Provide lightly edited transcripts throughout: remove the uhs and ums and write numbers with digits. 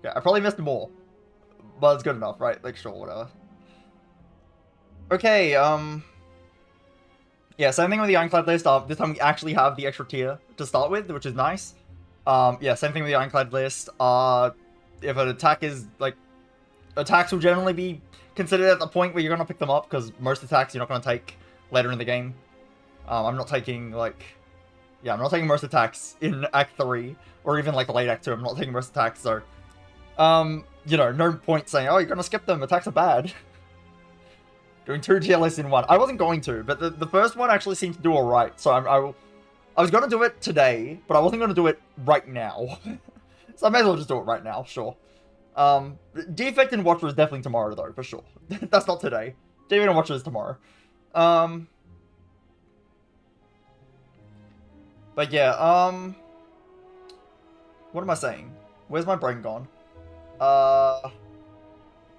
Yeah, I probably missed more. But it's good enough, right? Like, sure, whatever. Okay, yeah, same thing with the Ironclad list. This time we actually have the extra tier to start with, which is nice. Yeah, same thing with the Ironclad list. If an attack is, like, attacks will generally be considered at the point where you're going to pick them up, because most attacks you're not going to take later in the game. I'm not taking, like, yeah, I'm not taking most attacks in Act 3, or even, like, late Act 2. I'm not taking most attacks, so, you know, no point saying, oh, you're going to skip them, attacks are bad. Doing 2 tier lists in one. I wasn't going to, but the first one actually seemed to do alright, so I was going to do it today, but I wasn't going to do it right now. So I may as well just do it right now, sure. Defect and Watcher is definitely tomorrow, though, for sure. That's not today. Defect and Watcher is tomorrow. But yeah, what am I saying? Where's my brain gone?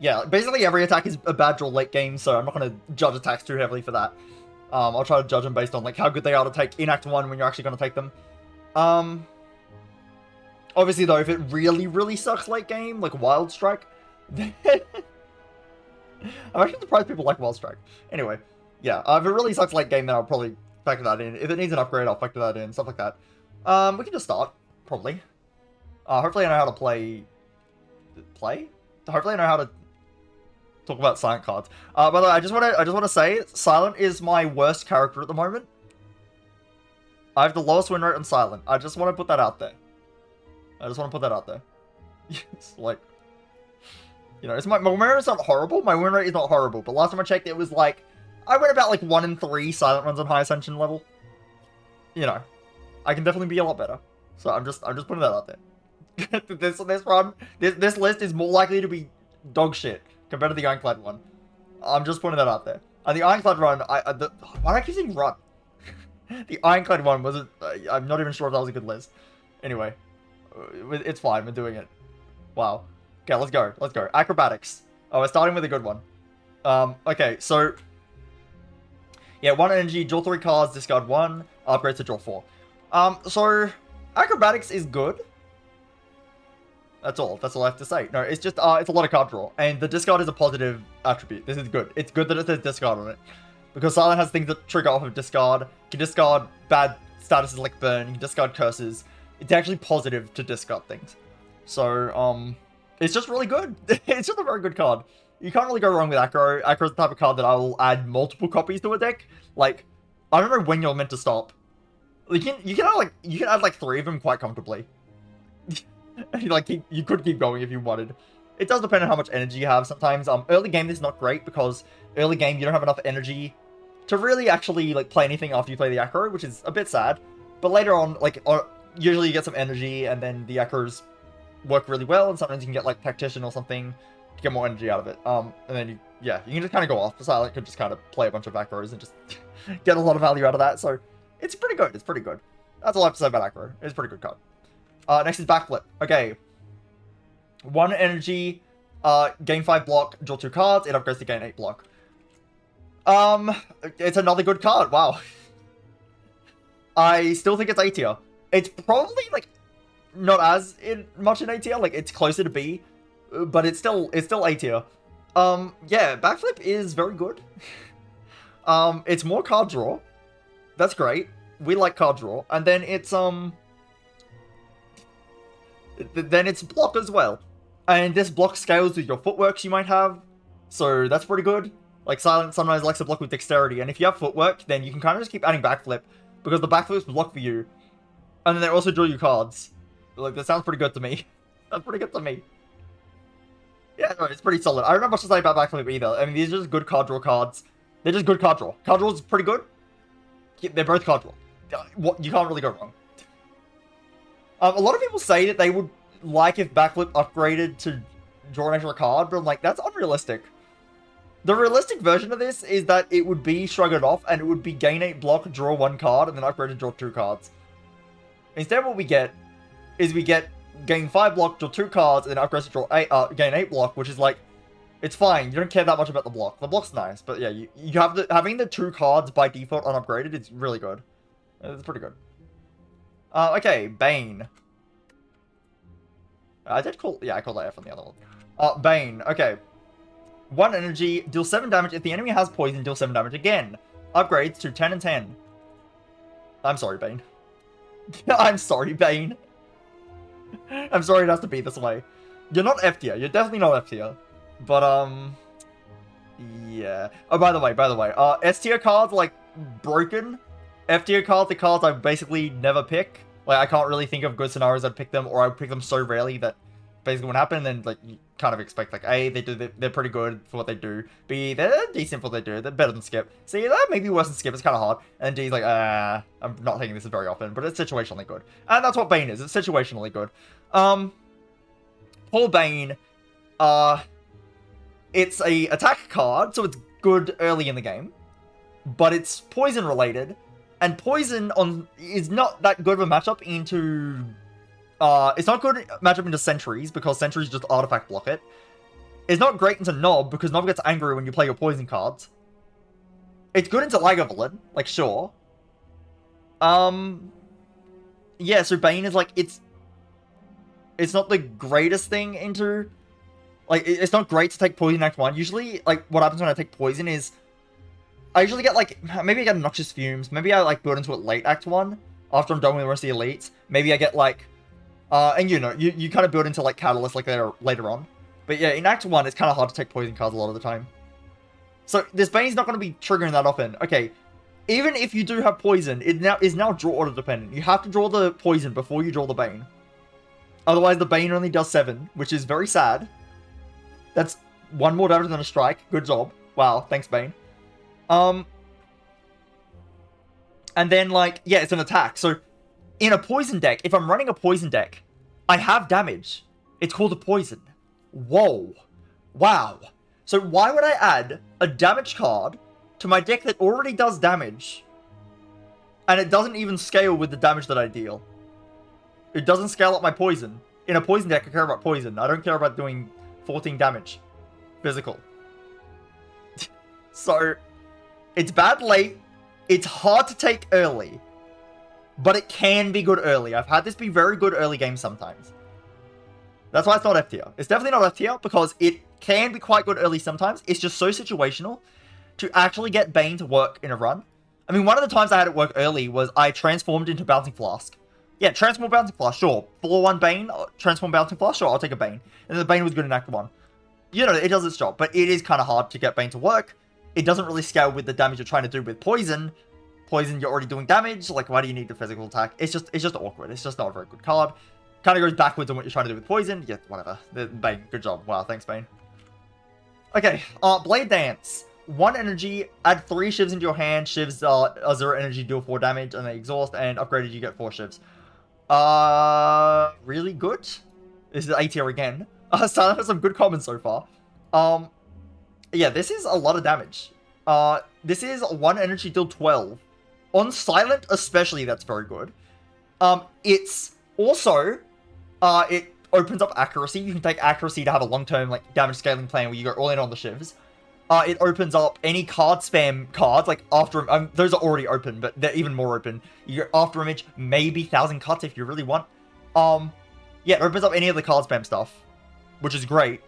Yeah, basically every attack is a bad draw late game, so I'm not going to judge attacks too heavily for that. I'll try to judge them based on, like, how good they are to take in Act 1 when you're actually going to take them. Obviously, though, if it really, really sucks late game, like Wild Strike, then... I'm actually surprised people like Wild Strike. Anyway, yeah, if it really sucks late game, then I'll probably factor that in. If it needs an upgrade, I'll factor that in, stuff like that. We can just start, probably. Hopefully I know how to play... Hopefully I know how to talk about Silent cards. By the way, I just want to say, Silent is my worst character at the moment. I have the lowest win rate on Silent. I just want to put that out there. Yes, like, you know, it's my win rate is not horrible. My win rate is not horrible. But last time I checked, it was like, I went about like 1 in 3 Silent runs on high Ascension level. You know, I can definitely be a lot better. So I'm just putting that out there. This list is more likely to be dog shit compared to the Ironclad one. I'm just putting that out there. And the Ironclad run, why do I keep saying run? The Ironclad one wasn't. I'm not even sure if that was a good list. Anyway, it's fine. We're doing it. Wow. Okay, let's go. Let's go. Acrobatics. Oh, we're starting with a good one. Okay, so yeah, 1 energy, draw 3 cards, discard 1, upgrade to draw 4. So Acrobatics is good. That's all I have to say. No, it's just, it's a lot of card draw. And the discard is a positive attribute. This is good. It's good that it says discard on it. Because Silent has things that trigger off of discard. You can discard bad statuses like burn. You can discard curses. It's actually positive to discard things. So, it's just really good. It's just a very good card. You can't really go wrong with Acro. Acro is the type of card that I will add multiple copies to a deck. Like, I don't know when you're meant to stop. You can add like 3 of them quite comfortably. Like, you could keep going if you wanted. It does depend on how much energy you have sometimes. Early game this is not great because early game you don't have enough energy to really actually like play anything after you play the Acro, which is a bit sad. But later on, like, usually you get some energy and then the Acros work really well, and sometimes you can get like Tactician or something to get more energy out of it. And then you can just kind of go off. Silent could just kind of play a bunch of Acros and just get a lot of value out of that. So it's pretty good. It's pretty good. That's all I have to say about Acro. It's a pretty good card. Next is Backflip. Okay. 1 energy, gain 5 block, draw 2 cards, it upgrades to gain 8 block. It's another good card, wow. I still think it's A tier. It's probably, like, not as much in A tier, like, it's closer to B, but it's still A tier. Yeah, Backflip is very good. It's more card draw. That's great. We like card draw. And then it's, then it's block as well. And this block scales with your footworks you might have. So that's pretty good. Like, Silent sometimes likes to block with dexterity. And if you have footwork, then you can kind of just keep adding backflip. Because the backflips block for you. And then they also draw you cards. Like, that sounds pretty good to me. That's pretty good to me. Yeah, no, it's pretty solid. I don't have much to say about backflip either. I mean, these are just good card draw cards. They're just good card draw. Card draw is pretty good. They're both card draw. You can't really go wrong. A lot of people say that they would like if Backflip upgraded to draw an extra card, but I'm like, that's unrealistic. The realistic version of this is that it would be Shrug It Off, and it would be gain 8 block, draw 1 card, and then upgrade to draw 2 cards. Instead, what we get is we get gain 5 block, draw 2 cards, and then upgrade to draw gain 8 block, which is like, it's fine. You don't care that much about the block. The block's nice, but yeah, you have having the 2 cards by default unupgraded, it's really good. It's pretty good. Okay, Bane. I did call... Yeah, I called that F on the other one. Bane. Okay. 1 energy, deal 7 damage. If the enemy has poison, deal 7 damage again. Upgrades to 10 and 10. I'm sorry, Bane. I'm sorry, Bane. I'm sorry it has to be this way. You're not F tier. You're definitely not F tier. But, yeah. Oh, by the way, S tier cards, like, broken. F tier cards, the cards I basically never pick. Like, I can't really think of good scenarios I'd pick them, or I pick them so rarely that basically what happened, and then, like, you kind of expect, like, A, they're pretty good for what they do. B, they're decent for what they do. They're better than Skip. C, they're maybe worse than Skip. It's kind of hard. And D's like, I'm not taking this very often, but it's situationally good. And that's what Bane is. It's situationally good. Poor Bane, it's a attack card, so it's good early in the game, but it's poison related, and poison is not that good of a matchup into, it's not good matchup into sentries, because sentries just artifact block it. It's not great into Nob, because Nob gets angry when you play your poison cards. It's good into Lagavulin, like, sure. Yeah, so Bane is, like, it's not the greatest thing into... Like, it's not great to take poison in Act 1. Usually, like, what happens when I take poison is... I usually get, like... Maybe I get Noxious Fumes. Maybe I, like, build into it late Act 1. After I'm done with the rest of the elites. Maybe I get, like... and you know, you kind of build into, like, Catalyst, like, later on. But yeah, in Act 1, it's kind of hard to take poison cards a lot of the time. So, this Bane's not going to be triggering that often. Okay, even if you do have poison, it is now draw order dependent. You have to draw the poison before you draw the Bane. Otherwise, the Bane only does 7, which is very sad. That's 1 more damage than a strike. Good job. Wow, thanks, Bane. And then, like, yeah, it's an attack. So, in a poison deck, if I'm running a poison deck, I have damage. It's called a poison. Whoa. Wow. So, why would I add a damage card to my deck that already does damage, and it doesn't even scale with the damage that I deal? It doesn't scale up my poison. In a poison deck, I care about poison. I don't care about doing 14 damage. Physical. So, it's bad late. It's hard to take early. But it can be good early. I've had this be very good early game sometimes. That's why it's not F tier. It's definitely not F tier because it can be quite good early sometimes. It's just so situational to actually get Bane to work in a run. I mean, one of the times I had it work early was I transformed into Bouncing Flask. Yeah, transform Bouncing Flask, sure. 4-1 Bane, transform Bouncing Flask, sure, I'll take a Bane. And the Bane was good in Act 1. You know, it does its job, but it is kind of hard to get Bane to work. It doesn't really scale with the damage you're trying to do with Poison. Poison, you're already doing damage, like, why do you need the physical attack? It's just awkward. It's just not a very good card. Kind of goes backwards on what you're trying to do with Poison. Yeah, whatever. Bane, good job. Wow, thanks, Bane. Okay, Blade Dance. 1 energy, add 3 shivs into your hand. Shivs are 0 energy, deal 4 damage, and they exhaust, and upgraded you get 4 shivs. Really good? This is A tier again. Starting with some good comments so far. Yeah, this is a lot of damage. This is 1 energy, deal 12. On Silent especially, that's very good. It's also, it opens up accuracy. You can take accuracy to have a long-term, like, damage scaling plan where you go all in on the shivs. It opens up any card spam cards, like After... those are already open, but they're even more open. You go After Image, maybe 1,000 Cuts if you really want. Yeah, it opens up any of the card spam stuff, which is great.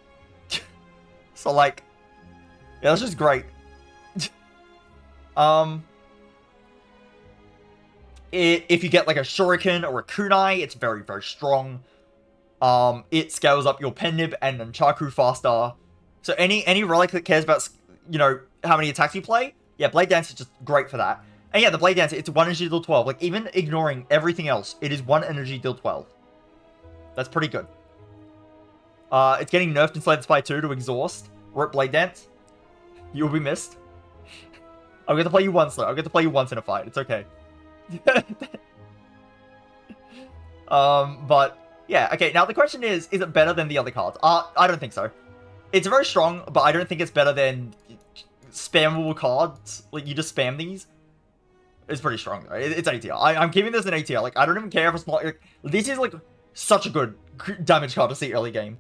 So, like, yeah, that's just great. If you get, like, a Shuriken or a Kunai, it's very, very strong. It scales up your Pendib and Nunchaku faster. So any relic that cares about, you know, how many attacks you play, yeah, Blade Dance is just great for that. And yeah, the Blade Dance, it's 1 energy deal 12. Like, even ignoring everything else, it is 1 energy deal 12. That's pretty good. It's getting nerfed in Slay the Spy 2 to exhaust. Rip Blade Dance. You'll be missed. I'll get to play you once, though. I'll get to play you once in a fight. It's okay. But, yeah, okay, now the question is it better than the other cards? I don't think so. It's very strong, but I don't think it's better than spammable cards. Like, you just spam these. It's pretty strong, though. It's A tier. I'm keeping this in A tier. Like, I don't even care if it's not... Like, this is, like, such a good damage card to see early game.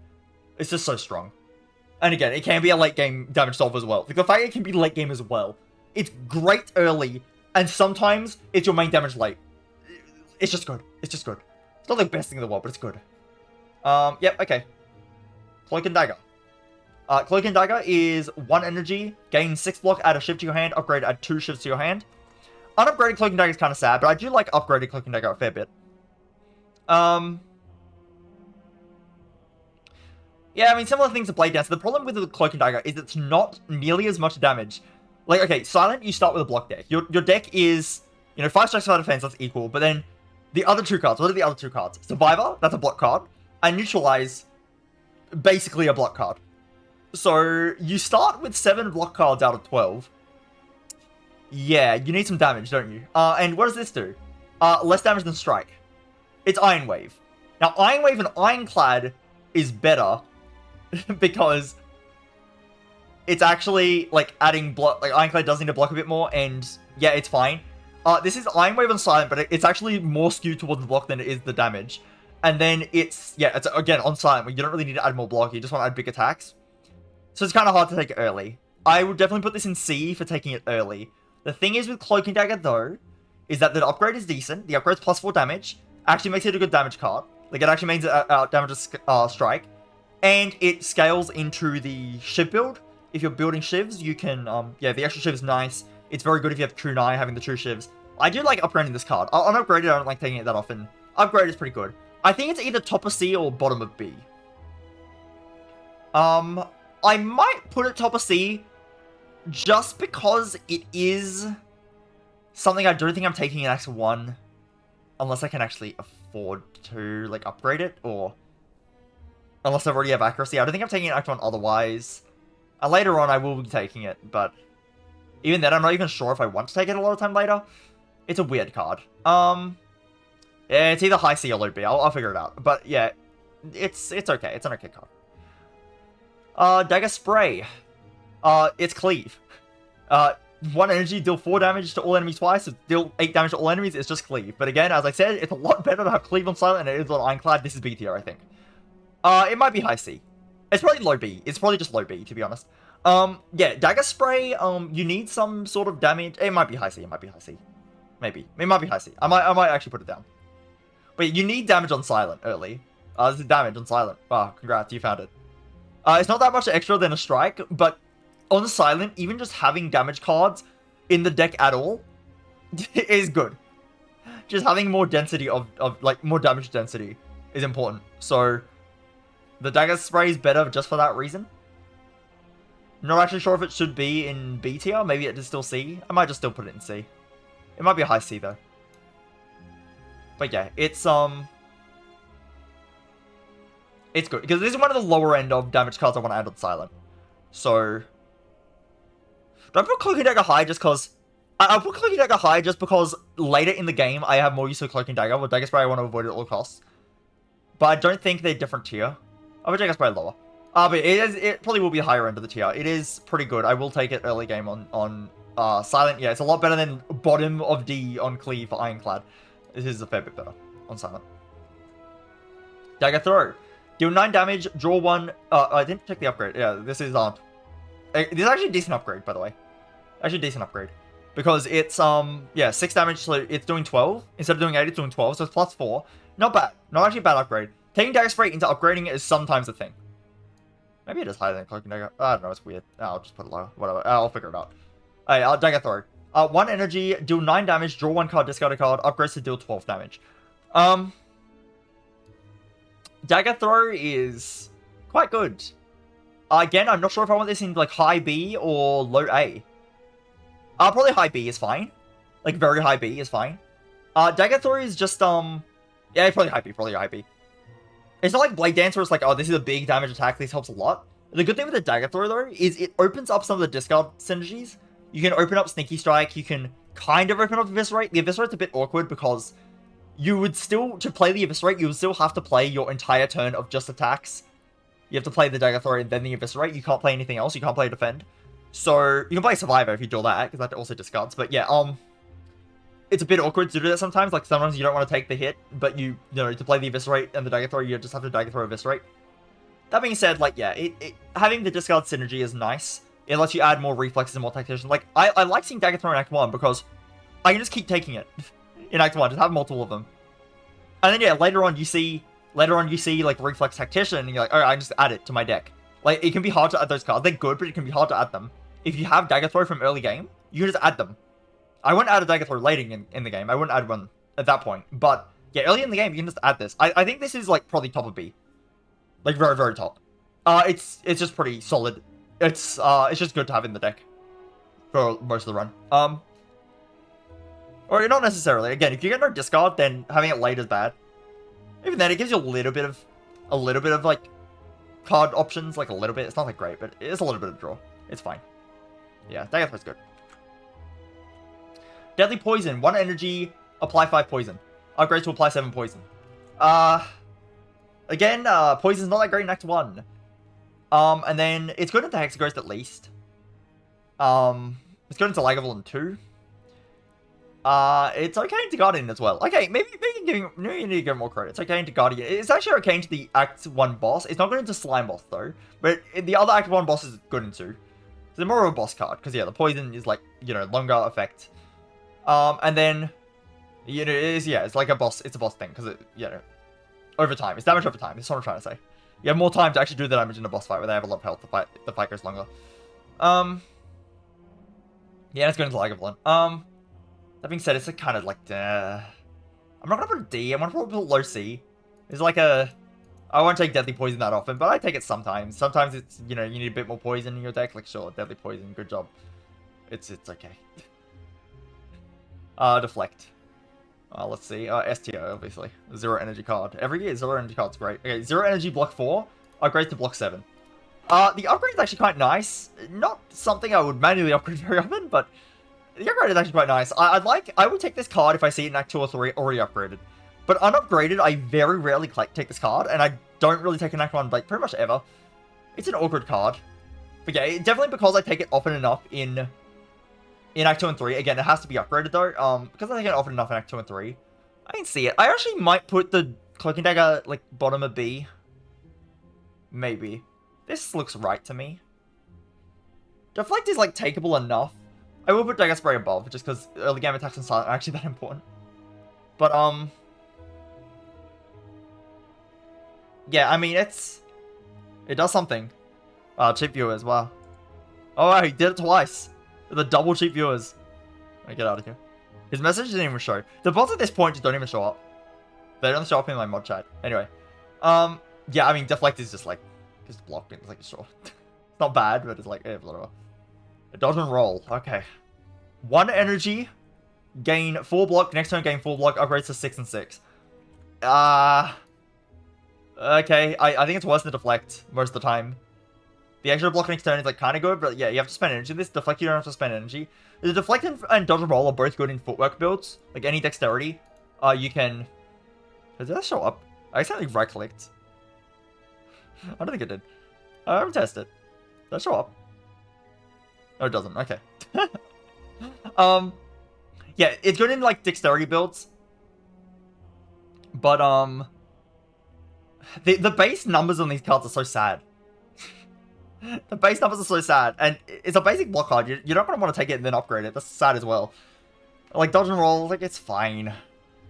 It's just so strong. And again, it can be a late game damage solver as well. Like, the fact it can be late game as well. It's great early, and sometimes it's your main damage late. It's just good. It's just good. It's not the best thing in the world, but it's good. Yep, okay. Cloak and Dagger. Cloak and Dagger is 1 energy, gain 6 block, add a shift to your hand, upgrade, add 2 shifts to your hand. Unupgraded Cloak and Dagger is kind of sad, but I do like upgraded Cloak and Dagger a fair bit. Yeah, I mean, similar things to Blade Dancer. The problem with the Cloak and Dagger is it's not nearly as much damage. Like, okay, Silent, you start with a block deck. Your deck is, 5 strikes, 5 defense, that's equal. But then, the other 2 cards, what are the other 2 cards? Survivor, that's a block card. And Neutralize, basically a block card. So, you start with 7 block cards out of 12. Yeah, you need some damage, don't you? And what does this do? Less damage than Strike. It's Iron Wave. Now, Iron Wave and Ironclad is better because it's actually, like, adding block. Like, Ironclad does need to block a bit more, and yeah, it's fine. This is Iron Wave on Silent, but it's actually more skewed towards the block than it is the damage. And then it's again, on Silent, where you don't really need to add more block, you just want to add big attacks. So it's kind of hard to take it early. I would definitely put this in C for taking it early. The thing is with Cloak and Dagger, though, is that the upgrade is decent. The upgrade's plus 4 damage. Actually makes it a good damage card. Like, it actually means it damages Strike. And it scales into the Shiv build. If you're building Shivs, you can, yeah, the extra Shiv is nice. It's very good if you have True Nine, having the 2 Shivs. I do like upgrading this card. Unupgraded, I don't like taking it that often. Upgrade is pretty good. I think it's either top of C or bottom of B. I might put it top of C just because it is something I don't think I'm taking in Act 1 unless I can actually afford to, like, upgrade it, or unless I already have accuracy. I don't think I'm taking it in Act 1 otherwise. Later on, I will be taking it, but even then, I'm not even sure if I want to take it a lot of time later. It's a weird card. Yeah, it's either high C or low B. I'll figure it out. But yeah, it's okay. It's an okay card. Dagger Spray. It's Cleave. 1 energy, deal 4 damage to all enemies twice. So deal 8 damage to all enemies. It's just Cleave. But again, as I said, it's a lot better to have Cleave on Silent than it is on Ironclad. This is B tier, I think. It might be high C. It's probably low B. It's probably just low B, to be honest. Yeah, Dagger Spray, you need some sort of damage. It might be high C. It might be high C. Maybe. It might be high C. I might actually put it down. But you need damage on Silent early. This is damage on Silent. Wow, congrats, you found it. It's not that much extra than a Strike, but on Silent, even just having damage cards in the deck at all is good. Just having more density of like, more damage density is important. So, the Dagger Spray is better just for that reason. Not actually sure if it should be in B tier. Maybe it is still C. I might just still put it in C. It might be a high C, though. But yeah, it's good. Because this is one of the lower end of damage cards I want to add on Silent. So, do I put Cloak and Dagger high just because... I'll put Cloak and Dagger high just because later in the game, I have more use of Cloak and Dagger. With Dagger Spray, I want to avoid it at all costs. But I don't think they're different tier. I'll put Dagger Spray lower. But it probably will be the higher end of the tier. It is pretty good. I will take it early game on Silent. Yeah, it's a lot better than bottom of D on Cleave for Ironclad. This is a fair bit better on Silent. Dagger Throw. Deal 9 damage, draw 1. I didn't check the upgrade. Yeah, this is actually a decent upgrade, by the way. Actually a decent upgrade. Because it's, yeah, 6 damage, so it's doing 12. Instead of doing 8, it's doing 12, so it's plus 4. Not bad. Not actually a bad upgrade. Taking Dagger Spray into upgrading it is sometimes a thing. Maybe it is higher than Cloak and Dagger. I don't know, it's weird. I'll just put it lower. Whatever. I'll figure it out. Alright, Dagger Throw. 1 energy, deal 9 damage, draw 1 card, discard a card, upgrades to deal 12 damage. Dagger Throw is quite good. Again, I'm not sure if I want this in, like, high B or low A. Probably high B is fine. Like, very high B is fine. Dagger Throw is just, yeah, probably high B. It's not like Blade Dancer, it's like, oh, this is a big damage attack, this helps a lot. The good thing with the Dagger Throw, though, is it opens up some of the discard synergies. You can open up Sneaky Strike, you can kind of open up Eviscerate. The Eviscerate's a bit awkward because you would still, to play the Eviscerate, you would still have to play your entire turn of just attacks. You have to play the Dagger Throw and then the Eviscerate. You can't play anything else, you can't play Defend. So, you can play Survivor if you do that, because that also discards. But yeah, it's a bit awkward to do that sometimes. Like, sometimes you don't want to take the hit, but you know, to play the Eviscerate and the Dagger Throw, you just have to Dagger Throw Eviscerate. That being said, like, yeah, having the discard synergy is nice. It lets you add more reflexes and more tactician. Like, I like seeing Dagger Throw in Act 1 because I can just keep taking it in Act 1, just have multiple of them. And then, yeah, later on you see, later on you see like Reflex Tactician, and you're like, alright, I just add it to my deck. Like, it can be hard to add those cards. They're good, but it can be hard to add them. If you have Dagger Throw from early game, you can just add them. I wouldn't add a Dagger Throw later in the game. I wouldn't add one at that point. But, yeah, early in the game, you can just add this. I think this is, like, probably top of B. Like, very, very top. It's just pretty solid. It's just good to have in the deck for most of the run. Or not necessarily. Again, if you get no discard, then having it late is bad. Even then, it gives you a little bit of like, card options, like a little bit. It's not like great, but it is a little bit of draw. It's fine. Yeah, Dagger Throw's good. Deadly Poison. 1 energy, apply 5 poison. Upgrade to apply 7 poison. Again, poison's not that great in Act 1. And then it's good into Hexaghost at least. It's good into Lagavulin 2. It's okay into Guardian as well. Okay, maybe you need to give more credit. It's okay into Guardian. It's actually okay into the Act 1 boss. It's not good into Slime boss though. But the other Act 1 boss is good into. So they're more of a boss card. Because yeah, the poison is like, you know, longer effect. And then, you know, it's like a boss. It's a boss thing. Because, you know, over time. It's damage over time. That's what I'm trying to say. You have more time to actually do the damage in a boss fight where they have a lot of health. The fight goes longer. Yeah, it's good into Lagavulin. That being said, it's like kind of like, I'm not gonna put a D, I'm gonna put a low C. It's like I won't take Deadly Poison that often, but I take it sometimes. Sometimes it's, you know, you need a bit more poison in your deck, like sure, Deadly Poison, good job. It's okay. Deflect. Let's see, STO, obviously. 0 energy card. Every year, 0 energy card's great. Okay, 0 energy, block 4, upgrade to block 7. The upgrade's actually quite nice. Not something I would manually upgrade very often, but the upgrade is actually quite nice. I would take this card if I see it in Act 2 or 3 already upgraded. But unupgraded, I very rarely take this card, and I don't really take an Act 1, like, pretty much ever. It's an awkward card. But yeah, definitely because I take it often enough in Act 2 and 3. Again, it has to be upgraded, though. Because I take it often enough in Act 2 and 3. I didn't see it. I actually might put the Cloak and Dagger, like, bottom of B. Maybe. This looks right to me. Deflect is, like, takeable enough. I will put Dagger Spray above, just because early game attacks and silent are actually that important. But, yeah, I mean, it does something. Cheap viewers, wow. Oh, wow, he did it twice. The double cheap viewers. Let me get out of here. His message didn't even show. The bots at this point just don't even show up. They don't show up in my mod chat. Anyway. Yeah, I mean, Deflect is just like, just blocked. It's like, sure. It's not bad, but it's like, eh, whatever. It doesn't roll. Okay. 1 energy. Gain 4 block. Next turn, gain 4 block. Upgrades to 6 and 6. Okay. I think it's worse than Deflect most of the time. The extra block next turn is like kind of good, but yeah, you have to spend energy. This Deflect, you don't have to spend energy. The Deflect and Dodge and Roll are both good in Footwork builds. Like any dexterity. You can... Did that show up? I accidentally right-clicked. I don't think it did. I haven't tested it. Did that show up? No, it doesn't. Okay. Yeah, it's good in, like, dexterity builds. But, the base numbers on these cards are so sad. The base numbers are so sad. And it's a basic block card. You're not going to want to take it and then upgrade it. That's sad as well. Like, Dodge and Roll, like, it's fine.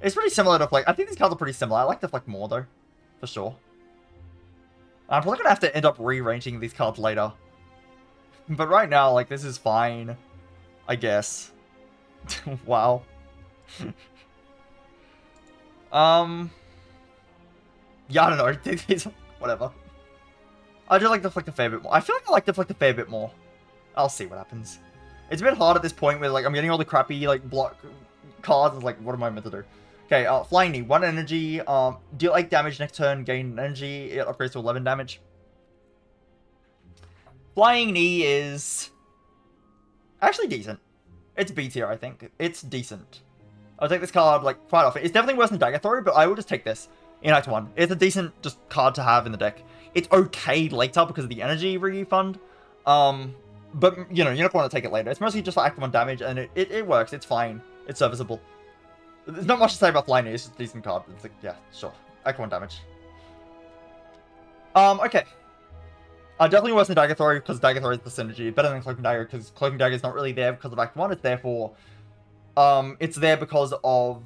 It's pretty similar to Deflect. I think these cards are pretty similar. I like Deflect more, though. For sure. I'm probably going to have to end up rearranging these cards later. But right now, like, this is fine. I guess. Wow. Yeah, I don't know. Whatever. I do like Deflect a fair bit more. I feel like I like Deflect a fair bit more. I'll see what happens. It's a bit hard at this point where, like, I'm getting all the crappy, like, block cards. It's like, what am I meant to do? Okay, Flying Knee. 1 energy. Deal 8 damage next turn. Gain energy. It upgrades to 11 damage. Flying Knee is actually decent. It's B tier, I think. It's decent. I'll take this card, like, quite often. It's definitely worse than Dagger Throw, but I will just take this in Act 1. It's a decent just card to have in the deck. It's okay later because of the energy refund. But, you know, you're not going to take it later. It's mostly just for Act 1 damage, and it works. It's fine. It's serviceable. There's not much to say about Flying Knee. It's just a decent card. It's like, yeah, sure. Act 1 damage. Okay. Definitely worse than Dagger Throw, because Dagger Throw is the synergy. Better than Cloak and Dagger, because Cloak and Dagger is not really there because of Act 1. It's there for... it's there because of,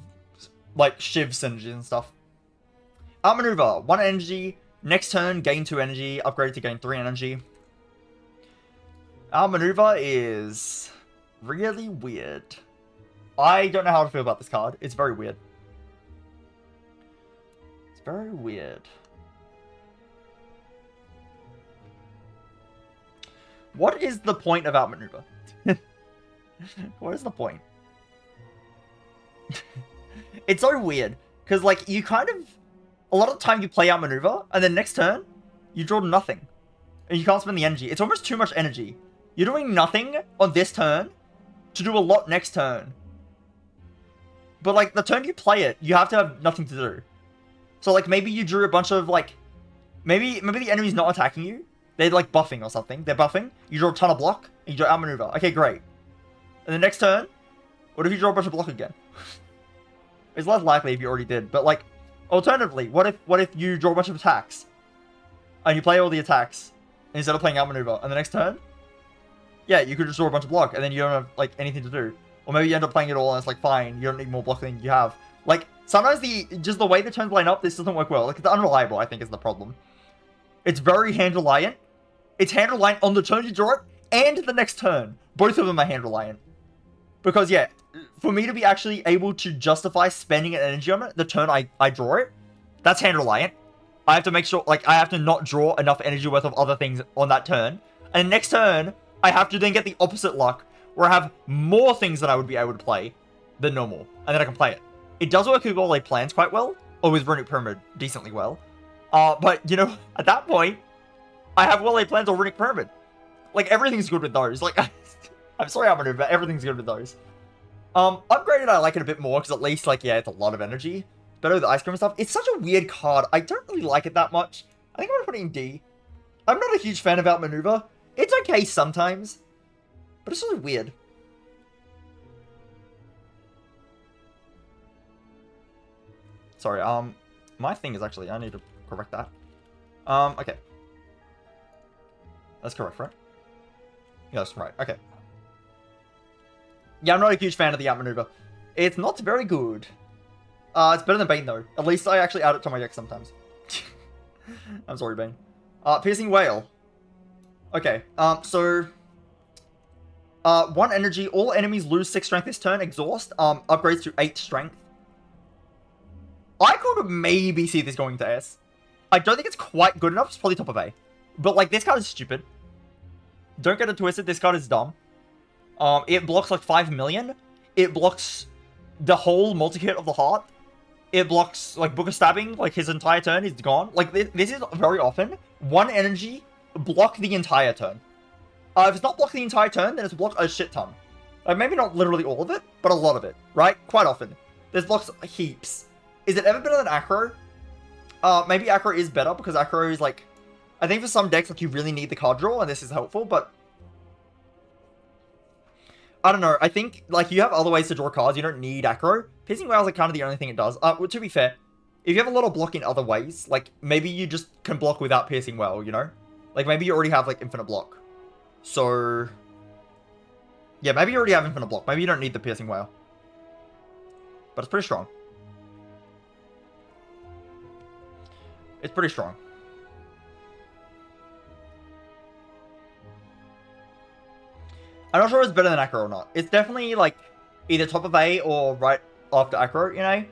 like, Shiv synergy and stuff. Outmaneuver, 1 energy. Next turn, gain 2 energy. Upgrade to gain 3 energy. Outmaneuver is really weird. I don't know how to feel about this card. It's very weird. It's very weird. What is the point of Outmaneuver? What is the point? It's so weird. Because, like, you kind of... A lot of the time you play Outmaneuver, and then next turn, you draw nothing. And you can't spend the energy. It's almost too much energy. You're doing nothing on this turn to do a lot next turn. But, like, the turn you play it, you have to have nothing to do. So, like, maybe you drew a bunch of, like... Maybe the enemy's not attacking you. They're, like, buffing or something. They're buffing. You draw a ton of block, and you draw Outmaneuver. Okay, great. And the next turn, what if you draw a bunch of block again? It's less likely if you already did. But, like, alternatively, what if you draw a bunch of attacks? And you play all the attacks, instead of playing Outmaneuver. And the next turn, yeah, you could just draw a bunch of block, and then you don't have, like, anything to do. Or maybe you end up playing it all, and it's like, fine, you don't need more block than you have. Like, sometimes just the way the turns line up, this doesn't work well. Like, it's unreliable, I think, is the problem. It's very hand-reliant. It's hand-reliant on the turn you draw it, and the next turn. Both of them are hand-reliant. Because, yeah, for me to be actually able to justify spending an energy on it, the turn I draw it, that's hand-reliant. I have to make sure, like, I have to not draw enough energy worth of other things on that turn. And next turn, I have to then get the opposite luck, where I have more things that I would be able to play than normal. And then I can play it. It does work with Well-Laid Plans quite well, or with Runic Pyramid decently well. But, you know, at that point, I have Well-Laid Plans or Runic Pyramid. Like, everything's good with those. Like, I'm sorry, Outmaneuver, but everything's good with those. Upgraded, I like it a bit more, because at least, like, yeah, it's a lot of energy. Better with the Ice Cream and stuff. It's such a weird card. I don't really like it that much. I think I'm going to put it in D. I'm not a huge fan of Outmaneuver. It's okay sometimes, but it's sort of weird. Sorry, my thing is actually, I need to correct that. Okay. That's correct, right? Yeah, that's right. Okay. Yeah, I'm not a huge fan of the Outmaneuver. It's not very good. It's better than Bane, though. At least I actually add it to my deck sometimes. I'm sorry, Bane. Piercing Wail. Okay, so... 1 energy. All enemies lose 6 strength this turn. Exhaust. Upgrades to 8 strength. I could maybe see this going to S. I don't think it's quite good enough. It's probably top of A. But, like, this card is stupid. Don't get it twisted. This card is dumb. It blocks, like, 5 million. It blocks the whole multi-hit of the heart. It blocks, like, Book of Stabbing. Like, his entire turn is gone. Like, this is very often 1 energy, block the entire turn. If it's not block the entire turn, then it's block a shit ton. Like, maybe not literally all of it, but a lot of it, right? Quite often. There's blocks heaps. Is it ever better than Acro? Maybe Acro is better, because Acro is, like... I think for some decks, like, you really need the card draw, and this is helpful, but... I don't know. I think, like, you have other ways to draw cards. You don't need Acro. Piercing Wail is, like, kind of the only thing it does. Well, to be fair, if you have a lot of block in other ways, like, maybe you just can block without Piercing Wail, you know? Like, maybe you already have, like, infinite block. So... yeah, maybe you already have infinite block. Maybe you don't need the Piercing Wail. But it's pretty strong. It's pretty strong. I'm not sure it's better than Acro or not. It's definitely, like, either top of A or right after Acro, you know?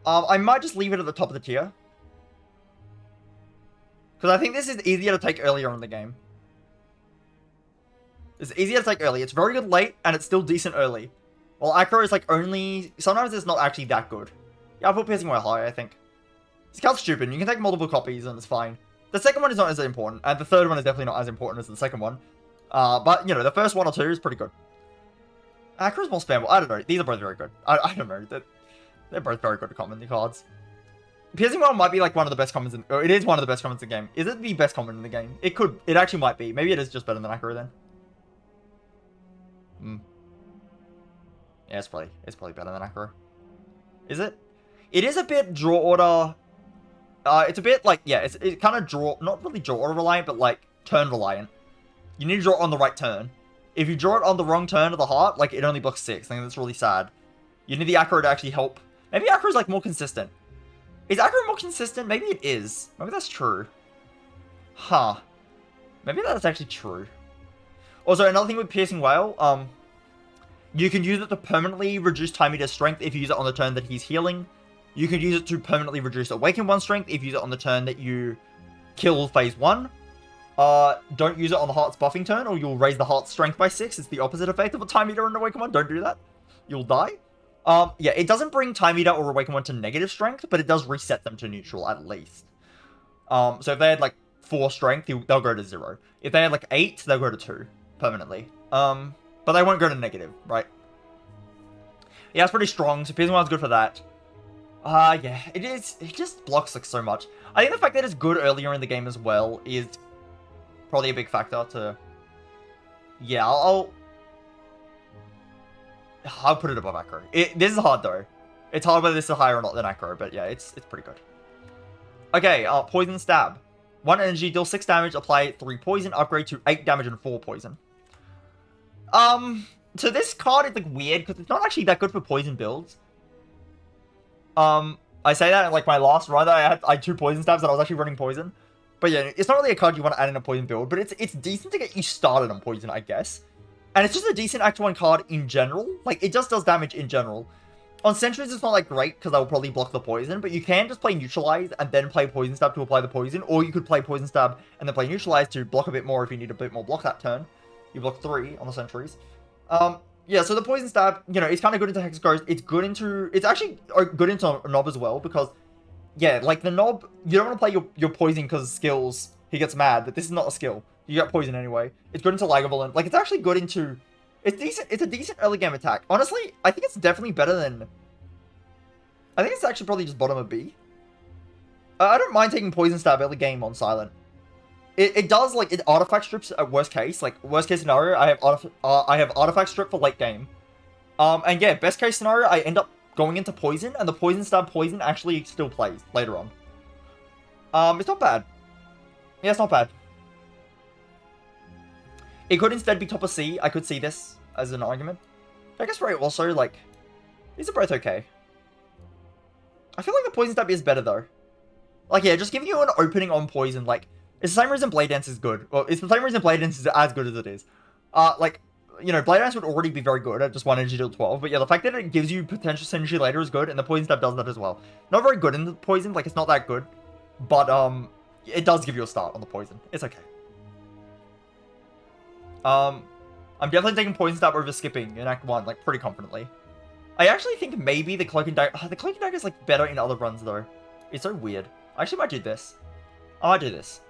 I might just leave it at the top of the tier. Because I think this is easier to take earlier in the game. It's easier to take early. It's very good late, and it's still decent early. While Acro is, like, only... sometimes it's not actually that good. Yeah, I'll put Piercing Wail high, I think. This card's stupid. You can take multiple copies, and it's fine. The second one is not as important, and the third one is definitely not as important as the second one. But, you know, the first 1 or 2 is pretty good. Acro's more spammable. I don't know. These are both very good. I don't know. They're both very good to common, the cards. Piercing Wail might be, like, one of the best commons in... or it is one of the best commons in the game. Is it the best common in the game? It could... it actually might be. Maybe it is just better than Acro, then. Yeah, it's probably better than Acro. Is it? It is a bit draw order... it's a bit, like... yeah, it's kind of draw... not really draw order reliant, but, like, turn reliant. You need to draw it on the right turn. If you draw it on the wrong turn of the heart, like, it only blocks 6. I think that's really sad. You need the Acro to actually help. Maybe Acro is, like, more consistent. Is Aggro more consistent? Maybe it is. Maybe that's true. Huh. Maybe that's actually true. Also, another thing with Piercing Wail, you can use it to permanently reduce Time Eater's strength if you use it on the turn that he's healing. You can use it to permanently reduce Awaken 1 strength if you use it on the turn that you kill phase 1. Don't use it on the Heart's buffing turn, or you'll raise the Heart's strength by 6. It's the opposite effect of a Time Eater and Awaken 1. Don't do that. You'll die. Yeah, it doesn't bring Time Eater or Awaken 1 to negative strength, but it does reset them to neutral at least. So if they had like 4 strength, they'll go to 0. If they had like 8, they'll go to 2 permanently. But they won't go to negative, right? Yeah, it's pretty strong, so Piercing Wail's good for that. Yeah, it is. It just blocks like so much. I think the fact that it's good earlier in the game as well is probably a big factor to... Yeah, I'll put it above Acro. This is hard though. It's hard whether this is higher or not than Acro, but yeah, it's pretty good. Okay, Poison Stab. 1 energy, deal 6 damage, apply 3 poison, upgrade to 8 damage and 4 poison. So this card is like weird because it's not actually that good for poison builds. I say that in like my last run, I had 2 poison stabs and I was actually running poison. But yeah, it's not really a card you want to add in a poison build, but it's decent to get you started on poison, I guess. And it's just a decent Act 1 card in general. Like, it just does damage in general. On Sentries, it's not like great because they'll probably block the poison, but you can just play Neutralize and then play Poison Stab to apply the poison, or you could play Poison Stab and then play Neutralize to block a bit more if you need a bit more block that turn. You block 3 on the Sentries. Yeah, so the Poison Stab, you know, it's kind of good into Hex Ghost. It's actually good into a Nob as well, because, yeah, like the Nob, you don't want to play your Poison because skills, he gets mad, but this is not a skill. You get Poison anyway. It's good into Lagavulin. Like, it's actually good into... It's decent. It's a decent early game attack. Honestly, I think it's definitely better than... I think it's actually probably just bottom of B. I don't mind taking Poison Stab early game on Silent. It does, like, it artifact strips at worst case. Like, worst case scenario, I have artifact strip for late game. And yeah, best case scenario, I end up going into Poison, and the Poison Stab Poison actually still plays later on. It's not bad. Yeah, it's not bad. It could instead be top of C. I could see this as an argument. Dagger Spray also, like, these are both okay. I feel like the Poison Stab is better, though. Like, yeah, just giving you an opening on Poison, like, it's the same reason Blade Dance is good. Well, it's the same reason Blade Dance is as good as it is. Like, you know, Blade Dance would already be very good at just 1 energy deal 12, but yeah, the fact that it gives you potential synergy later is good, and the Poison Stab does that as well. Not very good in the Poison, like, it's not that good, but, it does give you a start on the Poison. It's okay. I'm definitely taking Poison Stab over skipping in Act 1, like, pretty confidently. I actually think maybe the Cloak and Dagger... the Cloak and Dagger is, like, better in other runs, though. It's so weird. I actually might do this. I might do this.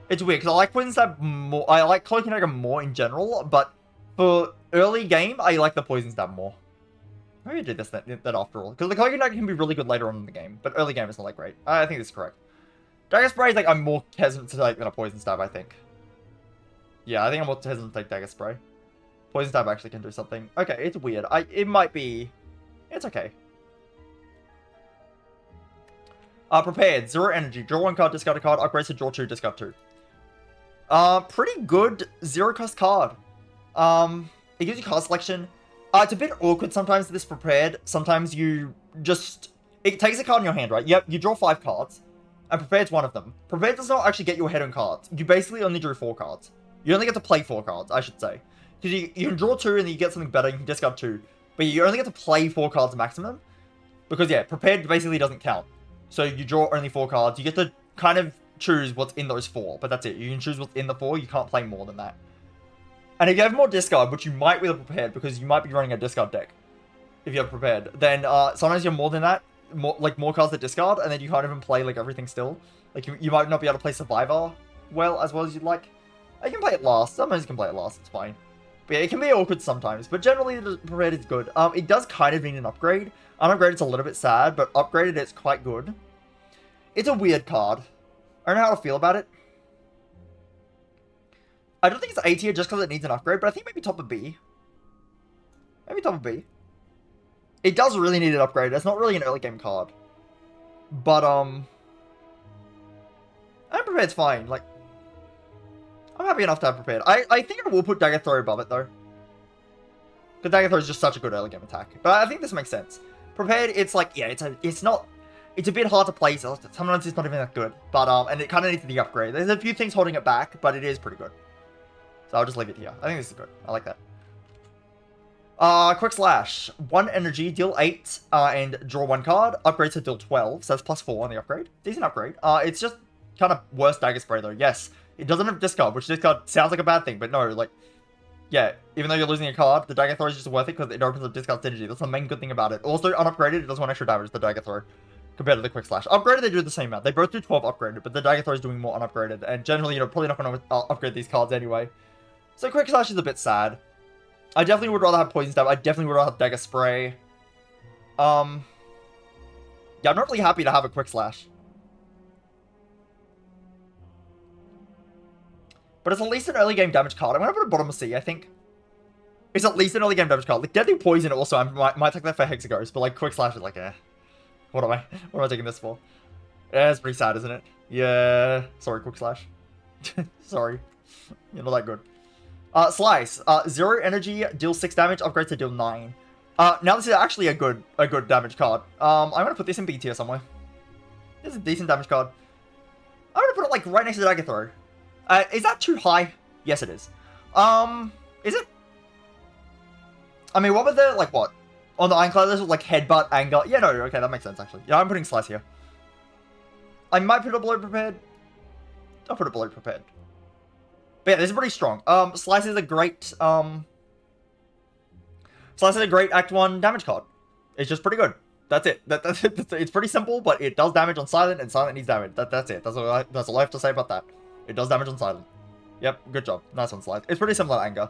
It's weird, because I like Poison Stab more... I like Cloak and Dagger more in general, but for early game, I like the Poison Stab more. Maybe I did this that after all. Because the Cloak and Dagger can be really good later on in the game, but early game is not, like, great. I think this is correct. Dagger Spray is, like, I'm more hesitant to take than a Poison Stab, I think. Yeah, I think I'm more hesitant to take Dagger Spray. Poison Stab actually can do something. Okay, it's weird. It might be... It's okay. Prepared. 0 energy. Draw 1 card, discard a card. Upgrades to draw 2, discard 2. Pretty good 0 cost card. It gives you card selection. It's a bit awkward sometimes this prepared. Sometimes you just... It takes a card in your hand, right? Yep, you draw 5 cards. And prepared's one of them. Prepared does not actually get you ahead on cards. You basically only drew 4 cards. You only get to play 4 cards, I should say. Because you can draw 2 and then you get something better, you can discard 2. But you only get to play 4 cards maximum. Because, yeah, prepared basically doesn't count. So you draw only 4 cards. You get to kind of choose what's in those 4. But that's it. You can choose what's in the 4. You can't play more than that. And if you have more discard, which you might with a prepared, because you might be running a discard deck. If you have prepared. Then sometimes you're more than that. More cards that discard. And then you can't even play like everything still. Like you might not be able to play Survivor as well as you'd like. You can play it last. Sometimes you can play it last. It's fine. But yeah, it can be awkward sometimes. But generally, the prepared is good. It does kind of need an upgrade. Unupgraded, it's a little bit sad. But upgraded, it's quite good. It's a weird card. I don't know how to feel about it. I don't think it's A tier just because it needs an upgrade. But I think maybe top of B. Maybe top of B. It does really need an upgrade. It's not really an early game card. But, Unprepared's fine. Like, I'm happy enough to have prepared. I think I will put Dagger Throw above it, though. Because Dagger Throw is just such a good early game attack. But I think this makes sense. Prepared, it's like, yeah, it's not... It's a bit hard to place. Sometimes it's not even that good. But, and it kind of needs the upgrade. There's a few things holding it back, but it is pretty good. So I'll just leave it here. I think this is good. I like that. Quick Slash. 1 energy, deal 8, and draw 1 card. Upgrade to deal 12, so that's +4 on the upgrade. Decent upgrade. It's just kind of worse Dagger Spray, though. Yes, it doesn't have discard, which discard sounds like a bad thing, but no, like, yeah, even though you're losing a card, the Dagger Throw is just worth it because it opens up discard synergy. That's the main good thing about it. Also, unupgraded, it does 1 extra damage, the Dagger Throw, compared to the Quick Slash. Upgraded, they do the same amount. They both do 12 upgraded, but the Dagger Throw is doing more unupgraded, and generally, probably not going to upgrade these cards anyway. So Quick Slash is a bit sad. I definitely would rather have Poison Stab. I definitely would rather have Dagger Spray. Yeah, I'm not really happy to have a Quick Slash. But it's at least an early game damage card. I'm going to put a bottom of C, I think. It's at least an early game damage card. Like, Deadly Poison also, I might take that for Hexaghost, but like, Quick Slash is like, eh. What am I taking this for? Yeah, it's pretty sad, isn't it? Yeah. Sorry, Quick Slash. Sorry. You're not that good. Slice. 0 energy, deal 6 damage, upgrade to deal 9. Now this is actually a good damage card. I'm gonna put this in B tier somewhere. This is a decent damage card. I'm gonna put it like right next to Dagger Throw. Is that too high? Yes, it is. Is it? I mean, what were the, like, what? On the Ironclad, there's like Headbutt, Anger. Yeah, no, okay, that makes sense, actually. Yeah, I'm putting Slice here. I might put it below Prepared. I'll put it below Prepared. But yeah, this is pretty strong. Slice is a great, Slice is a great Act 1 damage card. It's just pretty good. That's it. That's it. It's pretty simple, but it does damage on Silent, and Silent needs damage. That's it. That's all I have to say about that. It does damage on Silent. Yep, good job. Nice one, Slice. It's pretty similar to Anger.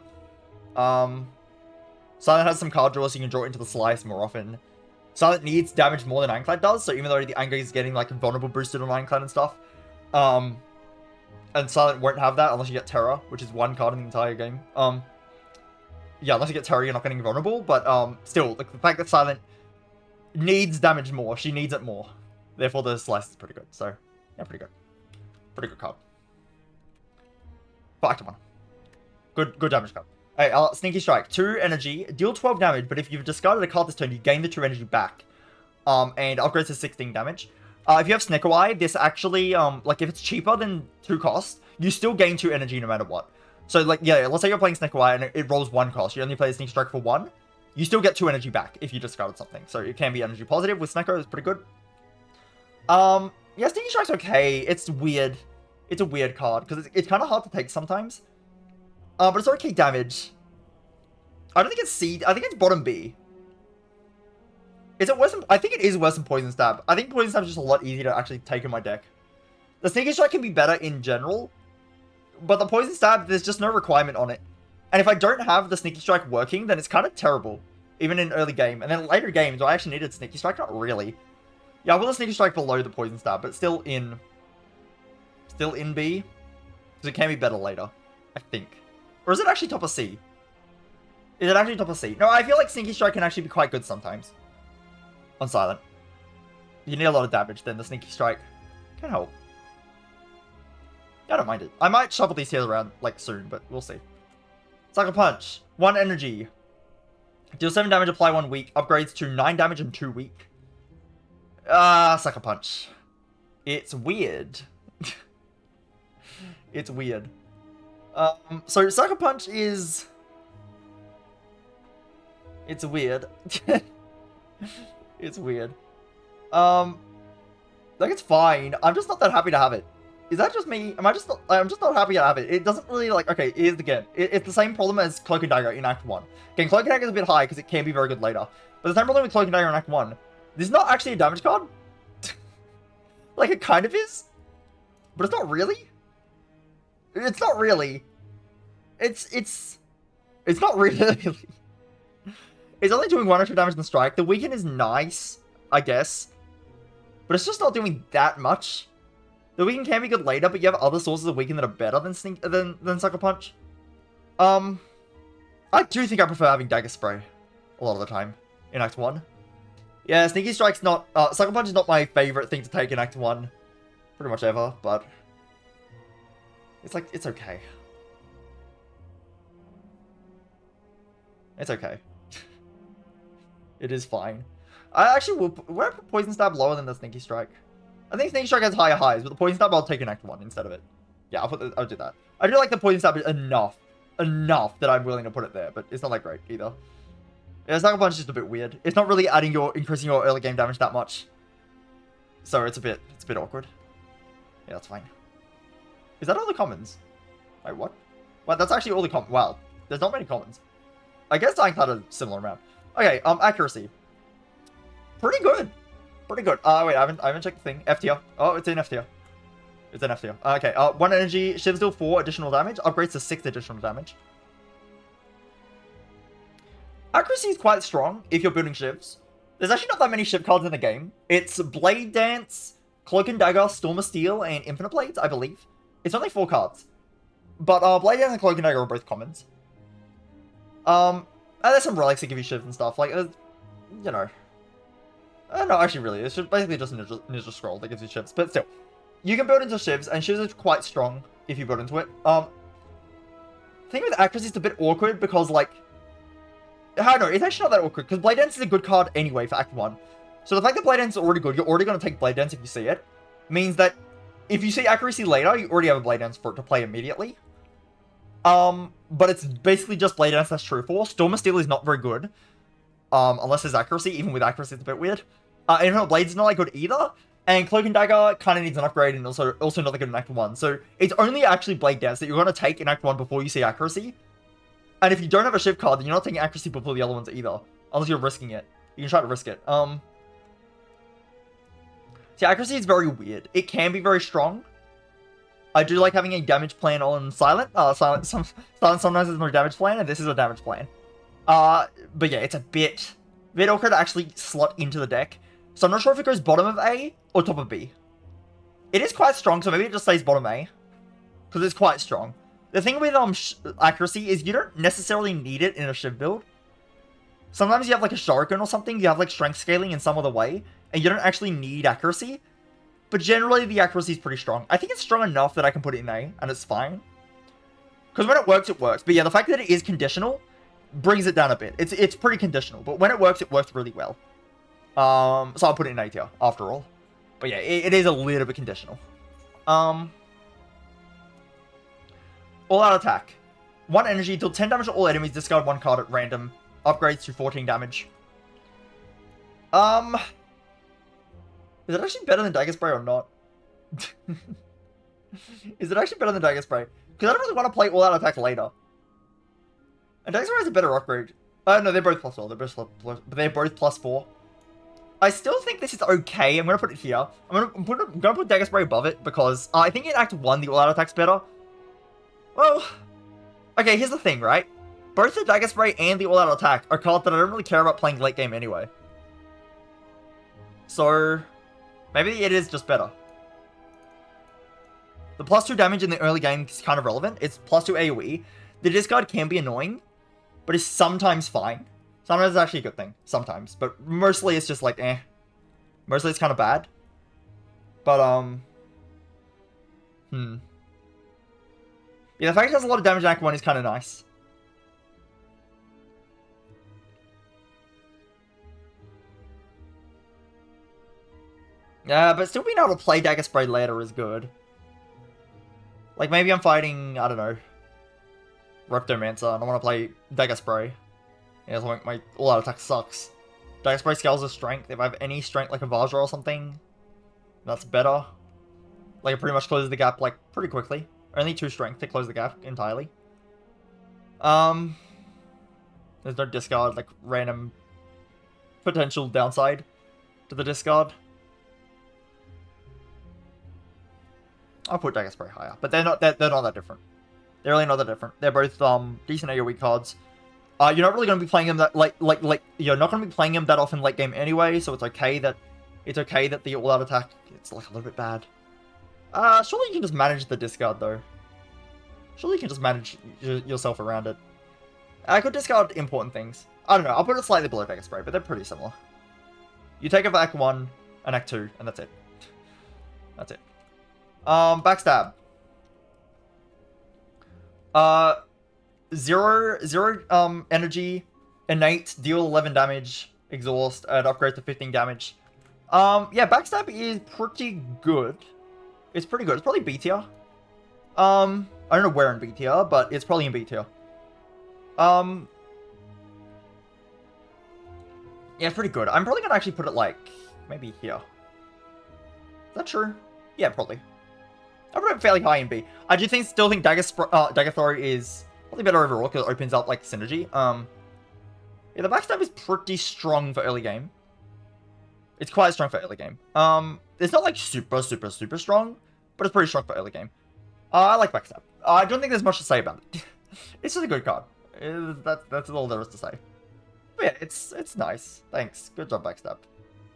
Silent has some card draws, so you can draw into the Slice more often. Silent needs damage more than Ironclad does, so even though the Anger is getting, like, vulnerable boosted on Ironclad and stuff, and Silent won't have that unless you get Terror, which is 1 card in the entire game. Yeah, unless you get Terror, you're not getting vulnerable, but, still, like, the fact that Silent needs damage more, she needs it more. Therefore, the Slice is pretty good, so, yeah, pretty good. Pretty good card. For Act 1. Good damage card. Hey, Sneaky Strike. 2 energy, deal 12 damage, but if you've discarded a card this turn, you gain the 2 energy back. And upgrades to 16 damage. If you have Snicker Eye, this actually, like, if it's cheaper than 2 cost, you still gain 2 energy no matter what. So, like, yeah, let's say you're playing Snicker Eye and it rolls 1 cost. You only play the Sneaky Strike for 1. You still get 2 energy back if you discarded something. So it can be energy positive with Snecker. It's pretty good. Yeah, Sneaky Strike's okay. It's weird. It's a weird card because it's kind of hard to take sometimes. But it's okay damage. I don't think it's C. I think it's bottom B. Is it worse than... I think it is worse than Poison Stab. I think Poison Stab is just a lot easier to actually take in my deck. The Sneaky Strike can be better in general. But the Poison Stab, there's just no requirement on it. And if I don't have the Sneaky Strike working, then it's kind of terrible. Even in early game. And then later games, do I actually needed Sneaky Strike? Not really. Yeah, I will Sneaky Strike below the Poison Stab, but still in... Still in B. Because it can be better later. I think. Or is it actually top of C? Is it actually top of C? No, I feel like Sneaky Strike can actually be quite good sometimes. On Silent. You need a lot of damage, then the Sneaky Strike can help. I don't mind it. I might shuffle these here around, like, soon, but we'll see. Sucker Punch. 1 energy. Deal 7 damage, apply 1 weak. Upgrades to 9 damage and 2 weak. Sucker Punch. It's weird. It's weird. So Sucker Punch is... It's weird. It's weird. Like, it's fine. I'm just not that happy to have it. Is that just me? Am I just not... I'm just not happy to have it. It doesn't really, like... Okay, here's again. It's the same problem as Cloak and Dagger in Act 1. Again, Cloak and Dagger is a bit high because it can be very good later. But the same problem with Cloak and Dagger in Act 1. This is not actually a damage card. Like, it kind of is. But it's not really. It's not really. It's not really. It's only doing 1 extra damage than Strike. The Weaken is nice, I guess. But it's just not doing that much. The Weaken can be good later, but you have other sources of Weaken that are better than Sucker Punch. I do think I prefer having Dagger Spray a lot of the time in Act 1. Yeah, Sneaky Strike's not... Sucker Punch is not my favorite thing to take in Act 1. Pretty much ever, but... It's like, it's okay. It's okay. It is fine. I actually would I put Poison Stab lower than the Sneaky Strike? I think Sneaky Strike has higher highs, but the Poison Stab I'll take an Act 1 instead of it. Yeah, I'll do that. I do like the Poison Stab enough that I'm willing to put it there, but it's not that great either. Yeah, Sucker Punch is just a bit weird. It's not really increasing your early game damage that much. So it's a bit awkward. Yeah, that's fine. Is that all the commons? Wait, what? Well, that's actually all the commons. Wow, there's not many commons. I guess Dying Cloud a similar amount. Okay, accuracy. Pretty good. Pretty good. Wait, I haven't checked the thing. F tier. Oh, it's in F tier. It's in F tier. Okay, 1 energy, Shivs deal 4 additional damage, upgrades to 6 additional damage. Accuracy is quite strong if you're building Shivs. There's actually not that many Shiv cards in the game. It's Blade Dance, Cloak and Dagger, Storm of Steel, and Infinite Blades, I believe. It's only 4 cards. But Blade Dance and Cloak and Dagger are both commons. And there's some relics that give you Shivs and stuff. Like, you know. No, actually, really. It's basically just Ninja Scroll that gives you Shivs. But still. You can build into Shivs, and Shivs are quite strong if you build into it. The thing with accuracy is a bit awkward because, like, I don't know, it's actually not that awkward, because Blade Dance is a good card anyway for Act 1. So the fact that Blade Dance is already good, you're already going to take Blade Dance if you see it, means that if you see accuracy later, you already have a Blade Dance for it to play immediately. But it's basically just Blade Dance that's true for. Storm of Steel is not very good, unless there's accuracy. Even with accuracy, it's a bit weird. Infinite Blades is not that good either. And Cloak and Dagger kind of needs an upgrade, and also not that good in Act 1. So it's only actually Blade Dance that you're going to take in Act 1 before you see accuracy. And if you don't have a Shiv card, then you're not taking accuracy before the other ones either. Unless you're risking it. You can try to risk it. See, accuracy is very weird. It can be very strong. I do like having a damage plan on Silent. Silent sometimes is more damage plan, and this is a damage plan. But yeah, it's a bit awkward to actually slot into the deck. So I'm not sure if it goes bottom of A or top of B. It is quite strong, so maybe it just stays bottom A. Because it's quite strong. The thing with accuracy is you don't necessarily need it in a Shiv build. Sometimes you have like a Shuriken or something, you have like strength scaling in some other way, and you don't actually need accuracy. But generally the accuracy is pretty strong. I think it's strong enough that I can put it in A, and it's fine. Because when it works, it works. But yeah, the fact that it is conditional brings it down a bit. It's pretty conditional, but when it works really well. So I'll put it in A tier, after all. But yeah, it is a little bit conditional. All out attack. 1 energy, deal 10 damage to all enemies, discard 1 card at random. Upgrades to 14 damage. Is it actually better than Dagger Spray or not? Is it actually better than Dagger Spray? Because I don't really want to play all out attack later. And Dagger Spray is a better upgrade. No, they're both +4. They're both +4. I still think this is okay. I'm going to put it here. I'm going to put Dagger Spray above it because I think in Act 1 the all out attack's better. Well, okay, here's the thing, right? Both the Dagger Spray and the all out attack are cards that I don't really care about playing late game anyway. So, maybe it is just better. The +2 damage in the early game is kind of relevant. It's +2 AoE. The discard can be annoying, but it's sometimes fine. Sometimes it's actually a good thing. Sometimes. But mostly it's just like, eh. Mostly it's kind of bad. But, yeah, the fact it has a lot of damage in Act 1 is kind of nice. Yeah, but still being able to play Dagger Spray later is good. Like, maybe I'm fighting, I don't know, Reptomancer, and I want to play Dagger Spray. Yeah, so my all-out attack sucks. Dagger Spray scales with strength. If I have any strength, like a Vajra or something, that's better. Like, it pretty much closes the gap, like, pretty quickly. Only 2 strength to close the gap entirely. There's no discard, like, random potential downside to the discard. I'll put Dagger Spray higher, but they're not that different. They're really not that different. They're both decent AoE cards. You're not really going to be playing them that like you're not going to be playing them that often late game anyway, so it's okay that the all out attack it's like a little bit bad. Surely you can just manage the discard though. Surely you can just manage yourself around it. I could discard important things. I don't know. I'll put it slightly below Dagger Spray, but they're pretty similar. You take it for Act 1 and Act 2, and that's it. That's it. Backstab. 0 energy, innate, deal 11 damage, Exhaust, and upgrade to 15 damage. Yeah, Backstab is pretty good. It's pretty good. It's probably B tier. I don't know where in B tier, but it's probably in B tier. Yeah, it's pretty good. I'm probably gonna actually put it like maybe here. Is that true? Yeah, probably. I put it fairly high in B. I do still think Dagger Throw is probably better overall because it opens up like synergy. Yeah, the Backstab is pretty strong for early game. It's quite strong for early game. It's not like super strong, but it's pretty strong for early game. I like Backstab. I don't think there's much to say about it. It's just a good card. That's all there is to say. But yeah, it's nice. Thanks. Good job, Backstab.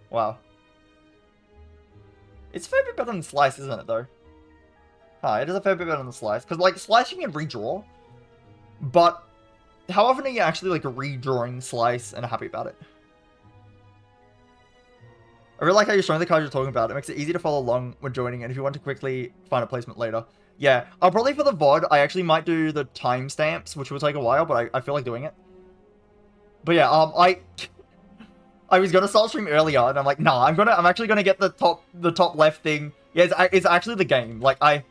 Wow. It's a fair bit better than Slice, isn't it, though? It is a fair bit better than Slice. Because, like, Slice you can redraw. But how often are you actually, like, redrawing Slice and happy about it? I really like how you're showing the cards you're talking about. It makes it easy to follow along when joining, and if you want to quickly find a placement later. Yeah, I'll probably for the VOD, I actually might do the timestamps, which will take a while, but I feel like doing it. But yeah, I was gonna start stream earlier, and I'm like, nah, I'm actually gonna get the top left thing. Yeah, it's actually the game. Like I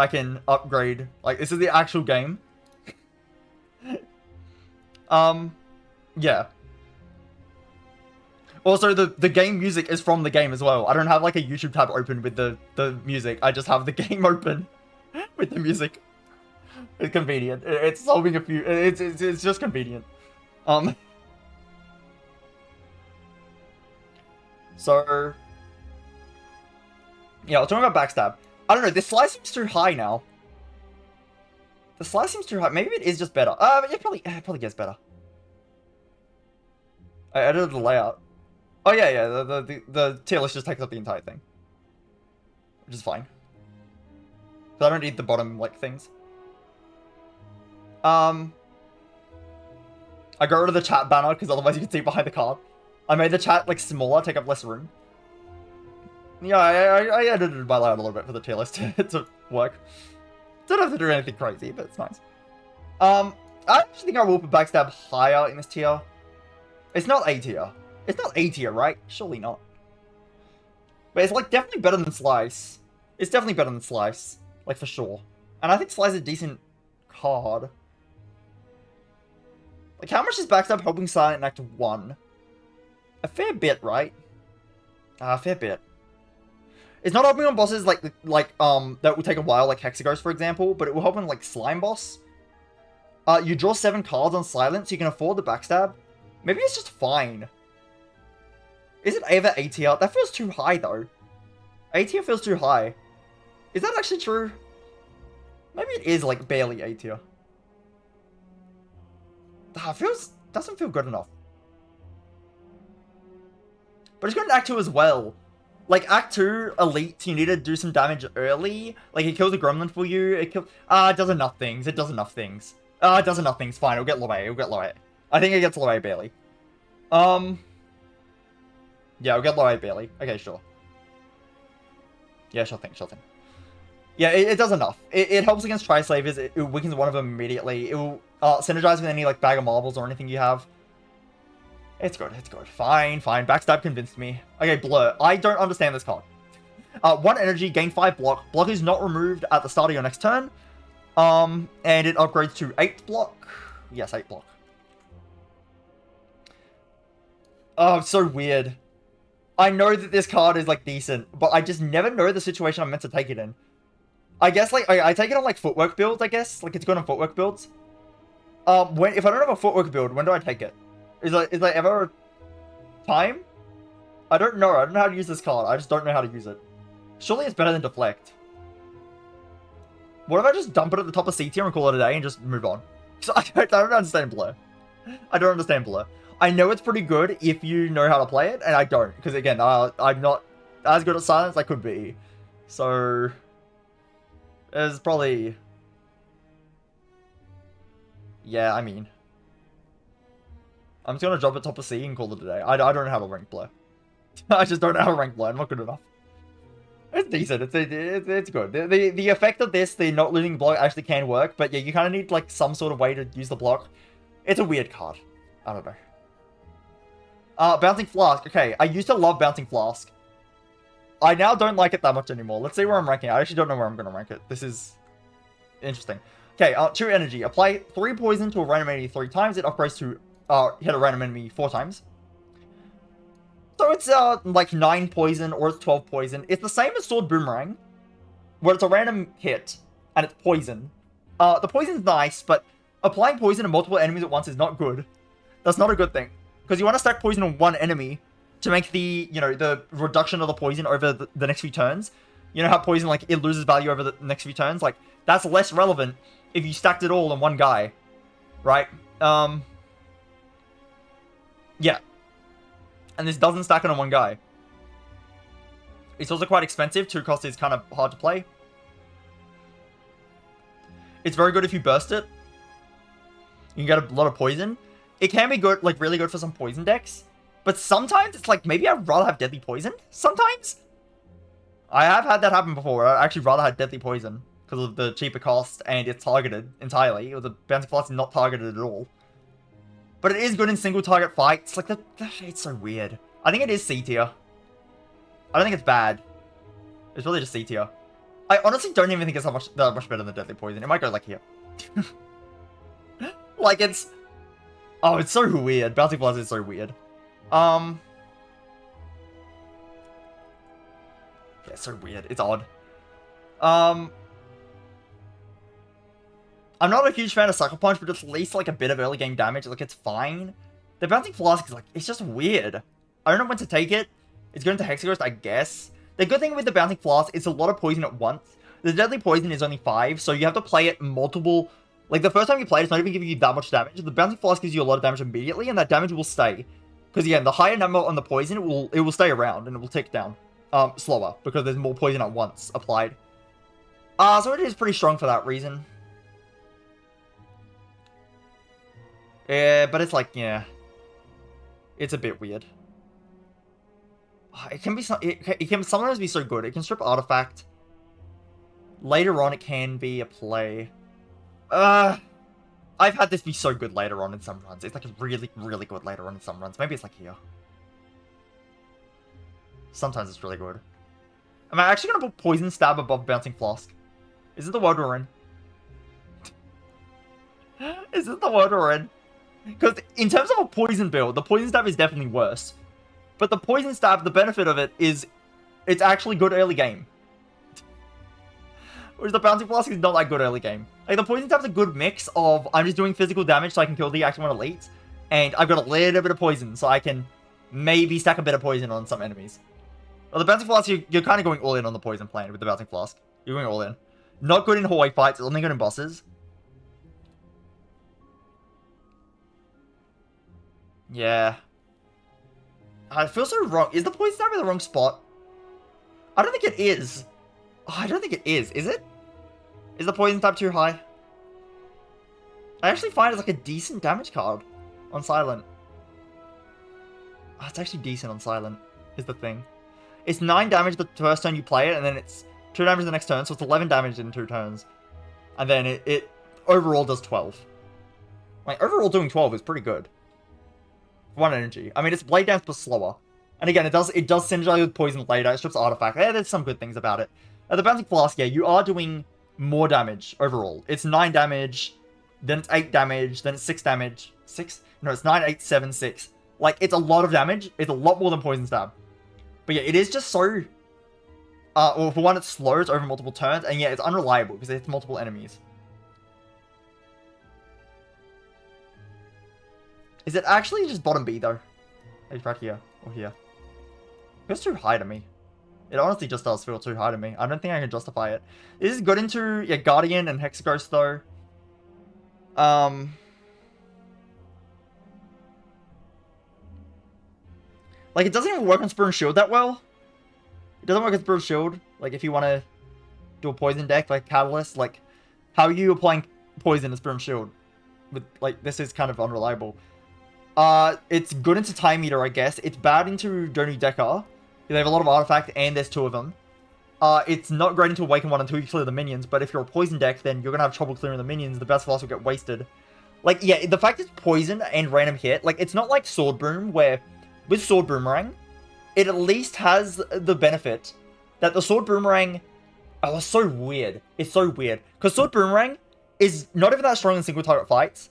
can upgrade. Like this is the actual game. Yeah. Also, the game music is from the game as well. I don't have like a YouTube tab open with the music. I just have the game open with the music. It's convenient. It's solving a few. It's just convenient. So yeah, I was talking about Backstab. I don't know. This slice seems too high now. The slice seems too high. Maybe it is just better. It probably gets better. I edited the layout. Oh yeah, yeah. The tier list just takes up the entire thing, which is fine. So I don't need the bottom like things. I got rid of the chat banner because otherwise you can see behind the card. I made the chat like smaller, take up less room. Yeah, I edited my layout a little bit for the tier list to work. Don't have to do anything crazy, but it's nice. I actually think I will put Backstab higher in this tier. It's not A tier. It's not A tier, right? Surely not. But it's like definitely better than Slice. It's definitely better than Slice. Like for sure. And I think Slice is a decent card. Like how much is Backstab helping Silent in Act 1? A fair bit, right? A fair bit. It's not helping on bosses like that will take a while, like Hexaghost, for example, but it will help on like Slime Boss. You draw 7 cards on Silent, so you can afford the Backstab. Maybe it's just fine. Is it ever A tier? That feels too high though. A tier feels too high. Is that actually true? Maybe it is like barely A tier. Doesn't feel good enough. But it's good in Act 2 as well. Like, Act 2, Elite, you need to do some damage early. Like, it kills a gremlin for you. It does enough things. It does enough things. It does enough things. Fine, it'll get low A. It'll get low A. I think it gets low A barely. Yeah, it'll get low A barely. Okay, sure. Yeah, sure thing. Yeah, it does enough. It helps against Tri-Slavers. It weakens one of them immediately. It will synergize with any, like, Bag of Marbles or anything you have. It's good. Fine. Backstab convinced me. Okay, Blur. I don't understand this card. 1 energy, gain 5 block. Block is not removed at the start of your next turn. And it upgrades to 8 block. Yes, 8 block. Oh, it's so weird. I know that this card is, like, decent, but I just never know the situation I'm meant to take it in. I guess, like, I take it on, like, Footwork builds, I guess. Like, it's good on Footwork builds. If I don't have a Footwork build, when do I take it? Is there ever a time? I don't know. I don't know how to use this card. I just don't know how to use it. Surely it's better than Deflect. What if I just dump it at the top of C tier and call it a day and just move on? So I don't understand Blur. I don't understand Blur. I know it's pretty good if you know how to play it, and I don't. Because again, I'm not as good at Silence as I could be. So there's probably... Yeah, I mean... I'm just gonna drop it top of C and call it a day. I don't know how to rank Blur. I just don't know how to rank Blur. I'm not good enough. It's decent. It's good. The effect of this, the not losing block, actually can work. But yeah, you kind of need like some sort of way to use the block. It's a weird card. I don't know. Bouncing Flask. Okay, I used to love Bouncing Flask. I now don't like it that much anymore. Let's see where I'm ranking it. I actually don't know where I'm going to rank it. This is interesting. Okay, 2 energy. Apply 3 poison to a random enemy 3 times. It upgrades to hit a random enemy 4 times. So it's like 9 poison or it's 12 poison. It's the same as Sword Boomerang, where it's a random hit and it's poison. The poison's nice, but applying poison to multiple enemies at once is not good. That's not a good thing. Because you want to stack poison on one enemy to make the, you know, the reduction of the poison over the next few turns. You know how poison, like, it loses value over the next few turns? Like, that's less relevant if you stacked it all on one guy. Right? Yeah. And this doesn't stack it on one guy. It's also quite expensive. 2 cost is kind of hard to play. It's very good if you burst it. You can get a lot of poison. It can be good, like, really good for some poison decks. But sometimes it's like, maybe I'd rather have Deadly Poison. Sometimes. I have had that happen before. I'd actually rather have Deadly Poison because of the cheaper cost and it's targeted entirely. Or the Bouncing Flask is not targeted at all. But it is good in single target fights. Like, it's so weird. I think it is C tier. I don't think it's bad. It's really just C tier. I honestly don't even think it's that much better than Deadly Poison. It might go like here. Like, it's... Oh, it's so weird. Bouncing Flask is so weird. Yeah, it's so weird. It's odd. I'm not a huge fan of Sucker Punch, but it's at least like a bit of early game damage. Like, it's fine. The Bouncing Flask is like, it's just weird. I don't know when to take it. It's going to Hexaghost, I guess. The good thing with the Bouncing Flask is a lot of poison at once. The Deadly Poison is only 5, so you have to play it multiple... Like, the first time you play it, it's not even giving you that much damage. The Bouncing Flask gives you a lot of damage immediately, and that damage will stay. Because, again, the higher number on the poison, it will stay around, and it will tick down slower, because there's more poison at once applied. So it is pretty strong for that reason. Yeah, but it's like, yeah. It's a bit weird. It can sometimes be so good. It can strip Artifact. Later on, it can be a play. I've had this be so good later on in some runs. It's like really, really good later on in some runs. Maybe it's like here. Sometimes it's really good. Am I actually going to put Poison Stab above Bouncing Flask? Is it the world we're in? Is it the world we're in? Because in terms of a poison build, the Poison Stab is definitely worse. But the Poison Stab, the benefit of it is it's actually good early game. Whereas the Bouncing Flask is not that good early game. Like, the Poison Stab's a good mix of, I'm just doing physical damage so I can kill the Action 1 elites, and I've got a little bit of poison so I can maybe stack a bit of poison on some enemies. Well, the Bouncing Flask, you're kind of going all in on the poison plan with the Bouncing Flask. You're going all in. Not good in hallway fights, only good in bosses. Yeah. I feel so wrong. Is the Poison Stab in the wrong spot? I don't think it is. Oh, I don't think it is. Is it? Is the Poison Stab too high? I actually find it's like a decent damage card on Silent. Oh, it's actually decent on Silent, is the thing. It's 9 damage the first turn you play it, and then it's 2 damage the next turn, so it's 11 damage in 2 turns. And then it overall does 12. Like, overall doing 12 is pretty good. 1 energy. I mean, it's Blade Dance, but slower. And again, it does synergize with Poison later. It strips Artifact. Yeah, there's some good things about it. The Bouncing Flask, yeah, you are doing more damage overall. It's 9 damage, then it's 8 damage, then it's 6 damage. 6? No, it's 9, 8, 7, 6. Like, it's a lot of damage. It's a lot more than Poison Stab. But yeah, it is just so... well, for one, it slows over multiple turns, and yeah, it's unreliable because it hits multiple enemies. Is it actually just bottom B, though? It's right here, or here. It feels too high to me. It honestly just does feel too high to me. I don't think I can justify it. This is good into, yeah, Guardian and Hexaghost, though. Like, it doesn't even work on Spear and Shield that well. It doesn't work on Spear and Shield. Like, if you want to do a poison deck, like Catalyst, like, how are you applying poison to Spear and Shield? With, like, this is kind of unreliable. It's good into Time Eater, I guess. It's bad into Donu Decker. They have a lot of Artifact, and there's 2 of them. It's not great into Awaken 1 until you clear the minions, but if you're a poison deck, then you're gonna have trouble clearing the minions. The best Flask will get wasted. Like, yeah, the fact it's poison and random hit, like, it's not like Sword Boom, where with Sword Boomerang, it at least has the benefit that the Sword Boomerang... Oh, it's so weird. It's so weird. Because Sword Boomerang is not even that strong in single target fights.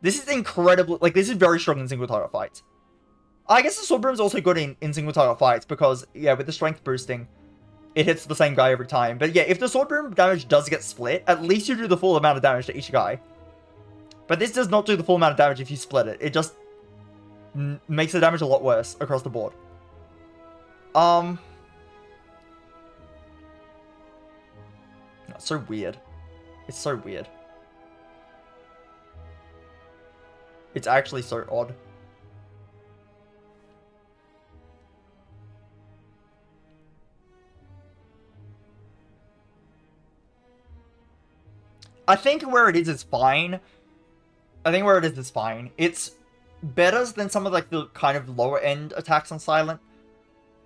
This is incredibly... Like, this is very strong in single target fights. I guess the Sword Boomerang is also good in single target fights because, yeah, with the strength boosting, it hits the same guy every time. But yeah, if the Sword Boomerang damage does get split, at least you do the full amount of damage to each guy. But this does not do the full amount of damage if you split it. It just makes the damage a lot worse across the board. It's so weird. It's so weird. It's actually so odd. I think where it is fine. I think where it is fine. It's better than some of like the kind of lower end attacks on Silent.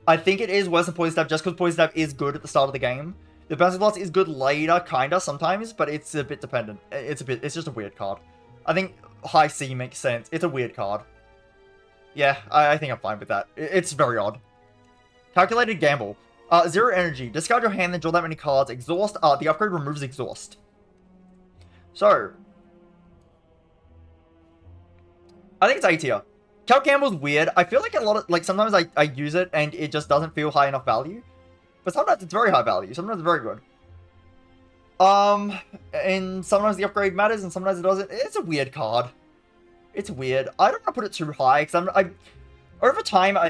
I think it is worse than Poison Stab just because Poison Stab is good at the start of the game. The Bouncing Blast is good later, kinda, sometimes, but it's a bit dependent. It's just a weird card. I think High C makes sense. It's a weird card. Yeah, I think I'm fine with that. It's very odd. Calculated Gamble. 0 energy. Discard your hand, then draw that many cards. Exhaust. The upgrade removes exhaust. So, I think it's A tier. Calc Gamble's weird. I feel like a lot of, like, sometimes I use it and it just doesn't feel high enough value. But sometimes it's very high value. Sometimes it's very good. And sometimes the upgrade matters and sometimes it doesn't. It's a weird card. It's weird. I don't want to put it too high because over time, I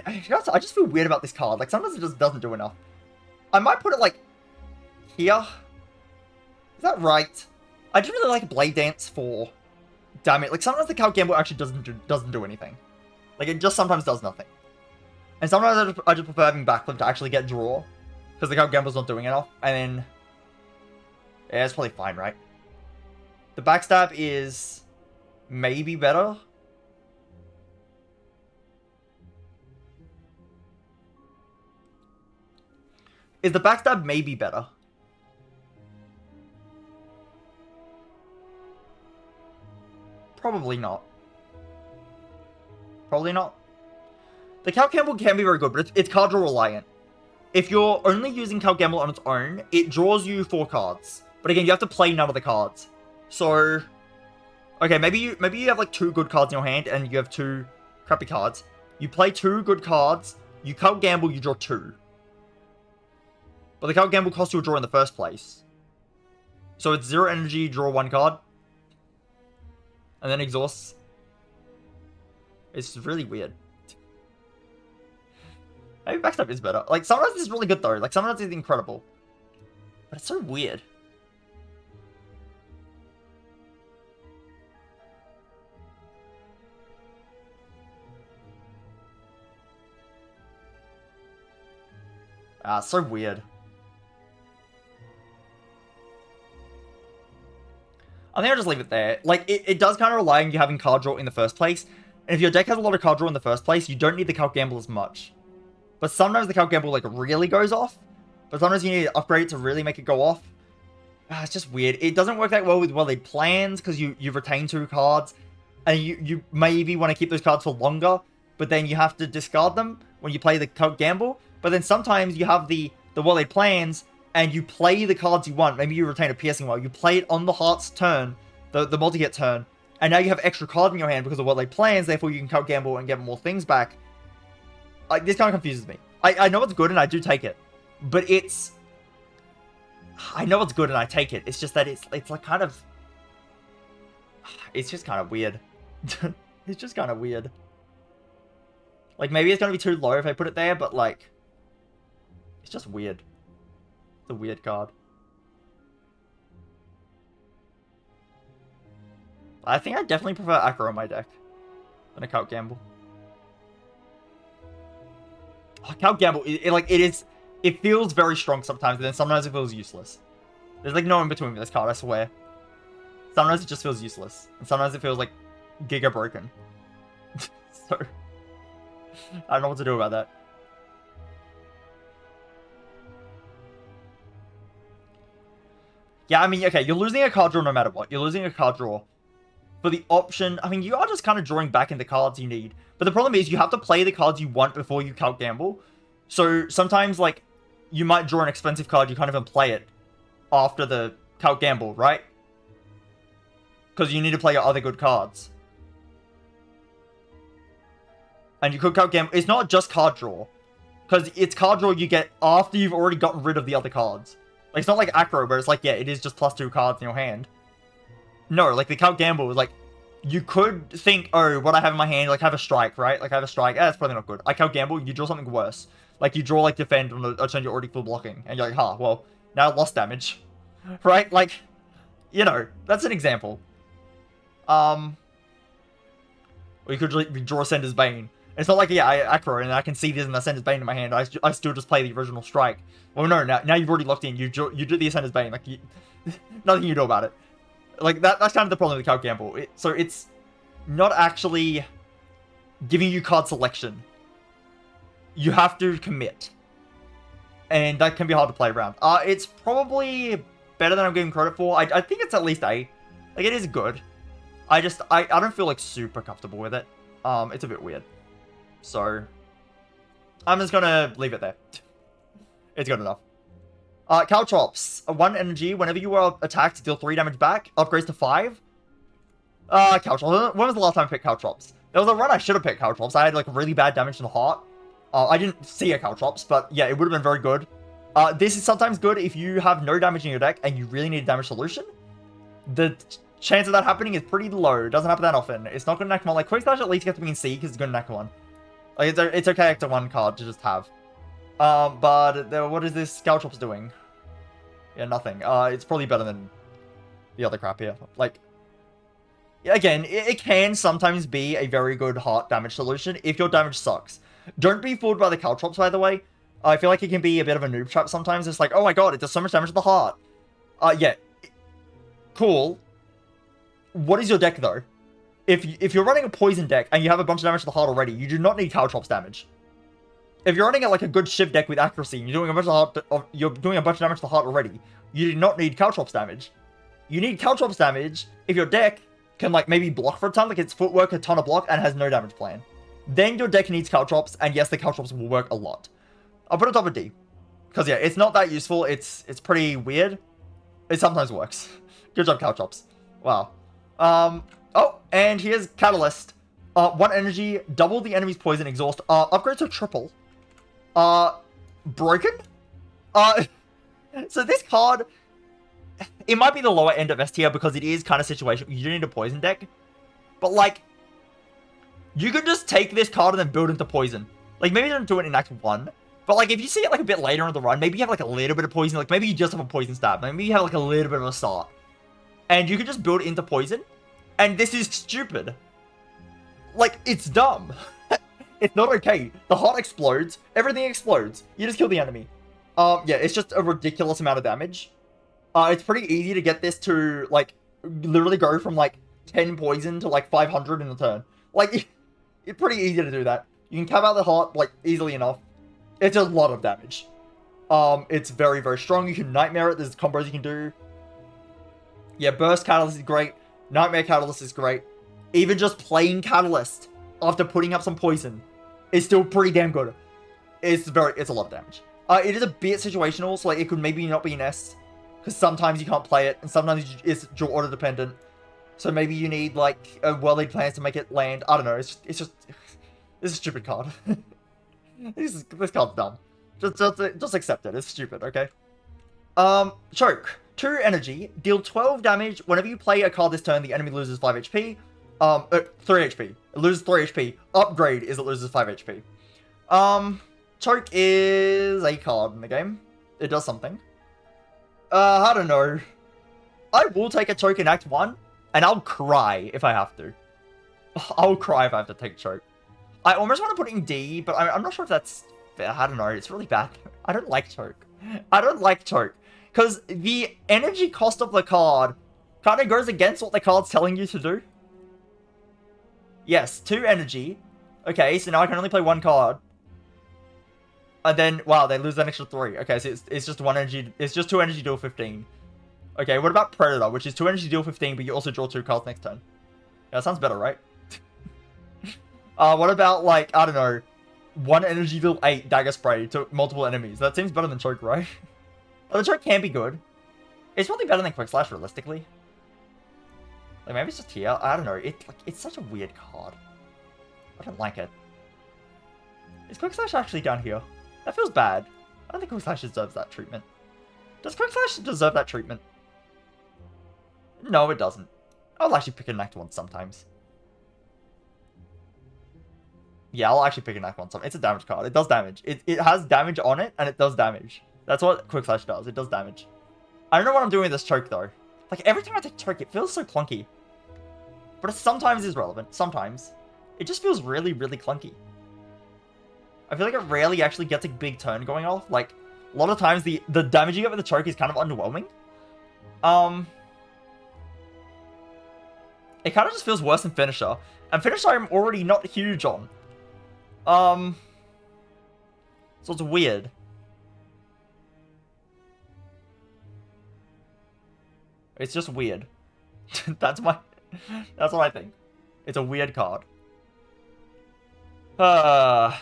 just feel weird about this card. Like, sometimes it just doesn't do enough. I might put it, like, here. Is that right? I just really like Blade Dance for damage. Like, sometimes the Calc Gamble actually doesn't do anything. Like, it just sometimes does nothing. And sometimes I just prefer having Backflip to actually get draw. Because the Calc Gamble's not doing enough. And then... yeah, it's probably fine, right? The Backstab is... maybe better. Is the Backstab maybe better? Probably not. Probably not. The Calc Gamble can be very good, but it's card draw reliant. If you're only using Calc Gamble on its own, it draws you 4 cards. But again, you have to play none of the cards. So... okay, maybe you have like 2 good cards in your hand and you have 2 crappy cards. You play 2 good cards, you Calc Gamble, you draw 2. But the Calc Gamble costs you a draw in the first place. So it's 0 energy, draw 1 card. And then exhausts. It's really weird. Maybe Backstab is better. Like, sometimes it's really good though. Like, sometimes it's incredible. But it's so weird. So weird. I think I'll just leave it there. Like, it does kind of rely on you having card draw in the first place. And if your deck has a lot of card draw in the first place, you don't need the Calc Gamble as much. But sometimes the Calc Gamble, like, really goes off. But sometimes you need to upgrade it to really make it go off. It's just weird. It doesn't work that well with well-laid plans, because you retain 2 cards. And you maybe want to keep those cards for longer. But then you have to discard them when you play the Calc Gamble. But then sometimes you have the well-laid plans, and you play the cards you want. Maybe you retain a Piercing Well. You play it on the Heart's turn, the multi-hit turn. And now you have extra cards in your hand because of well-laid plans, therefore you can Calc Gamble and get more things back. Like, this kind of confuses me. I know it's good and I do take it. But it's... I know it's good and I take it. It's just that it's like kind of... it's just kind of weird. It's just kind of weird. Like, maybe it's going to be too low if I put it there, but like... it's just weird. It's a weird card. I think I definitely prefer Acro on my deck than a Calc Gamble. Calc Gamble, it feels very strong sometimes, and then sometimes it feels useless. There's like no in between with this card, I swear. Sometimes it just feels useless, and sometimes it feels like giga broken. So, I don't know what to do about that. Yeah, I mean, okay, you're losing a card draw no matter what. You're losing a card draw for the option. I mean, you are just kind of drawing back in the cards you need. But the problem is you have to play the cards you want before you count gamble. So sometimes, like, you might draw an expensive card, you can't even play it after the count gamble, right? Because you need to play your other good cards. And you could count gamble. It's not just card draw. Because it's card draw you get after you've already gotten rid of the other cards. Like, it's not like Acro, where it's like, yeah, it is just +2 cards in your hand. No, like, the count gamble is like, you could think, oh, what I have in my hand, like, I have a strike, right? Like, I have a strike. That's probably not good. I count gamble, you draw something worse. Like, you draw, like, defend on a turn you're already full blocking. And you're like, huh, well, now I lost damage. Right? Like, you know, that's an example. Or you could draw Sender's Bane. It's not like, yeah, I Acro, and I can see this and I Sender's Bane in my hand. I still just play the original strike. Well, no, now you've already locked in. You do the Sender's Bane. Like, nothing you do about it. Like, that's kind of the problem with the count gamble. So it's not actually giving you card selection. You have to commit. And that can be hard to play around. It's probably better than I'm giving credit for. I think it's at least A. Like, it is good. I don't feel, like, super comfortable with it. It's a bit weird. So, I'm just gonna leave it there. It's good enough. Caltrops. 1 energy. Whenever you are attacked, deal 3 damage back. Upgrades to 5. Caltrops. When was the last time I picked Caltrops? There was a run I should have picked Caltrops. I had, like, really bad damage to the heart. I didn't see a Caltrops, but yeah, it would have been very good. This is sometimes good if you have no damage in your deck and you really need a damage solution. The chance of that happening is pretty low. It doesn't happen that often. It's not going to Necromon. Like, Quick Slash at least gets to be in C because it's going to Necromon. Like, it's okay after 1 card to just have. But what is this Caltrops doing? Yeah, nothing. It's probably better than the other crap here. Like, again, it can sometimes be a very good heart damage solution if your damage sucks. Don't be fooled by the Caltrops, by the way. I feel like it can be a bit of a noob trap sometimes. It's like, oh my god, it does so much damage to the heart. Yeah. Cool. What is your deck, though? If you're running a poison deck and you have a bunch of damage to the heart already, you do not need Caltrops damage. If you're running like a good Shiv deck with accuracy and you're doing a bunch of damage to the heart already, you do not need Caltrops damage. You need Caltrops damage if your deck can, like, maybe block for a ton, like its Footwork, a ton of block, and has no damage plan. Then your deck needs Caltrops, and yes, the Caltrops will work a lot. I'll put it top of D. Because, yeah, it's not that useful. It's pretty weird. It sometimes works. Good job, Caltrops. Wow. Oh, and here's Catalyst. 1 energy, double the enemy's poison exhaust. Upgrade to triple. Broken? So this card, it might be the lower end of S tier because it is kind of situational. You do need a poison deck. But, like, you could just take this card and then build into poison. Like, maybe don't do it in Act 1. But, like, if you see it, like, a bit later in the run, maybe you have, like, a little bit of poison. Like, maybe you just have a poison stab. Maybe you have, like, a little bit of a start. And you could just build it into poison. And this is stupid. Like, it's dumb. It's not okay. The heart explodes. Everything explodes. You just kill the enemy. Yeah, it's just a ridiculous amount of damage. It's pretty easy to get this to, like, literally go from, like, 10 poison to, like, 500 in a turn. Like, it's pretty easy to do that. You can cap out the heart, like, easily enough. It's a lot of damage. It's very, very strong. You can Nightmare it. There's combos you can do. Yeah, Burst Catalyst is great. Nightmare Catalyst is great. Even just playing Catalyst after putting up some poison is still pretty damn good. It's a lot of damage. It is a bit situational, so, like, it could maybe not be an S. Because sometimes you can't play it, and sometimes it's draw order dependent. So maybe you need, like, a well-laid plans to make it land. I don't know. It's just it's a stupid card. This card's dumb. Just accept it. It's stupid, okay? Choke. 2 energy. Deal 12 damage. Whenever you play a card this turn, the enemy loses 5 HP. 3 HP. It loses 3 HP. Upgrade is it loses 5 HP. Choke is a card in the game. It does something. I don't know. I will take a choke in Act 1, and I'll cry if I have to. I'll cry if I have to take choke. I almost want to put it in D, but I'm not sure if that's fair. I don't know. It's really bad. I don't like choke. I don't like choke. Because the energy cost of the card kind of goes against what the card's telling you to do. Yes, 2 energy. Okay, so now I can only play 1 card. And then, wow, they lose an extra 3. Okay, so it's just 1 energy. It's just 2 energy, deal 15. Okay, what about Predator, which is 2 energy, deal 15, but you also draw 2 cards next turn. Yeah, that sounds better, right? What about, like, I don't know, 1 energy deal 8 Dagger Spray to multiple enemies? That seems better than Choke, right? Well, the Choke can be good. It's probably better than Quick Slash, realistically. Like, maybe it's just here. I don't know. It's such a weird card. I don't like it. Is Quick Slash actually down here? That feels bad. I don't think Quick Slash deserves that treatment. Does Quick Slash deserve that treatment? No, it doesn't. I'll actually pick a Knacked one sometimes. Yeah, I'll actually pick a Knacked one sometimes. It's a damage card. It does damage. It has damage on it, and it does damage. That's what Quick Slash does. It does damage. I don't know what I'm doing with this Choke, though. Like, every time I take Choke, it feels so clunky. But it sometimes is relevant. Sometimes. It just feels really, really clunky. I feel like it rarely actually gets a big turn going off. Like, a lot of times the damage you get with the Choke is kind of underwhelming. It kind of just feels worse than Finisher. And Finisher I'm already not huge on. So it's weird. It's just weird. That's what I think. It's a weird card. I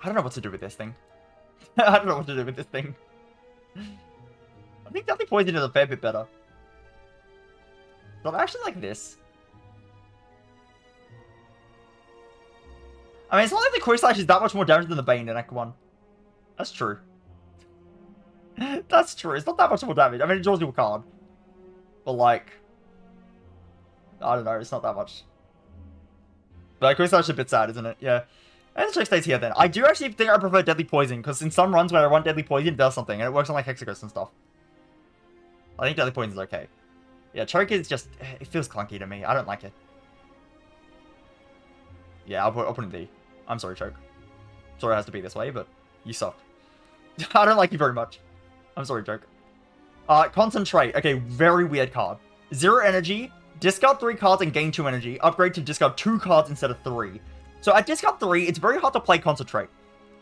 don't know what to do with this thing. I don't know what to do with this thing. I think Deadly Poison is a fair bit better. But I actually like this. I mean, it's not like the Quick Slash is that much more damage than the Bane in Act 1. That's true. That's true. It's not that much more damage. I mean, it draws you a card. But, like... I don't know. It's not that much. But Quick Slash is a bit sad, isn't it? Yeah. And the Choke stays here, then. I do actually think I prefer Deadly Poison, because in some runs where I run Deadly Poison, it does something, and it works on, like, Hexaghost and stuff. I think Deadly Poison is okay. Yeah, Choke is just... It feels clunky to me. I don't like it. Yeah, I'll put in D. I'm sorry, Choke. Sorry it has to be this way, but you suck. I don't like you very much. I'm sorry, Choke. Concentrate. Okay, very weird card. 0 energy, discard 3 cards and gain 2 energy. Upgrade to discard 2 cards instead of 3. So at discard 3, it's very hard to play Concentrate.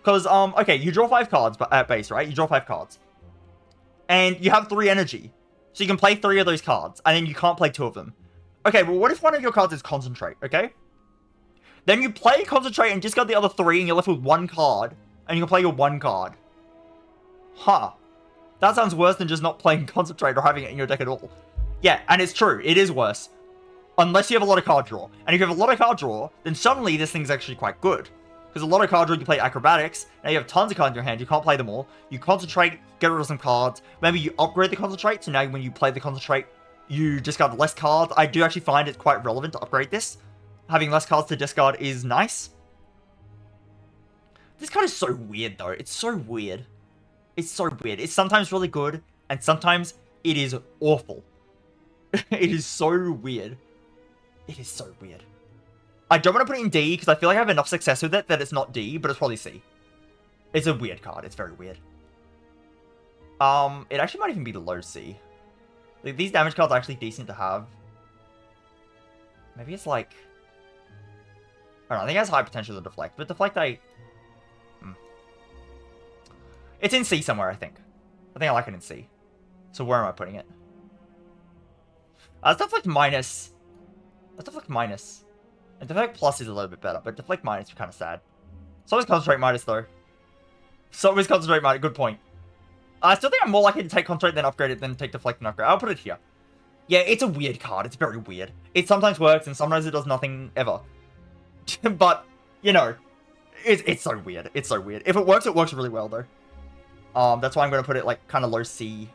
Because, okay, you draw 5 cards at base, right? You draw 5 cards. And you have 3 energy. So you can play 3 of those cards, and then you can't play 2 of them. Okay, well, what if one of your cards is Concentrate, okay? Then you play Concentrate and discard the other 3, and you're left with 1 card. And you can play your 1 card. Huh. That sounds worse than just not playing Concentrate or having it in your deck at all. Yeah, and it's true. It is worse. Unless you have a lot of card draw. And if you have a lot of card draw, then suddenly this thing's actually quite good. Because a lot of card draw, you play Acrobatics. Now you have tons of cards in your hand. You can't play them all. You Concentrate, get rid of some cards. Maybe you upgrade the Concentrate. So now when you play the Concentrate, you discard less cards. I do actually find it quite relevant to upgrade this. Having less cards to discard is nice. This card is so weird, though. It's so weird. It's so weird. It's sometimes really good, and sometimes it is awful. It is so weird. It is so weird. I don't want to put it in D, because I feel like I have enough success with it that it's not D, but it's probably C. It's a weird card. It's very weird. It actually might even be low C. Like, these damage cards are actually decent to have. Maybe it's like... I don't know, I think it has high potential to Deflect, but Deflect It's in C somewhere, I think. I think I like it in C. So where am I putting it? Deflect minus. Deflect minus. And Deflect plus is a little bit better, but Deflect minus is kind of sad. So is Concentrate minus, though. So is Concentrate minus, good point. I still think I'm more likely to take Concentrate than upgrade it than take Deflect and upgrade. I'll put it here. Yeah, it's a weird card. It's very weird. It sometimes works, and sometimes it does nothing ever. But, you know, it's so weird. It's so weird. If it works really well, though. That's why I'm going to put it, like, kind of low C.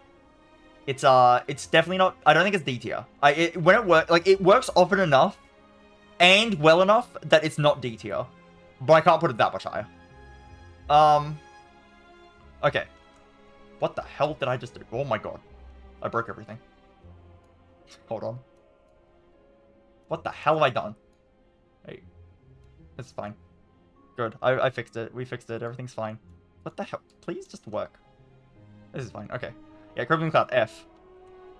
It's definitely not... I don't think it's D tier. When it works... Like, it works often enough and well enough that it's not D tier. But I can't put it that much higher. Okay. What the hell did I just do? Oh my god. I broke everything. Hold on. What the hell have I done? Hey. It's fine. Good. I fixed it. We fixed it. Everything's fine. What the hell? Please just work. This is fine. Okay. Yeah, Crippling Cloud. F.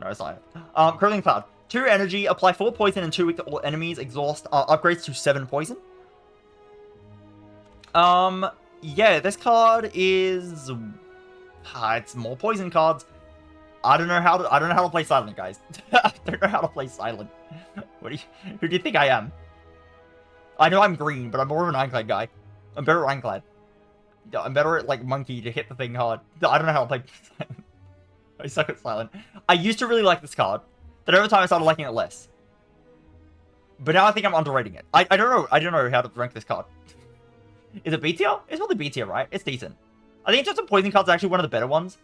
No, it's not F. Crippling Cloud. 2 energy. Apply 4 poison and 2 weak to all enemies. Exhaust. Upgrades to 7 poison. Yeah, this card is It's more poison cards. I don't know how to play Silent, guys. I don't know how to play Silent. Who do you think I am? I know I'm green, but I'm more of an Ironclad guy. I'm better at Ironclad. I'm better at, like, Monkey to hit the thing hard. I don't know how to play Silent. I suck at Silent. I used to really like this card, but over time I started liking it less. But now I think I'm underrating it. I don't know. I don't know how to rank this card. Is it B tier? It's probably B tier, right? It's decent. I think in terms of poison cards, it's actually one of the better ones.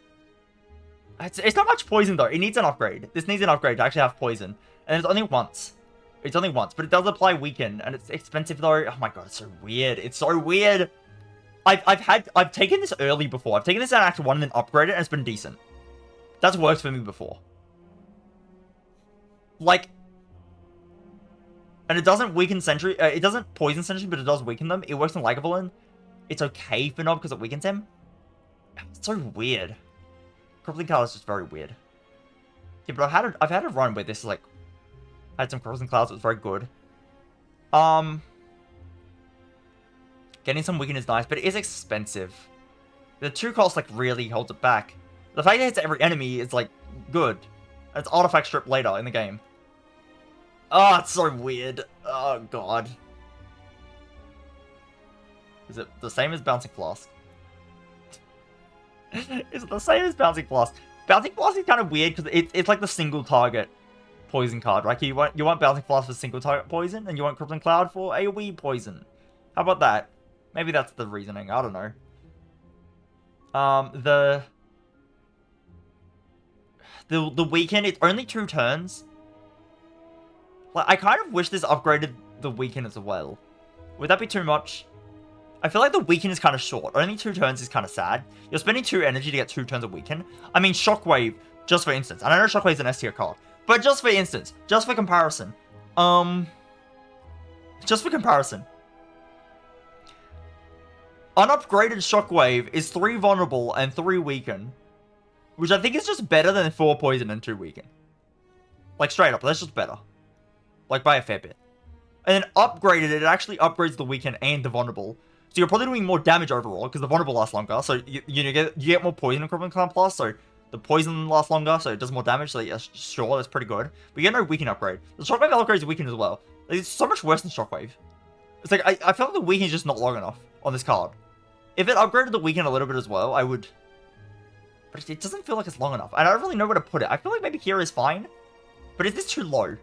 It's not much poison, though. It needs an upgrade. This needs an upgrade to actually have poison. And it's only once. It's only once, but it does apply weaken, and it's expensive, though. Oh my god, it's so weird. It's so weird. I've taken this early before. I've taken this at Act 1 and then upgraded it, and it's been decent. That's worked for me before. Like... And it doesn't weaken Sentry. It doesn't poison Sentry, but it does weaken them. It works in Lagavulin. It's okay for Nob because it weakens him. It's so weird. Crippling Cloud is just very weird. Yeah, but I've had a run where this like had some Crippling Clouds that was very good. Getting some weaken is nice, but it is expensive. The 2 cost like really holds it back. The fact that it hits every enemy is like good. And it's artifact strip later in the game. Oh, it's so weird. Oh, God. Is it the same as Bouncing Flask? Is it the same as Bouncing Flask? Bouncing Flask is kind of weird because it's like the single target poison card, right? You want Bouncing Flask for single target poison, and you want Crippling Cloud for AoE poison. How about that? Maybe that's the reasoning. I don't know. The weekend, it's only 2 turns. Like, I kind of wish this upgraded the weekend as well. Would that be too much? I feel like the weekend is kind of short. Only 2 turns is kind of sad. You're spending 2 energy to get 2 turns of weekend. I mean, Shockwave, just for instance. And I know Shockwave's an S tier card. But just for instance. Just for comparison. Just for comparison. Unupgraded Shockwave is 3 vulnerable and 3 weaken. Which I think is just better than 4 poison and 2 weaken. Like, straight up, that's just better. Like, by a fair bit. And then upgraded, it actually upgrades the weaken and the vulnerable. So you're probably doing more damage overall, because the vulnerable lasts longer. So you get more poison in Crippling Cloud Plus, so the poison lasts longer, so it does more damage. So yeah, sure, that's pretty good. But you get no weaken upgrade. The Shockwave upgrades weaken as well. Like, it's so much worse than Shockwave. It's like, I feel like the weaken is just not long enough on this card. If it upgraded the weaken a little bit as well, I would... But it doesn't feel like it's long enough. I don't really know where to put it. I feel like maybe here is fine. But is this too low?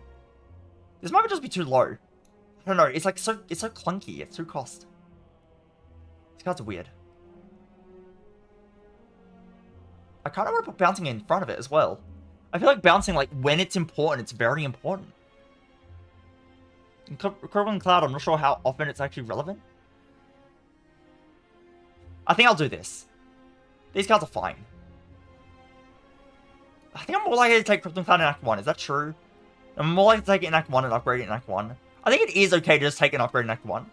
This might just be too low. I don't know. It's like so clunky. It's 2 cost. These cards are weird. I kind of want to put bouncing in front of it as well. I feel like bouncing, like, when it's important, it's very important. In Crippling Cloud, I'm not sure how often it's actually relevant. I think I'll do this. These cards are fine. I think I'm more likely to take Crippling Cloud in Act 1. Is that true? I'm more likely to take it in Act 1 and upgrade it in Act 1. I think it is okay to just take an upgrade in Act 1.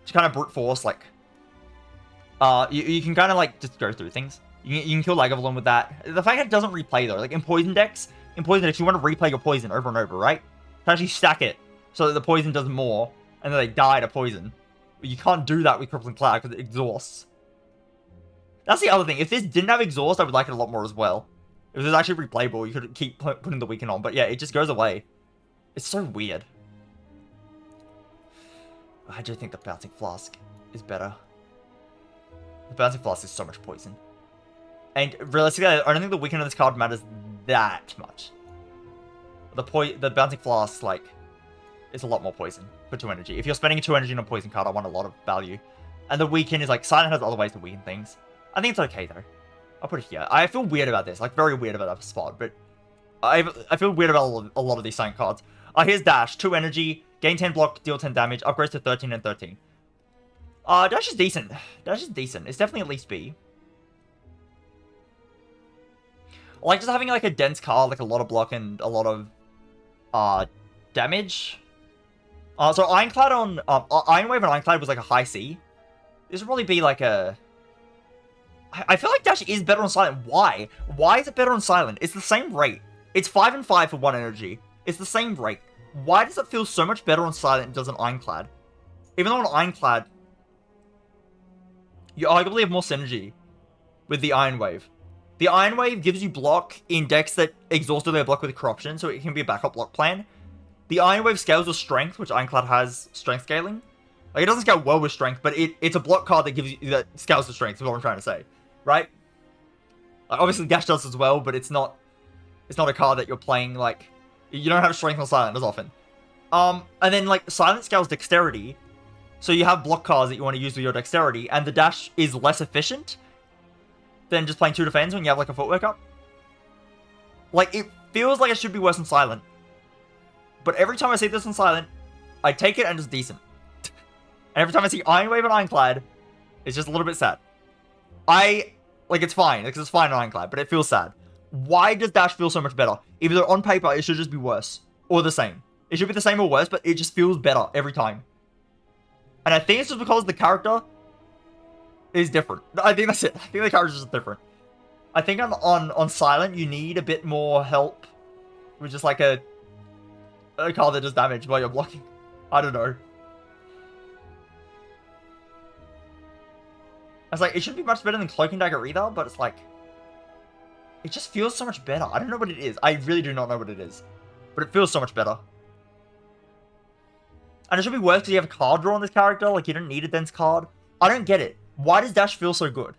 To kind of brute force, like... You can kind of, like, just go through things. You can kill Lagavulin with that. The fact that it doesn't replay, though. Like, in Poison decks, you want to replay your Poison over and over, right? To actually stack it so that the Poison does more, and then they die to Poison. But you can't do that with Crippling Cloud because it exhausts. That's the other thing. If this didn't have exhaust, I would like it a lot more as well. If it was actually replayable, you could keep putting the weaken on. But yeah, it just goes away. It's so weird. I do think the Bouncing Flask is better. The Bouncing Flask is so much poison. And realistically, I don't think the weaken on this card matters that much. The Bouncing Flask, like, is a lot more poison for 2 energy. If you're spending 2 energy on a poison card, I want a lot of value. And the weaken is like, Silent has other ways to weaken things. I think it's okay, though. I'll put it here. I feel weird about this. Like, very weird about that spot. But I feel weird about a lot of these Silent cards. Here's Dash. 2 energy. Gain 10 block. Deal 10 damage. Upgrades to 13 and 13. Dash is decent. Dash is decent. It's definitely at least B. I like just having, like, a dense card. Like, a lot of block and a lot of damage. So Ironclad on... Ironwave and Ironclad was, like, a high C. This would probably be, like, a... I feel like Dash is better on Silent. Why? Why is it better on Silent? It's the same rate. It's 5 and 5 for 1 energy. It's the same rate. Why does it feel so much better on Silent than it does on Ironclad? Even though on Ironclad, you arguably have more synergy with the Iron Wave. The Iron Wave gives you block in decks that exhausted their block with corruption, so it can be a backup block plan. The Iron Wave scales with strength, which Ironclad has strength scaling. Like, it doesn't scale well with strength, but it's a block card that gives you that scales with strength, is what I'm trying to say. Right? Like, obviously Dash does as well, but it's not a card that you're playing, like, you don't have strength on Silent as often. And then, like, Silent scales dexterity, so you have block cards that you want to use with your dexterity, and the Dash is less efficient than just playing 2 defense when you have, like, a Footwork up. Like, it feels like it should be worse than Silent. But every time I see this in Silent, I take it and it's decent. And every time I see Iron Wave and Ironclad, it's just a little bit sad. It's fine, because it's fine on Ironclad, but it feels sad. Why does Dash feel so much better? Either on paper, it should just be worse. Or the same. It should be the same or worse, but it just feels better every time. And I think it's just because the character is different. I think that's it. I think the character is just different. I think on Silent, you need a bit more help with just like a card that does damage while you're blocking. I don't know. It's like, it shouldn't be much better than Cloak and Dagger either, but it's like, it just feels so much better. I don't know what it is. I really do not know what it is. But it feels so much better. And it should be worse because you have a card draw on this character. Like, you don't need a dense card. I don't get it. Why does Dash feel so good?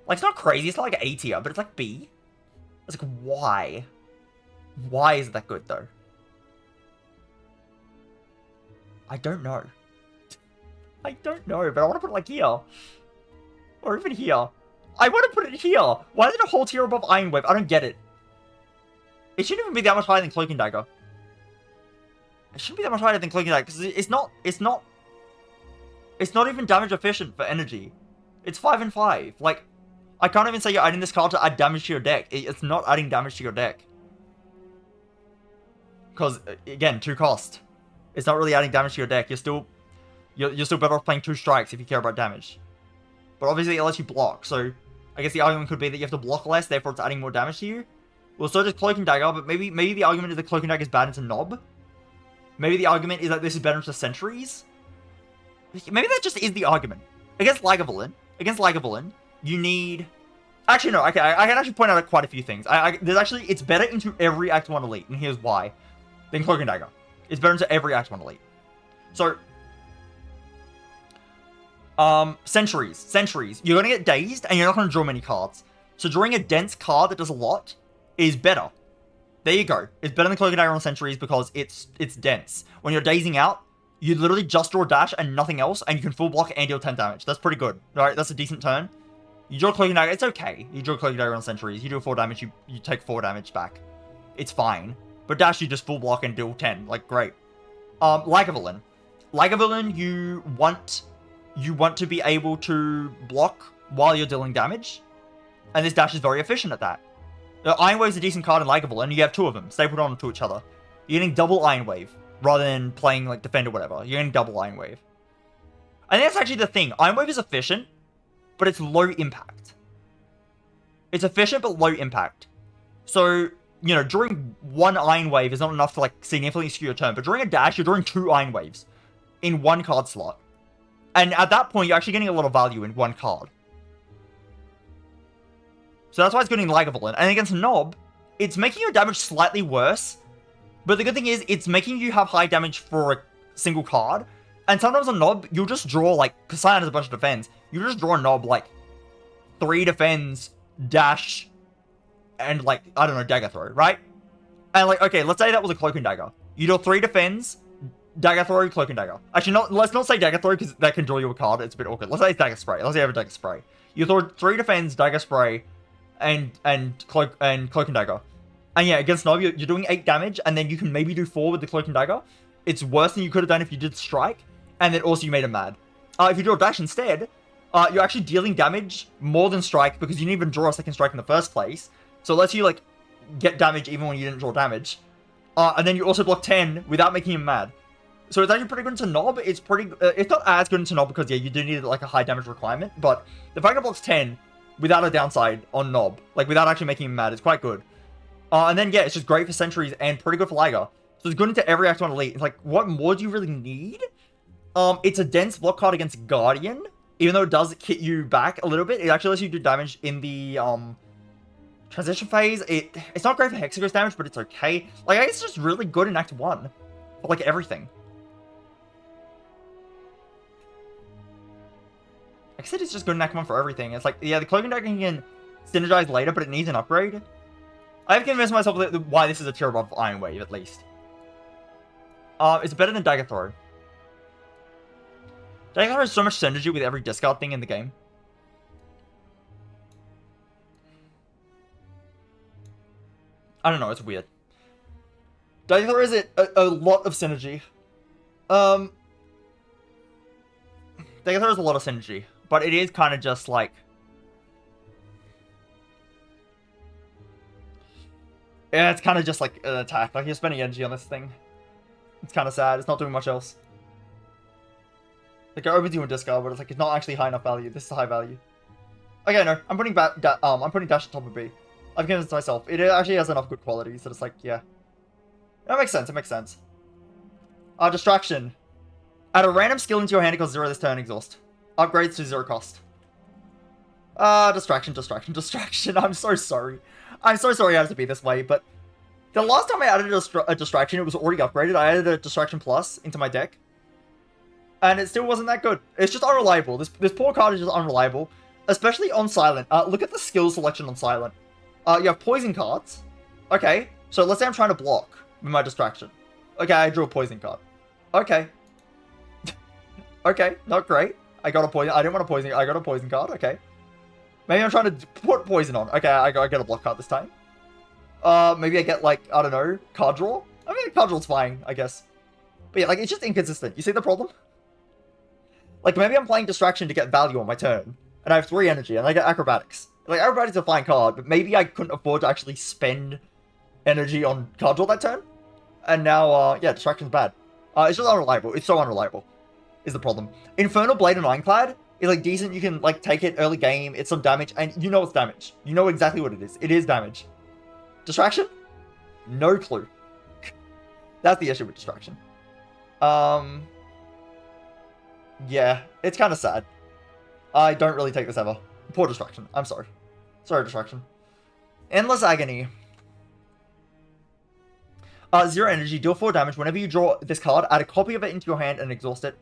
Like, it's not crazy. It's not like A tier, but it's like B. It's like, why? Why is it that good, though? I don't know. I don't know, but I want to put it like here. Or even here. I want to put it here. Why is it a whole tier above Iron Wave? I don't get it. It shouldn't even be that much higher than Cloak and Dagger. It shouldn't be that much higher than Cloak and Dagger, because it's not even damage efficient for energy. It's 5 and 5. Like, I can't even say you're adding this card to add damage to your deck. It's not adding damage to your deck. Because, again, 2 cost. It's not really adding damage to your deck. You're still better off playing 2 strikes if you care about damage. But obviously it lets you block, so I guess the argument could be that you have to block less, therefore it's adding more damage to you. Well, so does Cloak and Dagger, but maybe the argument is that Cloak and Dagger is bad into Nob. Maybe the argument is that this is better into Sentries. Maybe that just is the argument. Against Lagavulin, you need... Actually, no, okay, I can actually point out quite a few things. There's actually... It's better into every Act 1 Elite, and here's why, than Cloak and Dagger. It's better into every Act 1 Elite. So... Sentries. You're gonna get dazed, and you're not gonna draw many cards. So drawing a dense card that does a lot is better. There you go. It's better than Cloak and Dagger on Sentries because it's dense. When you're dazing out, you literally just draw dash and nothing else, and you can full block and deal 10 damage. That's pretty good. Alright, that's a decent turn. You draw Cloak and Dagger, it's okay. You draw Cloak and Dagger on Sentries, you do 4 damage, you take 4 damage back. It's fine. But dash, you just full block and deal 10. Like, great. Lagavulin. Lagavulin, you want to be able to block while you're dealing damage. And this dash is very efficient at that. Iron Wave's a decent card in Lagavulin, and you have 2 of them stapled onto each other. You're getting double Iron Wave, rather than playing, like, Defend or whatever. You're getting double Iron Wave. I think that's actually the thing. Iron Wave is efficient, but it's low impact. It's efficient, but low impact. So, you know, drawing 1 Iron Wave is not enough to, like, significantly skew your turn. But during a dash, you're drawing 2 Iron Waves in 1 card slot. And at that point, you're actually getting a lot of value in 1 card. So that's why it's good in Lagavulin. And against Nob, it's making your damage slightly worse. But the good thing is, it's making you have high damage for a single card. And sometimes on Nob, you'll just draw, like, because Cyan has a bunch of defense, you just draw a Nob, like, 3 defends, dash, and, like, I don't know, Dagger Throw, right? And, like, okay, let's say that was a Cloak and Dagger. You draw 3 defends, Dagger Throw, Cloak and Dagger. Actually, let's not say Dagger Throw, because that can draw you a card. It's a bit awkward. Let's say it's Dagger Spray. Let's say you have a Dagger Spray. You throw 3 defends, Dagger Spray, and Cloak and Dagger. And yeah, against Nob, you're doing 8 damage, and then you can maybe do 4 with the Cloak and Dagger. It's worse than you could have done if you did Strike, and then also you made him mad. If you draw Dash instead, you're actually dealing damage more than Strike, because you didn't even draw a second Strike in the first place. So it lets you, like, get damage even when you didn't draw damage. And then you also block 10 without making him mad. So it's actually pretty good into Nob. It's pretty... it's not as good into Nob because, yeah, you do need, like, a high damage requirement. But the fact it blocks 10 without a downside on Nob, like, without actually making him mad, is quite good. And then, yeah, it's just great for Sentries and pretty good for Liger. So it's good into every Act 1 Elite. It's like, what more do you really need? It's a dense block card against Guardian. Even though it does hit you back a little bit, it actually lets you do damage in the transition phase. It's not great for Hexagon's damage, but it's okay. Like, I guess it's just really good in Act 1. For, like, everything. Like I said, it's just good in Act 1 for everything. It's like, yeah, the Cloak and Dagger can synergize later, but it needs an upgrade. I've convinced myself that why this is a tier above Iron Wave, at least. It's better than Dagger Throw. Dagger Throw has so much synergy with every discard thing in the game. I don't know, it's weird. Dagger Throw is a lot of synergy. Dagger Throw is a lot of synergy, but it is kind of just like... Yeah, it's kind of just like an attack. Like, you're spending energy on this thing. It's kind of sad. It's not doing much else. Like, I overdo a discard, but it's like, it's not actually high enough value. This is high value. Okay, no. I'm putting Dash on top of B. I've convinced myself. It actually has enough good qualities that it's like, yeah. That makes sense. It makes sense. Distraction. Add a random skill into your hand, it costs 0 this turn, exhaust. Upgrades to 0 cost. Distraction. I'm so sorry. I'm so sorry I have to be this way, but the last time I added a distraction, it was already upgraded. I added a distraction plus into my deck, and it still wasn't that good. It's just unreliable. This poor card is just unreliable, especially on silent. Look at the skill selection on silent. You have poison cards. Okay, so let's say I'm trying to block with my distraction. Okay, I drew a poison card. Okay. Okay, not great. I got a poison. I didn't want a poison. I got a poison card. Okay. Maybe I'm trying to put poison on. Okay, I get a block card this time. Maybe I get, like, I don't know, card draw? I mean, card draw's fine, I guess. But yeah, like, it's just inconsistent. You see the problem? Like, maybe I'm playing Distraction to get value on my turn, and I have 3 energy, and I get Acrobatics. Like, Acrobatics is a fine card, but maybe I couldn't afford to actually spend energy on card draw that turn. And now, yeah, Distraction's bad. It's just unreliable. It's so unreliable, is the problem. Infernal Blade and Ironclad is, like, decent. You can, like, take it early game. It's some damage, and you know it's damage. You know exactly what it is. It is damage. Distraction? No clue. That's the issue with Distraction. Yeah, it's kind of sad. I don't really take this ever. Poor Distraction. I'm sorry. Sorry, Distraction. Endless Agony. 0 energy, deal 4 damage. Whenever you draw this card, add a copy of it into your hand and exhaust it.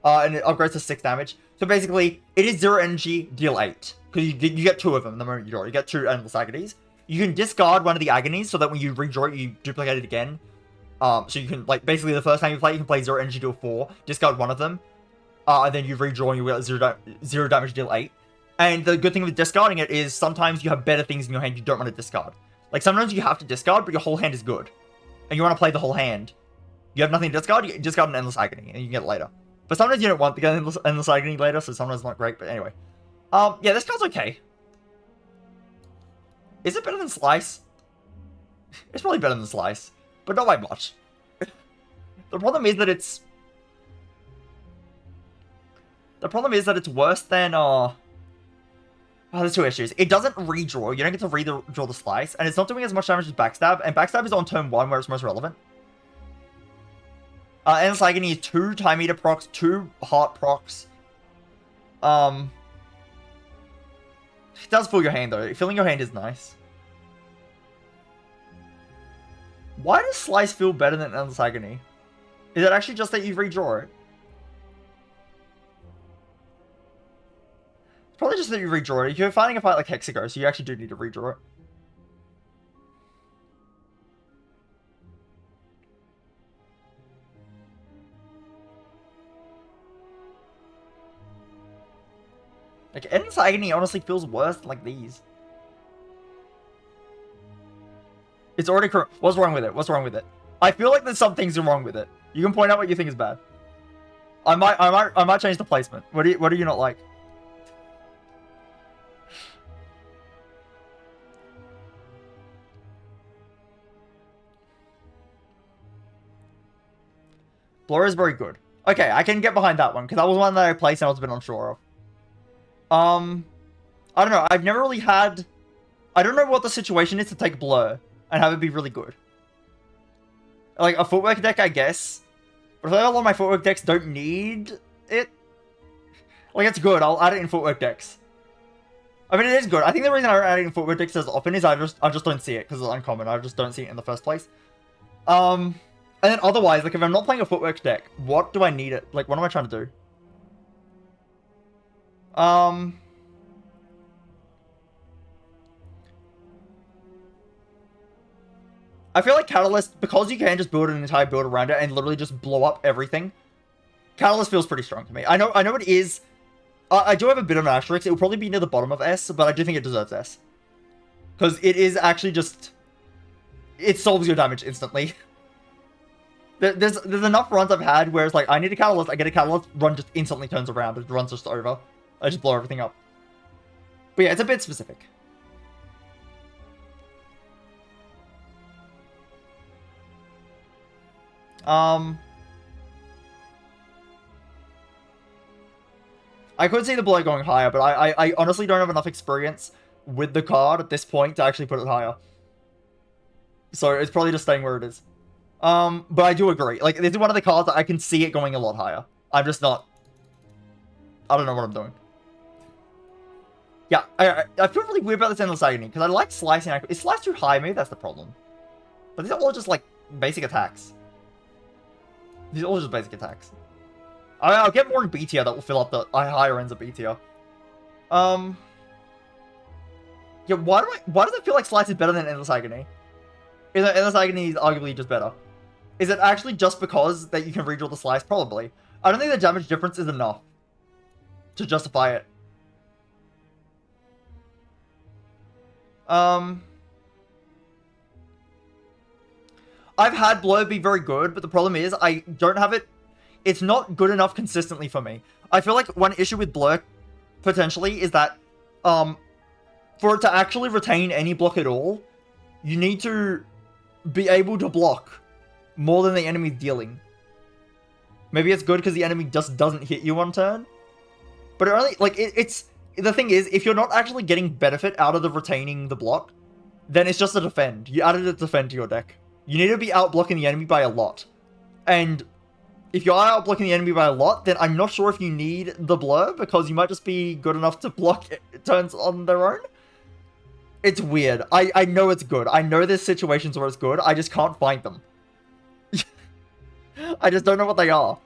And it upgrades to 6 damage. So basically, it is 0 energy, deal 8. Because you get 2 of them the moment you draw. You get 2 Endless Agonies. You can discard one of the Agonies so that when you redraw it, you duplicate it again. So you can, like, basically the first time you play, you can play 0 energy, deal 4. Discard one of them. And then you redraw and you get 0 damage, deal 8. And the good thing with discarding it is sometimes you have better things in your hand you don't want to discard. Like, sometimes you have to discard, but your whole hand is good. And you want to play the whole hand. You have nothing to discard, you discard an Endless Agony, and you can get it later. But sometimes you don't want to get Endless Agony later, so sometimes it's not great, but anyway. Yeah, this card's okay. Is it better than Slice? It's probably better than Slice, but not by much. The problem is that it's... The problem is that it's worse than, Oh, there's 2 issues. It doesn't redraw. You don't get to redraw the Slice, and it's not doing as much damage as Backstab, and Backstab is on turn 1 where it's most relevant. Endless Agony is 2 Time Eater procs, 2 Heart procs. It does fill your hand, though. Filling your hand is nice. Why does Slice feel better than Endless Agony? Is it actually just that you redraw it? It's probably just that you redraw it. If you're fighting a fight like Hexagon, so you actually do need to redraw it. Like, Endless Agony honestly feels worse than, like, these. It's already correct. What's wrong with it? What's wrong with it? I feel like there's some things wrong with it. You can point out what you think is bad. I might change the placement. What do you not like? Blur is very good. Okay, I can get behind that one, because that was one that I placed and I was a bit unsure of. I don't know. I've never really had... I don't know what the situation is to take Blur and have it be really good. Like, a Footwork deck, I guess. But I feel like a lot of my Footwork decks don't need it. Like, it's good. I'll add it in Footwork decks. I mean, it is good. I think the reason I don't add it in Footwork decks as often is I just don't see it, because it's uncommon. I just don't see it in the first place. And then otherwise, like, if I'm not playing a Footwork deck, what do I need it? Like, what am I trying to do? I feel like Catalyst, because you can just build an entire build around it and literally just blow up everything, Catalyst feels pretty strong to me. I know it is. I do have a bit of an asterisk. It will probably be near the bottom of S, but I do think it deserves S. Because it is actually just... It solves your damage instantly. There's enough runs I've had where it's like, I need a Catalyst, I get a Catalyst, run just instantly turns around, the run's just over. I just blow everything up. But yeah, it's a bit specific. I could see the blow going higher, but I honestly don't have enough experience with the card at this point to actually put it higher. So it's probably just staying where it is. But I do agree. Like, this is one of the cards that I can see it going a lot higher. I'm just not... I don't know what I'm doing. Yeah, I feel really weird about this Endless Agony, because I like slicing. Is slice too high? Maybe that's the problem. But these are all just, like, basic attacks. These are all just basic attacks. I'll get more in B tier that will fill up the higher ends of B tier. Yeah, why does it feel like Slice is better than Endless Agony? Endless Agony is arguably just better. Is it actually just because that you can redraw the Slice? Probably. I don't think the damage difference is enough to justify it. I've had Blur be very good, but the problem is I don't have it. It's not good enough consistently for me. I feel like one issue with Blur, potentially, is that for it to actually retain any block at all, you need to be able to block more than the enemy's dealing. Maybe it's good because the enemy just doesn't hit you on turn. But it only, like, it's... The thing is, if you're not actually getting benefit out of the retaining the block, then it's just a defend. You added a defend to your deck. You need to be out-blocking the enemy by a lot. And if you are out-blocking the enemy by a lot, then I'm not sure if you need the Blur, because you might just be good enough to block turns on their own. It's weird. I know it's good. I know there's situations where it's good. I just can't find them. I just don't know what they are.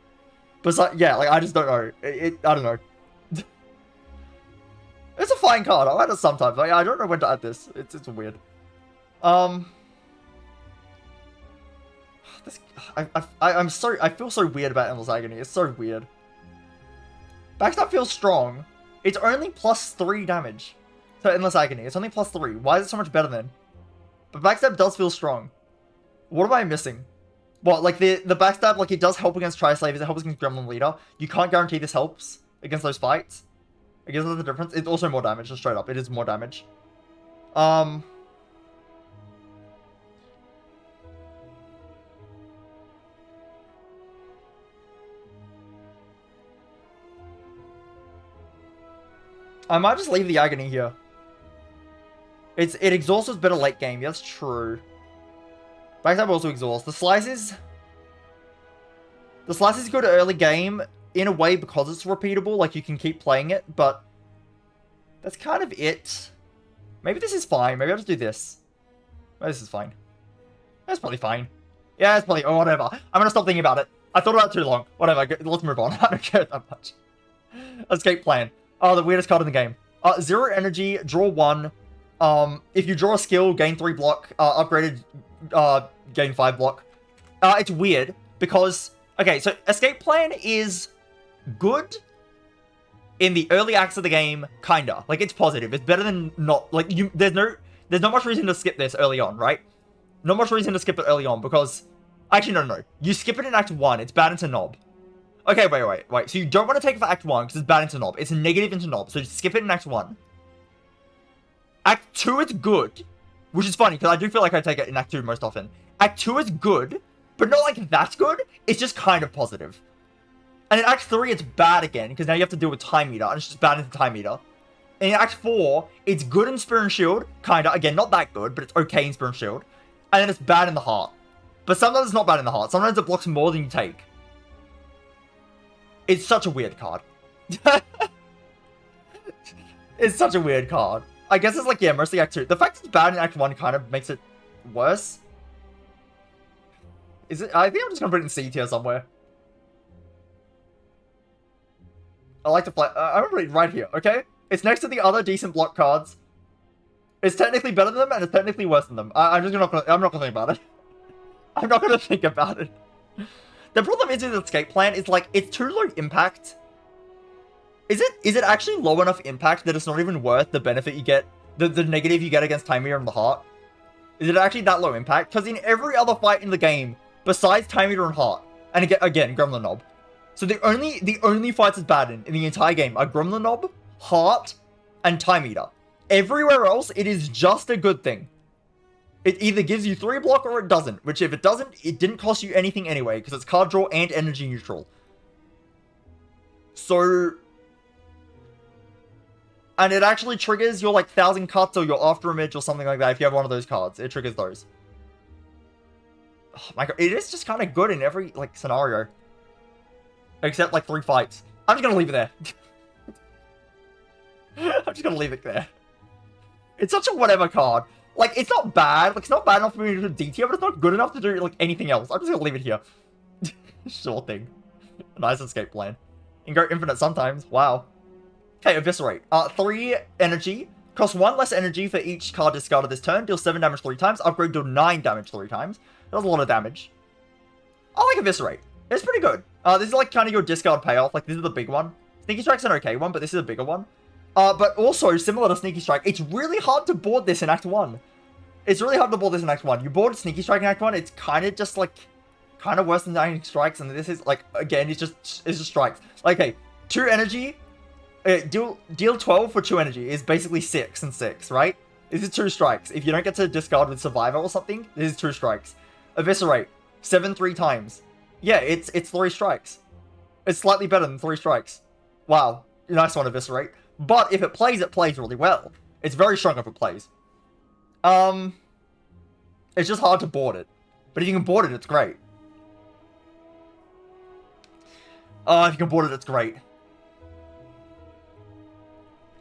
But yeah, like, I just don't know. I don't know. It's a fine card. I'll add it sometimes. Like, I don't know when to add this. It's weird. I feel so weird about Endless Agony. It's so weird. Backstab feels strong. It's only +3 damage. So Endless Agony. It's only +3. Why is it so much better then? But Backstab does feel strong. What am I missing? What, like the Backstab, like, it does help against Tri-Slavers, it helps against Gremlin Leader. You can't guarantee this helps against those fights. I guess that's the difference. It's also more damage, just straight up. It is more damage. I might just leave the Agony here. It exhausts us better late game. Yeah, that's true. Backstab also exhausts. The slices good early game in a way because it's repeatable. Like, you can keep playing it, but that's kind of it. Maybe this is fine. Maybe I'll just do this. Maybe this is fine. That's probably fine. Yeah, it's probably... Oh, whatever. I'm gonna stop thinking about it. I thought about it too long. Whatever. Let's move on. I don't care that much. Escape plan. Oh, the weirdest card in the game. 0 energy, draw 1. If you draw a skill, gain 3 block. Upgraded, gain 5 block. It's weird because... Okay, so Escape Plan is good in the early acts of the game, kinda. Like, it's positive. It's better than not... Like, there's not much reason to skip this early on, right? Not much reason to skip it early on because... Actually, no. You skip it in Act 1. It's bad into Knob. Okay, wait. So you don't want to take it for Act 1 because it's bad into Knob. It's a negative into Knob, so just skip it in Act 1. Act 2, it's good. Which is funny, because I do feel like I take it in Act 2 most often. Act 2 is good, but not like that good. It's just kind of positive. And in Act 3, it's bad again, because now you have to deal with Time Eater, and it's just bad into Time Eater. And in Act 4, it's good in Spear and Shield, kinda. Again, not that good, but it's okay in Spear and Shield. And then it's bad in the Heart. But sometimes it's not bad in the Heart. Sometimes it blocks more than you take. It's such a weird card. It's such a weird card. I guess it's like, yeah, mostly Act 2. The fact it's bad in Act 1 kind of makes it worse. Is it? I think I'm just gonna put it in C tier somewhere. I like to play. I'm gonna put it right here, okay? It's next to the other decent block cards. It's technically better than them, and it's technically worse than them. I'm not gonna think about it. I'm not gonna think about it. The problem is with Escape Plan is like it's too low impact. Is it actually low enough impact that it's not even worth the benefit you get, the negative you get against Time Eater and the Heart? Is it actually that low impact? Because in every other fight in the game, besides Time Eater and Heart, and again Gremlin Knob, so the only fights it's bad in the entire game are Gremlin Knob, Heart, and Time Eater. Everywhere else, it is just a good thing. It either gives you 3 block or it doesn't, which if it doesn't, it didn't cost you anything anyway, because it's card draw and energy neutral. So... And it actually triggers your, like, 1000 Cuts or your After Image or something like that if you have one of those cards. It triggers those. Oh my god, it is just kind of good in every, like, scenario. Except, like, 3 fights. I'm just gonna leave it there. I'm just gonna leave it there. It's such a whatever card. Like, it's not bad. Like, it's not bad enough for me to do D tier, but it's not good enough to do, like, anything else. I'm just gonna leave it here. Sure thing. Nice escape plan. You can go infinite sometimes. Wow. Okay, Eviscerate. 3 energy. Cost 1 less energy for each card discarded this turn. Deal 7 damage 3 times. Upgrade, deal 9 damage 3 times. That was a lot of damage. I like Eviscerate. It's pretty good. This is like kind of your discard payoff. Like, this is the big one. Sneaky Strike's an okay one, but this is a bigger one. But also, similar to Sneaky Strike, it's really hard to board this in Act 1. It's really hard to board this in Act 1. You board Sneaky Strike in Act 1, it's kind of just, like, kind of worse than Dying Strikes, and this is, like, again, it's just strikes. Like, okay, 2 energy, deal 12 for 2 energy is basically 6 and 6, right? This is 2 strikes. If you don't get to discard with Survivor or something, this is 2 strikes. Eviscerate, 7 3 times. Yeah, it's 3 strikes. It's slightly better than 3 strikes. Wow, nice one, Eviscerate. But if it plays really well. It's very strong if it plays. It's just hard to board it. But if you can board it, it's great. If you can board it, it's great.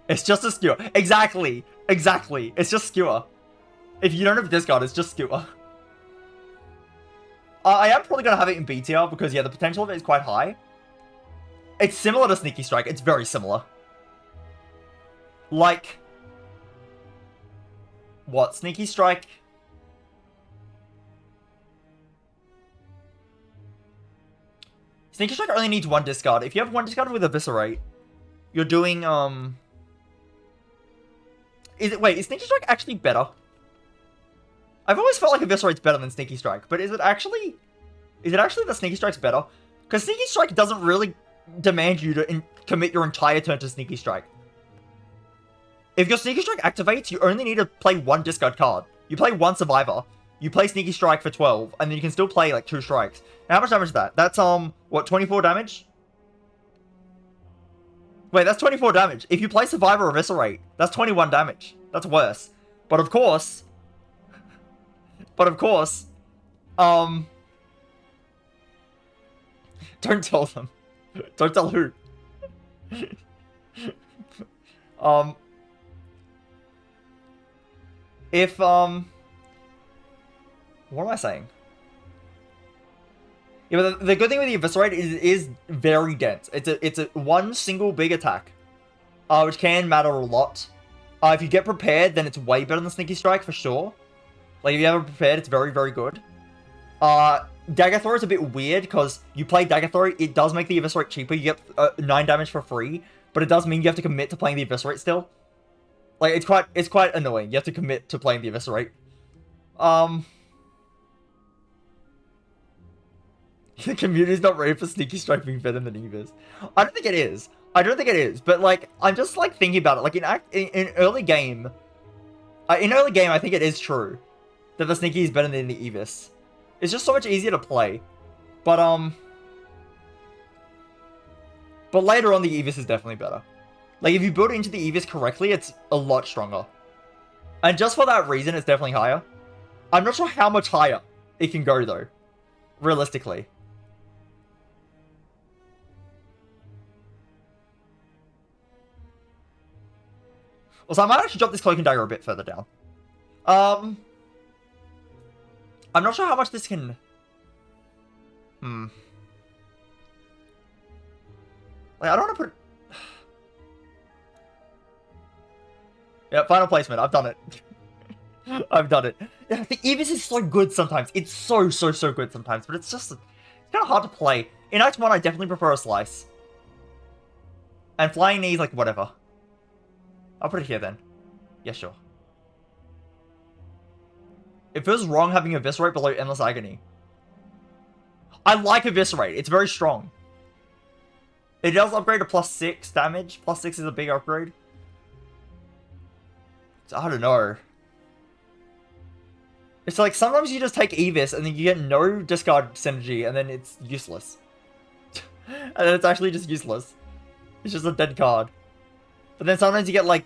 It's just a Skewer. Exactly. Exactly. It's just Skewer. If you don't have discard, it's just Skewer. I am probably going to have it in B tier because, yeah, the potential of it is quite high. It's similar to Sneaky Strike. It's very similar. Like... What? Sneaky Strike... Sneaky Strike only needs 1 discard. If you have 1 discard with Eviscerate, you're doing, Is Sneaky Strike actually better? I've always felt like Eviscerate's better than Sneaky Strike, but is it actually that Sneaky Strike's better? Because Sneaky Strike doesn't really demand you to commit your entire turn to Sneaky Strike. If your Sneaky Strike activates, you only need to play 1 discard card. You play 1 Survivor, you play Sneaky Strike for 12, and then you can still play, like, 2 strikes. Now, how much damage is that? That's, what, 24 damage? Wait, that's 24 damage. If you play Survivor or Eviscerate, that's 21 damage. That's worse. But of course... don't tell them. Don't tell who. What am I saying? Yeah, but the good thing with the Eviscerate is it is very dense. It's a 1 single big attack, which can matter a lot. If you get prepared, then it's way better than Sneaky Strike for sure. Like, if you have it prepared, it's very, very good. Dagger Throw is a bit weird, because you play Dagger Throw, it does make the Eviscerate cheaper. You get 9 damage for free, but it does mean you have to commit to playing the Eviscerate still. Like, it's quite annoying. You have to commit to playing the Eviscerate. The community's not ready for Sneaky Strike being better than Evis. I don't think it is. But, like, I'm just, like, thinking about it. Like, in early game... I think it is true that the Sneaky is better than the Evis. It's just so much easier to play. But later on, the Evis is definitely better. Like, if you build it into the Evis correctly, it's a lot stronger. And just for that reason, it's definitely higher. I'm not sure how much higher it can go, though. Realistically. Also, I might actually drop this Cloak and Dagger a bit further down. I'm not sure how much this can... Like, I don't want to put... Yeah, final placement. I've done it. I've done it. Yeah, I think Evis is so good sometimes. It's so good sometimes. But it's just... It's kind of hard to play. In Act 1, I definitely prefer a Slice. And Flying Knees, like, whatever. I'll put it here, then. Yeah, sure. It feels wrong having Eviscerate below Endless Agony. I like Eviscerate. It's very strong. It does upgrade to +6 damage. +6 is a big upgrade. So, I don't know. It's like, sometimes you just take Evis and then you get no discard synergy and then it's useless. And then it's actually just useless. It's just a dead card. But then sometimes you get like,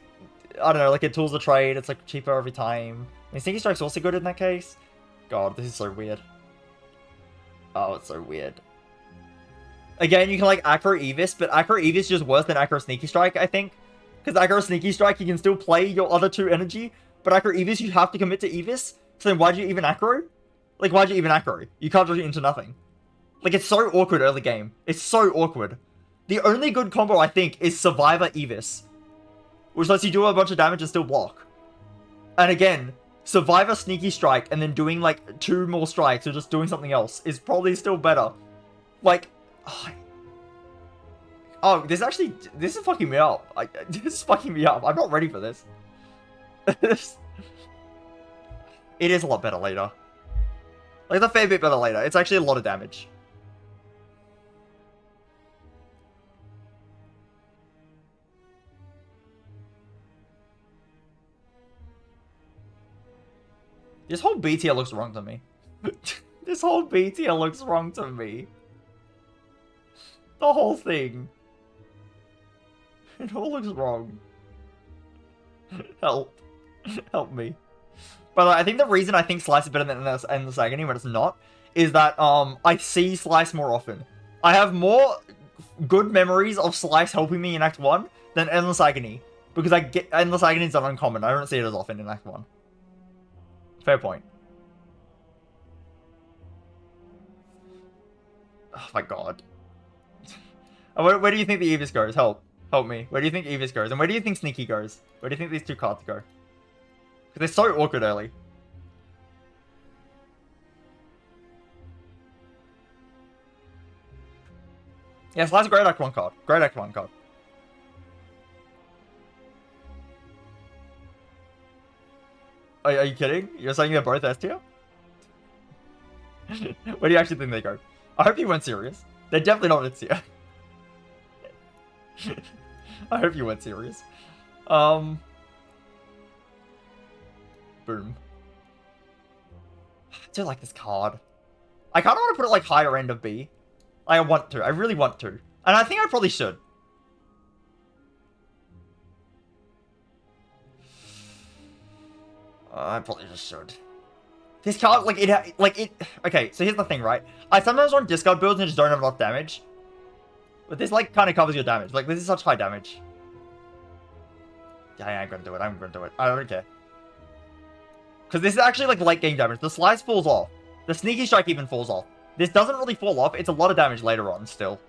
I don't know, like a Tools of Trade. It's like cheaper every time. I mean, Sneaky Strike's also good in that case. God, this is so weird. Oh, it's so weird. Again, you can like Acro Evis, but Acro Evis is just worse than Acro Sneaky Strike, I think. Because Acro Sneaky Strike, you can still play your other 2 energy, but Acro Evis, you have to commit to Evis. So then why'd you even Acro? Like, why'd you even Acro? You can't just into nothing. Like, it's so awkward early game. It's so awkward. The only good combo, I think, is Survivor Evis. Which lets you do a bunch of damage and still block. And again, Survivor Sneaky Strike and then doing like 2 more strikes or just doing something else is probably still better. Like, oh, this is fucking me up. This is fucking me up. I'm not ready for this. It is a lot better later. Like, it's a fair bit better later. It's actually a lot of damage. This whole B tier looks wrong to me. This whole B tier looks wrong to me. The whole thing. It all looks wrong. Help. Help me. By the way, I think the reason I think Slice is better than Endless Agony when it's not is that I see Slice more often. I have more good memories of Slice helping me in Act 1 than Endless Agony. Because I get Endless Agony is not uncommon. I don't see it as often in Act 1. Fair point. Oh my god. Where do you think the Evis goes? Help me. Where do you think Evis goes? And where do you think Sneaky goes? Where do you think these 2 cards go? Because they're so awkward early. Yeah, Slice is a great Act 1 card. Great Act 1 card. Are you kidding? You're saying they're both S tier? Where do you actually think they go? I hope you weren't serious. They're definitely not S tier. I hope you weren't serious. Boom. I do like this card. I kind of want to put it like higher end of B. I want to. I really want to. And I think I probably should. I probably just should. This card, okay, so here's the thing, right? I sometimes run discard builds and just don't have enough damage. But this, like, kind of covers your damage. Like, this is such high damage. Yeah, I'm gonna do it. I'm gonna do it. I don't care. Because this is actually, like, late game damage. The Slice falls off. The Sneaky Strike even falls off. This doesn't really fall off. It's a lot of damage later on, still.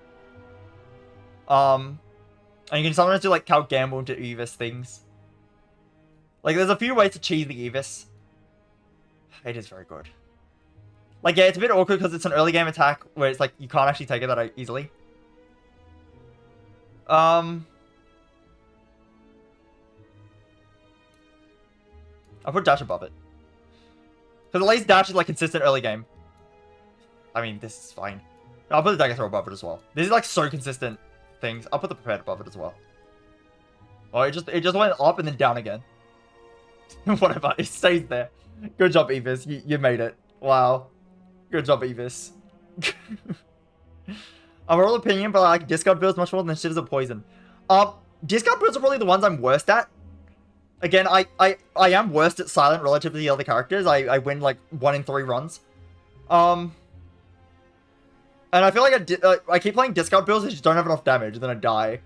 And you can sometimes do, like, Count Gamble into Evis things. Like, there's a few ways to cheese the Evis. It is very good. Like, yeah, it's a bit awkward because it's an early game attack where it's like, you can't actually take it that easily. I'll put Dash above it. Because at least Dash is like consistent early game. I mean, this is fine. I'll put the Dagger Throw above it as well. This is like so consistent things. I'll put the Prepared above it as well. Oh, it just went up and then down again. Whatever, it stays there. Good job, Evis. You made it. Wow. Good job, Evis. I'm all opinion, but I like discard builds much more than Shivers of Poison. Discard builds are probably the ones I'm worst at. Again, I am worst at Silent relative to the other characters. I win like 1 in 3 runs. And I feel like I keep playing discard builds and just don't have enough damage, and then I die.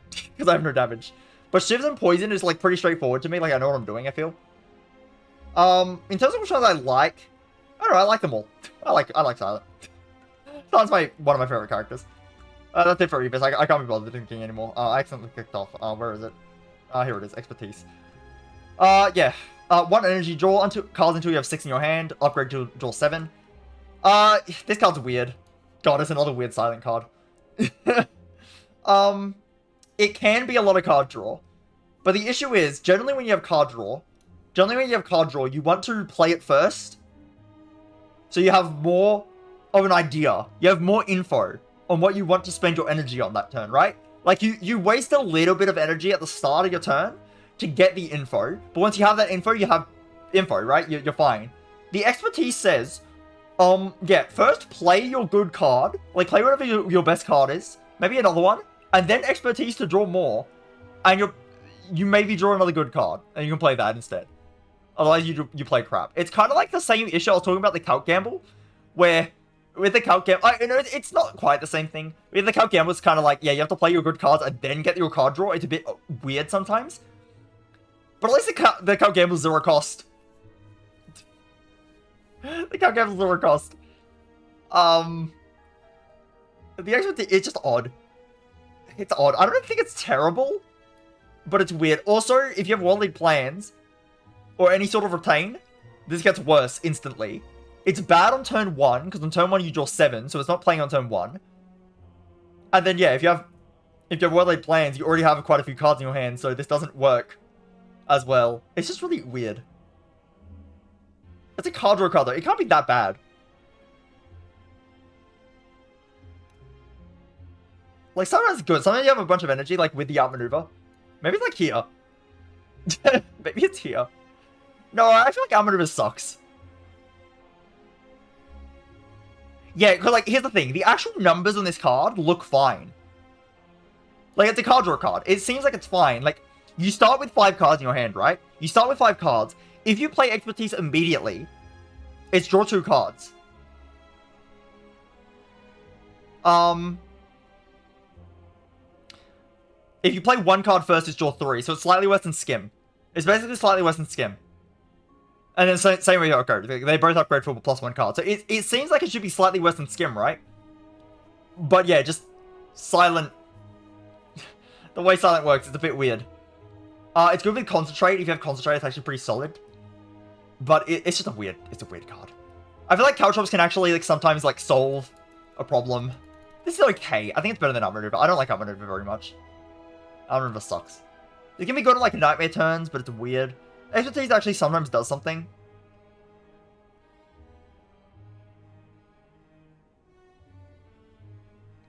Because I have no damage. But Shivs and Poison is like pretty straightforward to me. Like I know what I'm doing, I feel. In terms of which ones I like, I don't know, I like them all. I like Silent. Silent's one of my favorite characters. That's it for Evis. I can't be bothered thinking anymore. I accidentally clicked off. Where is it? Here it is. Expertise. Yeah. 1 energy, draw cards until you have 6 in your hand. Upgrade to draw 7. This card's weird. God, it's another weird Silent card. It can be a lot of card draw. But the issue is, generally when you have card draw, you want to play it first. So you have more of an idea. You have more info on what you want to spend your energy on that turn, right? Like, you waste a little bit of energy at the start of your turn to get the info. But once you have that info, you have info, right? You're fine. The expertise says, yeah, first play your good card. Like, play whatever your best card is. Maybe another one. And then expertise to draw more. And you maybe draw another good card. And you can play that instead. Otherwise, you play crap. It's kind of like the same issue I was talking about the Calc Gamble. Where, with the Calc Gamble, it's not quite the same thing. With the Calc Gamble, it's kind of like, yeah, you have to play your good cards and then get your card draw. It's a bit weird sometimes. But at least the Calc Gamble is 0 cost. The Calc Gamble is 0 cost. The actual thing, it's just odd. It's odd. I don't think it's terrible, but it's weird. Also, if you have worldly plans, or any sort of retain, this gets worse instantly. It's bad on turn 1, because on turn 1 you draw 7, so it's not playing on turn 1. And then, yeah, if you have worldly plans, you already have quite a few cards in your hand, so this doesn't work as well. It's just really weird. It's a card draw card, though. It can't be that bad. Like, sometimes it's good. Sometimes you have a bunch of energy, like, with the Outmaneuver. Maybe it's, like, here. Maybe it's here. No, I feel like Outmaneuver sucks. Yeah, because, like, here's the thing. The actual numbers on this card look fine. Like, it's a card draw card. It seems like it's fine. Like, you start with 5 cards in your hand, right? You start with 5 cards. If you play Expertise immediately, it's draw 2 cards. If you play 1 card first, it's draw 3. So it's slightly worse than Skim. It's basically slightly worse than Skim. And then same way you upgrade. They both upgrade for +1 card. So it seems like it should be slightly worse than Skim, right? But yeah, just Silent. The way Silent works, it's a bit weird. It's good with Concentrate. If you have Concentrate, it's actually pretty solid. But it's just a weird card. I feel like Caltrops can actually like sometimes like solve a problem. This is okay. I think it's better than Outmaneuver. I don't like Outmaneuver very much. Outmaneuver sucks. It can be good on like Nightmare turns, but it's weird. Expertise actually sometimes does something.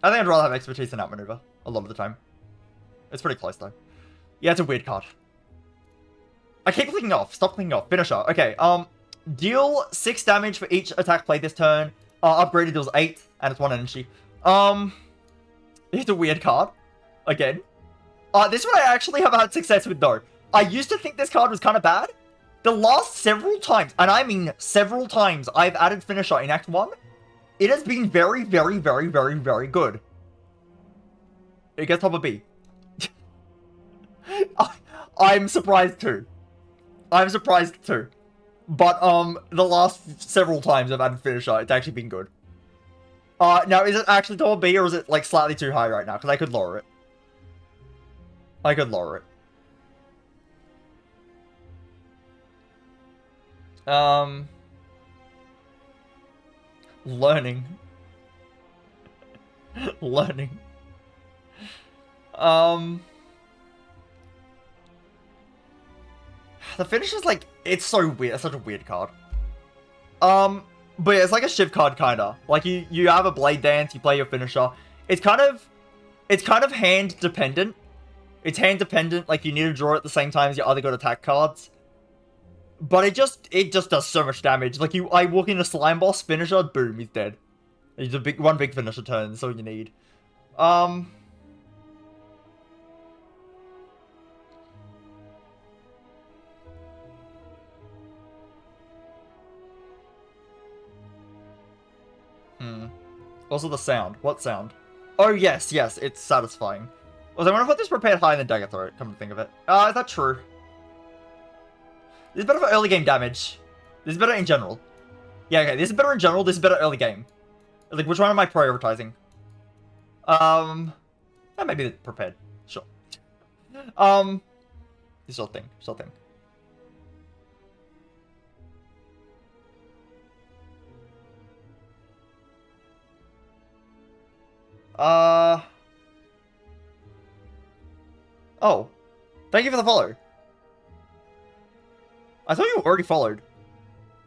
I think I'd rather have Expertise than Outmaneuver a lot of the time. It's pretty close though. Yeah, it's a weird card. I keep clicking off. Stop clicking off. Finisher. Okay, deal 6 damage for each attack played this turn. Upgraded deals 8, and it's 1 energy. It's a weird card. Again. This one I actually have had success with though. I used to think this card was kind of bad. The last several times, and I mean several times, I've added Finisher in Act 1. It has been very, very, very, very, very good. It gets top of B. I'm surprised too. I'm surprised too. But, the last several times I've added Finisher, it's actually been good. Now, is it actually top of B, or is it, like, slightly too high right now? Because I could lower it. I could lower it. Learning. Learning. The finish is like, it's so weird. It's such a weird card. But yeah, it's like a Shiv card, kinda. Like you have a Blade Dance, you play your finisher. It's kind of hand dependent. It's hand dependent. Like you need to draw at the same time as your other good attack cards. But it just does so much damage. Like I walk in a slime boss, finisher, boom, he's dead. It's a one big finisher turn. That's all you need. Also the sound. What sound? Oh yes, it's satisfying. Was I want to put this prepared higher than Dagger Throw, come to think of it. Is that true? This is better for early game damage. This is better in general. Yeah, okay, this is better in general, this is better early game. Like, which one am I prioritizing? Maybe the prepared. Sure. This sort of thing. Oh. Thank you for the follow. I thought you already followed.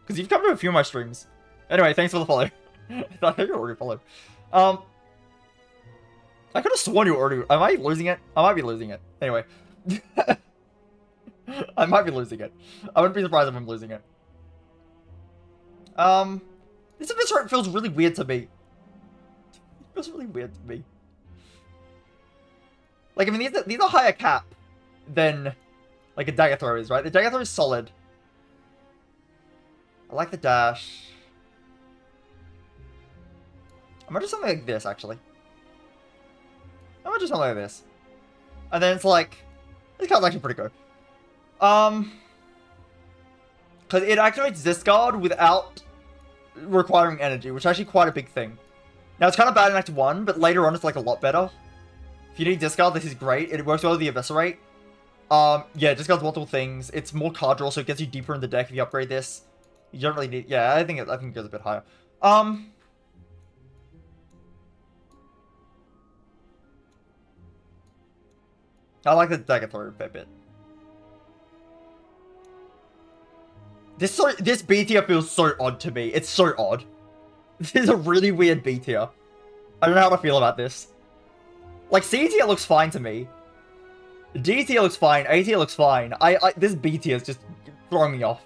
Because you've come to a few of my streams. Anyway, thanks for the follow. I thought you already followed. I could have sworn you already... Am I losing it? I might be losing it. Anyway. I might be losing it. I wouldn't be surprised if I'm losing it. This Eviscerate feels really weird to me. It feels really weird to me. Like, I mean, these are higher cap than, like, a Dagger Throw is, right? The Dagger Throw is solid. I like the dash. I might do something like this, actually. I might do something like this. And then it's like, this card's actually pretty good. Because it activates Discard without requiring energy, which is actually quite a big thing. Now, it's kind of bad in Act 1, but later on it's like a lot better. If you need Discard, this is great. It works well with the Eviscerate. Yeah, Discard's multiple things. It's more card draw, so it gets you deeper in the deck if you upgrade this. You don't really need... Yeah, I think it goes a bit higher. I like the Dagger Throw a bit. This B tier feels so odd to me. It's so odd. This is a really weird B tier. I don't know how to feel about this. Like, C tier looks fine to me. D tier looks fine. A tier looks fine. This B tier is just throwing me off.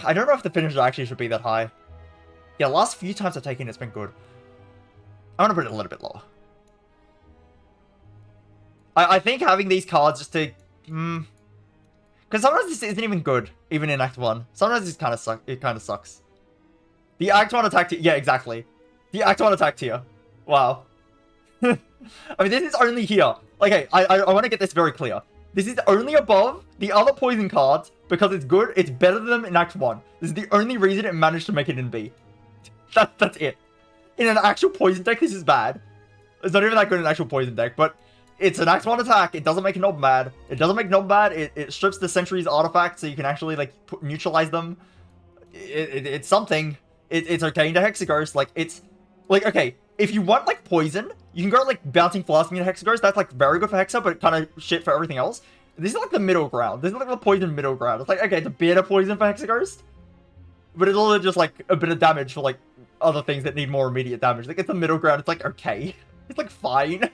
I don't know if the finisher actually should be that high. Yeah, last few times I've taken it's been good. I want to put it a little bit lower. I think having these cards just to... Because sometimes this isn't even good, even in Act 1. Sometimes it kind of sucks. The Act 1 attack tier... Yeah, exactly. The Act 1 attack tier. Wow. I mean, this is only here. Okay, I want to get this very clear. This is only above the other poison cards because it's good. It's better than them in Act 1. This is the only reason it managed to make it in B. That's it. In an actual poison deck, this is bad. It's not even that good in an actual poison deck, but... It's an Act 1 attack. It doesn't make Nob mad. It doesn't make Nob bad. It strips the Sentry's artifacts so you can actually, like, neutralize them. It's something. It's okay into Hexaghost. Like, it's... Like, okay, if you want, like, poison, you can go, like, Bouncing Flask into Hexaghost. That's, like, very good for Hexa, but kind of shit for everything else. This is, like, the middle ground. This is, like, the poison middle ground. It's like, okay, it's a bit of poison for Hexaghost, but it's also just, like, a bit of damage for, like, other things that need more immediate damage. Like, it's the middle ground. It's, like, okay. It's, like, fine.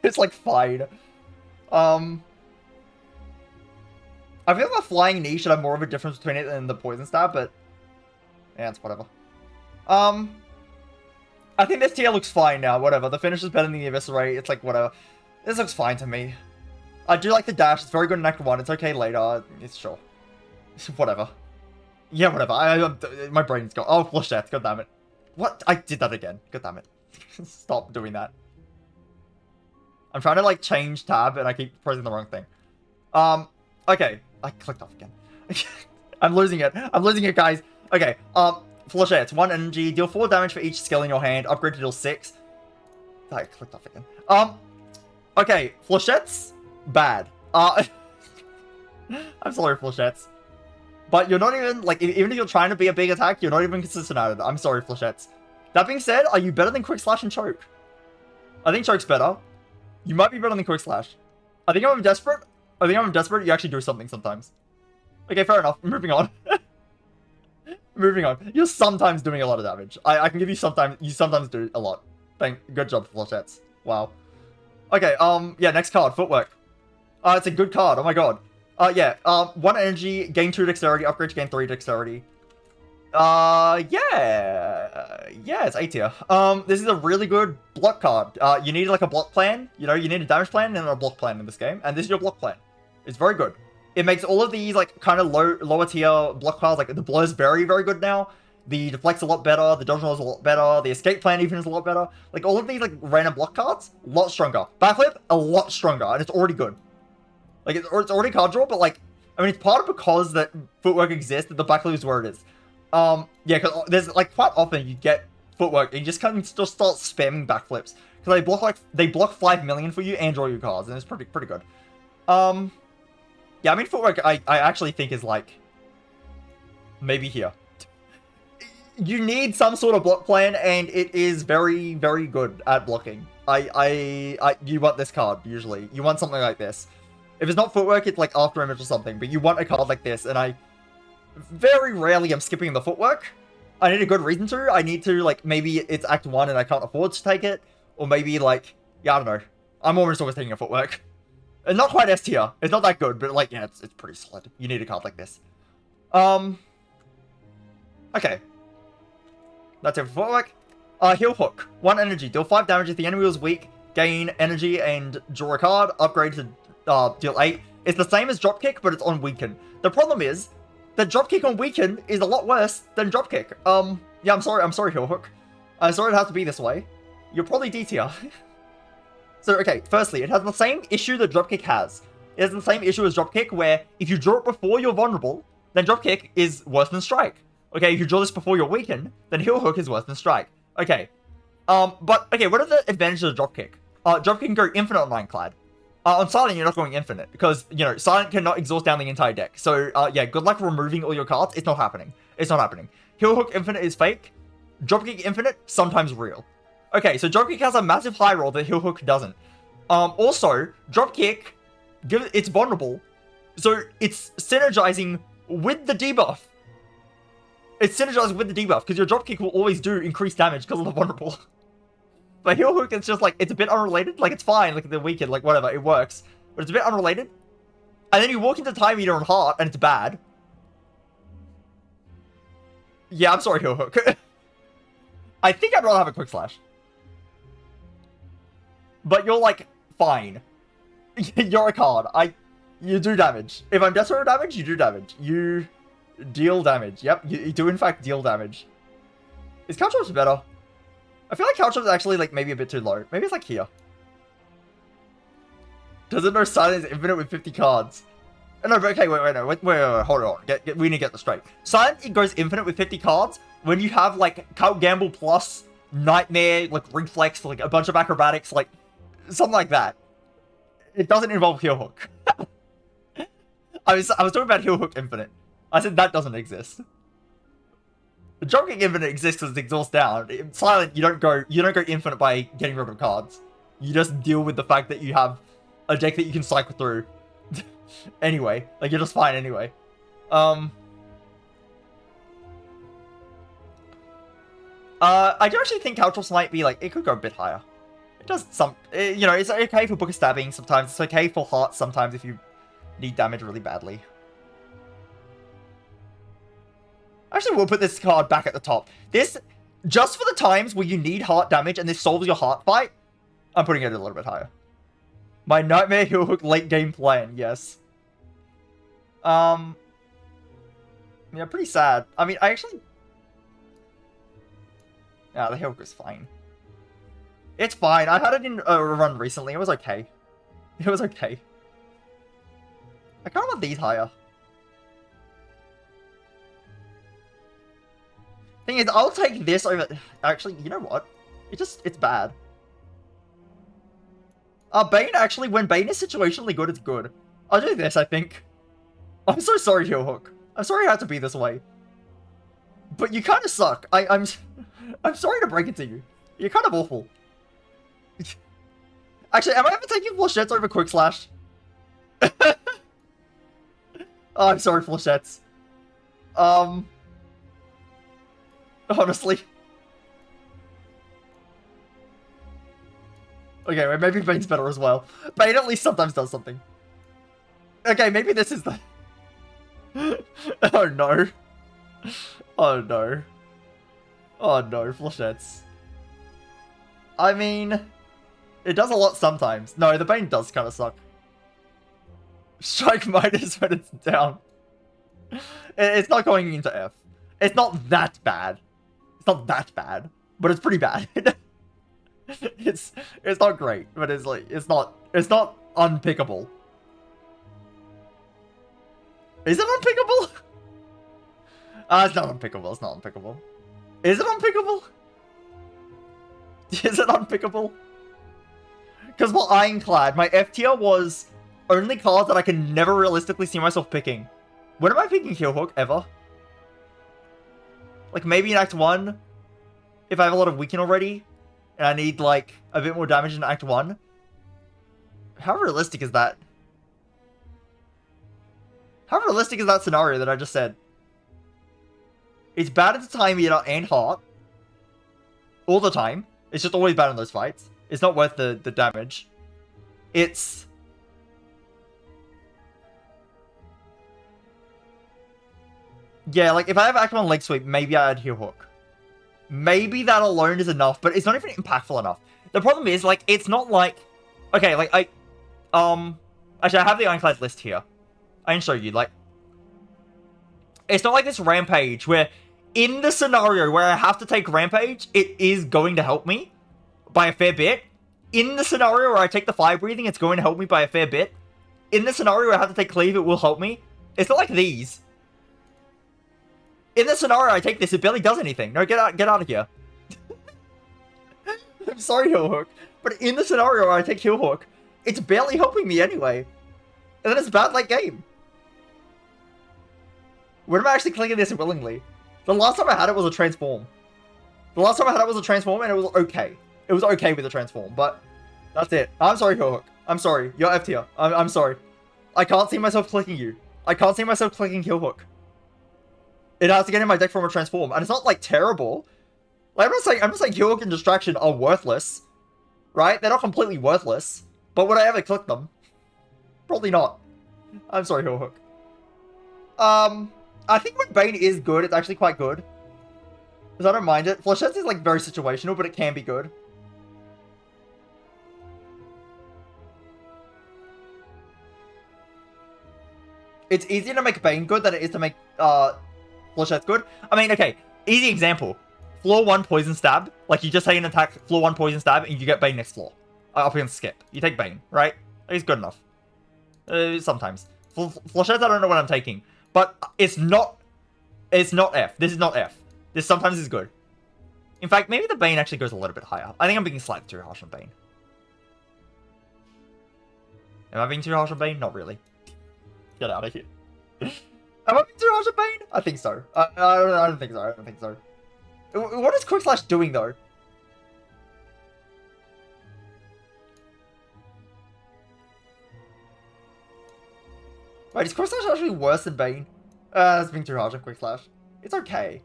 It's like fine. I feel like the Flying Knee should have more of a difference between it and the Poison Stab, but yeah, it's whatever. I think this tier looks fine now, whatever. The finish is better than the Eviscerate, it's like whatever. This looks fine to me. I do like the dash, it's very good in Act 1, it's okay later, it's sure. Whatever. Yeah, whatever. My brain's gone. Oh, Flechettes, god damn it. What? I did that again. God damn it. Stop doing that. I'm trying to, like, change tab, and I keep pressing the wrong thing. Okay. I clicked off again. I'm losing it. I'm losing it, guys. Okay, Flechettes, 1 energy, deal 4 damage for each skill in your hand, upgrade to deal 6. I clicked off again. Okay, Flechettes, bad. I'm sorry, Flechettes. But you're not even, like, even if you're trying to be a big attack, you're not even consistent at it. I'm sorry, Flechettes. That being said, are you better than Quick Slash and Choke? I think Choke's better. You might be better than Quick Slash. I think I'm desperate. You actually do something sometimes. Okay, fair enough. Moving on. Moving on. You're sometimes doing a lot of damage. I can give you sometimes. You sometimes do a lot. Good job, Flechettes. Wow. Okay, yeah, next card. Footwork. It's a good card. Oh my god. Yeah. 1 energy, gain 2 dexterity, upgrade to gain 3 dexterity. Yeah, it's A tier. This is a really good block card. You need like a block plan, you know, you need a damage plan and a block plan in this game, and this is your block plan. It's very good. It makes all of these like kind of lower tier block cards, like the Blur's very, very good now. The Deflect's a lot better, the Dodge Roll's a lot better, the Escape Plan even is a lot better. Like, all of these, like, random block cards, a lot stronger. Backflip, a lot stronger, and it's already good. Like, it's already card draw, but, like, I mean, it's part of because that Footwork exists, that the Backflip is where it is. Yeah, because there's, like, quite often you get Footwork, and you just kind of just start spamming Backflips. Because they block 5 million for you and draw your cards, and it's pretty good. Yeah, I mean, Footwork, I actually think is, like, maybe here. You need some sort of block plan, and it is very, very good at blocking. You want this card, usually. You want something like this. If it's not Footwork, it's like After Image or something, but you want a card like this, and I very rarely am skipping the Footwork. I need a good reason to. I need to, like, maybe it's Act 1 and I can't afford to take it, or maybe, like, yeah, I don't know. I'm almost always taking a Footwork. And not quite S tier. It's not that good, but, like, yeah, it's pretty solid. You need a card like this. Okay. That's it for Footwork. Heal Hook. 1 energy. Deal 5 damage if the enemy was weak. Gain energy and draw a card. Upgrade to deal 8. It's the same as Dropkick, but it's on Weaken. The problem is that Dropkick on Weaken is a lot worse than Dropkick. Yeah, I'm sorry, Heal Hook. I'm sorry it has to be this way. You're probably D tier. So, okay, firstly, it has the same issue that Dropkick has. It has the same issue as Dropkick, where if you draw it before you're vulnerable, then Dropkick is worse than Strike. Okay, if you draw this before you're weakened, then Heal Hook is worse than Strike. Okay. But, okay, what are the advantages of Dropkick? Dropkick can go infinite on Ironclad. On Silent, you're not going infinite, because, you know, Silent cannot exhaust down the entire deck. So, yeah, good luck removing all your cards. It's not happening. It's not happening. Heal Hook infinite is fake. Dropkick infinite, sometimes real. Okay, so Dropkick has a massive high roll that Heal Hook doesn't. Also, Dropkick, it's vulnerable, so it's synergizing with the debuff. It's synergizing with the debuff, because your Dropkick will always do increased damage because of the vulnerable. But Heal Hook, it's just like, it's a bit unrelated. Like, it's fine, like, the weakened, like, whatever, it works. But it's a bit unrelated. And then you walk into Time Eater on Heart, and it's bad. Yeah, I'm sorry, Heal Hook. I think I'd rather have a Quick Slash. But you're, like, fine. You're a card. You do damage. If I'm Death Row damage, you do damage. You deal damage. Yep, you do, in fact, deal damage. Is Caltrops better? I feel like Caltrops is actually, like, maybe a bit too low. Maybe it's, like, here. Does it know Silent is infinite with 50 cards? No, but okay, wait, hold on. We need to get this straight. Silent, it goes infinite with 50 cards when you have, like, Count Gamble plus Nightmare, like, Reflex, like, a bunch of Acrobatics, like, something like that. It doesn't involve Heal Hook. I was talking about Heal Hook infinite. I said that doesn't exist. The Dropkick infinite exists because it exhausts down. In Silent, you don't go infinite by getting rid of cards. You just deal with the fact that you have a deck that you can cycle through. Anyway, like, you're just fine anyway. I do actually think Caltrops might be, like, it could go a bit higher. It does some, you know, it's okay for Book of Stabbing sometimes. It's okay for Heart sometimes if you need damage really badly. Actually, we'll put this card back at the top. This, just for the times where you need Heart damage and this solves your Heart fight, I'm putting it a little bit higher. My Nightmare Heal Hook late game plan, yes. Yeah, pretty sad. I mean, I actually... Yeah, the Heal Hook is fine. It's fine. I had it in a run recently. It was okay. It was okay. I kind of want these higher. Thing is, I'll take this over... Actually, you know what? It's bad. Bane, actually, when Bane is situationally good, it's good. I'll do this, I think. I'm so sorry, Heal Hook. I'm sorry I had to be this way. But you kind of suck. I'm sorry to break it to you. You're kind of awful. Actually, am I ever taking Flechettes over Quick Slash? Oh, I'm sorry, Flechettes. Honestly. Okay, well, maybe Bane's better as well. Bane at least sometimes does something. Okay, maybe this is the... Oh no. Oh no. Oh no, Flechettes. I mean... It does a lot sometimes. No, the Bane does kind of suck. Strike minus when it's down. It's not going into F. It's not that bad. It's not that bad, but it's pretty bad. it's not great, but it's like it's not unpickable. Is it unpickable? It's not unpickable. It's not unpickable. Is it unpickable? Is it unpickable? Because my Ironclad, my F tier was only cards that I can never realistically see myself picking. When am I picking Heel Hook ever? Like maybe in Act 1, if I have a lot of weaken already, and I need like a bit more damage in Act 1. How realistic is that? How realistic is that scenario that I just said? It's bad at the time meter and heart. All the time. It's just always bad in those fights. It's not worth the damage. It's... Yeah, like if I have Act 1 Leg Sweep, maybe I add Heel Hook. Maybe that alone is enough, but it's not even impactful enough. The problem is, like, it's not like... Okay, like, actually, I have the Ironclad list here. I can show you, like... It's not like this Rampage, where in the scenario where I have to take Rampage, it is going to help me by a fair bit. In the scenario where I take the Fire Breathing, it's going to help me by a fair bit. In the scenario where I have to take Cleave, it will help me. It's not like these. In the scenario I take this, it barely does anything. No, get out of here. I'm sorry, Heel Hook. But in the scenario where I take Heel Hook, it's barely helping me anyway. And then it's bad late game. When am I actually clicking this willingly? The last time I had it was a Transform. The last time I had it was a Transform and it was okay. It was okay with the Transform, but that's it. I'm sorry, Heel Hook. I'm sorry. You're F tier. I'm sorry. I can't see myself clicking you. I can't see myself clicking Heel Hook. It has to get in my deck from a Transform. And it's not, like, terrible. Like, I'm not saying Heel Hook and Distraction are worthless. Right? They're not completely worthless. But would I ever click them? Probably not. I'm sorry, Heel Hook. I think when Bane is good, it's actually quite good. Because I don't mind it. Flechettes is, like, very situational, but it can be good. It's easier to make Bane good than it is to make, Flechettes good. I mean, okay, easy example. Floor 1 Poison Stab. Like, you just take an attack, floor 1 Poison Stab, and you get Bane next floor. Up against Skip. You take Bane, right? It's good enough. Sometimes. Flechettes, I don't know what I'm taking. But it's not F. This is not F. This sometimes is good. In fact, maybe the Bane actually goes a little bit higher. I think I'm being slightly too harsh on Bane. Am I being too harsh on Bane? Not really. Get out of here. Am I being too harsh on Bane? I think so. I don't think so. I don't think so. What is Quick Slash doing, though? Wait, is Quick Slash actually worse than Bane? That's being too harsh on Quick Slash. It's okay.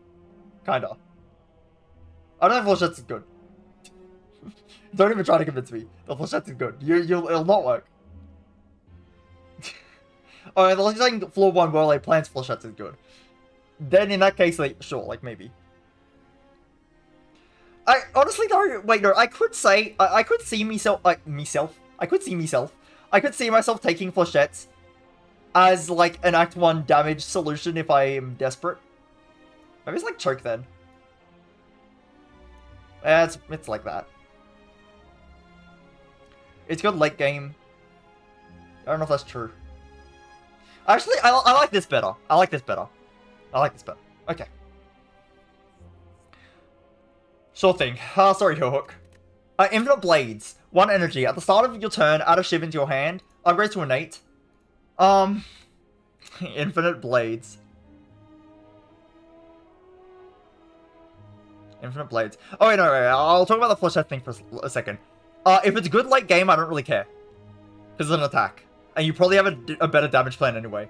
Kinda. I don't know if Flechettes is good. Don't even try to convince me. The Flechettes is good. It'll not work. Alright, unless you're saying floor 1 Wail Plants Flechettes is good. Then in that case, like, sure, like, maybe. I honestly though, wait, no, I could say, I could see myself, I could see myself taking Flechettes as, like, an Act 1 damage solution if I am desperate. Maybe it's like Choke then. Yeah, it's like that. It's good late game. I don't know if that's true. Actually, I like this better. I like this better. Okay. Sure thing. Sorry, Heel Hook. Infinite Blades. 1 energy. At the start of your turn, add a Shiv into your hand. Upgrade to innate. Infinite Blades. Infinite Blades. Oh, wait, no, wait. I'll talk about the Flechette thing for a second. If it's good late game, I don't really care. Because it's an attack. And you probably have a better damage plan anyway.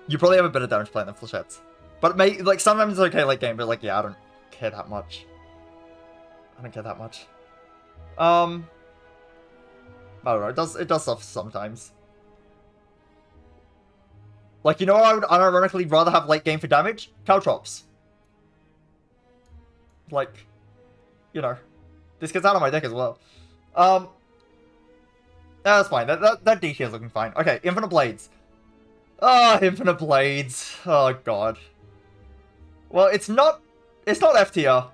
You probably have a better damage plan than Flechettes. But like, sometimes it's okay late game, but like, yeah, I don't care that much. I don't don't know, it does stuff sometimes. Like, you know what I would unironically rather have late game for damage? Caltrops. Like, you know, this gets out of my deck as well. That's fine. That D tier is looking fine. Okay, Infinite Blades. Oh, Infinite Blades. Oh, God. Well, it's not F tier.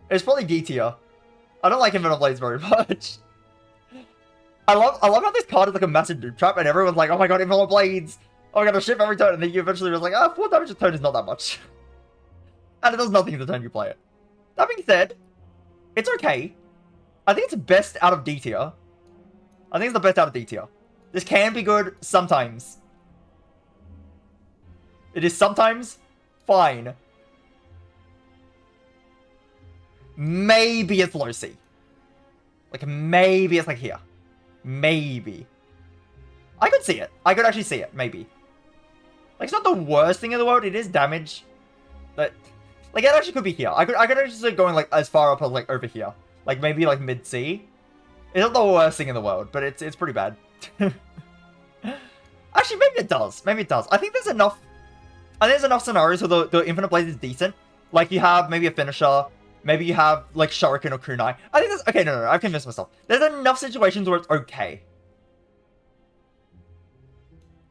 It's probably D tier. I don't like Envenom Blades very much. I love how this card is like a massive noob trap, and everyone's like, oh my god, Envenom Blades! Oh my god, I ship every turn, and then you eventually was like, 4 damage a turn is not that much. And it does nothing the turn you play it. That being said, it's okay. I think it's best out of D tier. I think it's the best out of D tier. This can be good sometimes. It is sometimes fine. Maybe it's low C. Like, maybe it's like here. Maybe. I could see it. I could actually see it. Maybe. Like, it's not the worst thing in the world. It is damage. But, like, it actually could be here. I could actually see it going, like, as far up as, like, over here. Like, maybe, like, mid-C. It's not the worst thing in the world, but it's pretty bad. Actually, maybe it does. Maybe it does. I think there's enough scenarios where the Infinite Blaze is decent. Like, you have maybe a finisher. Maybe you have, like, Shuriken or Kunai. I think that's... Okay, no, I've convinced myself. There's enough situations where it's okay.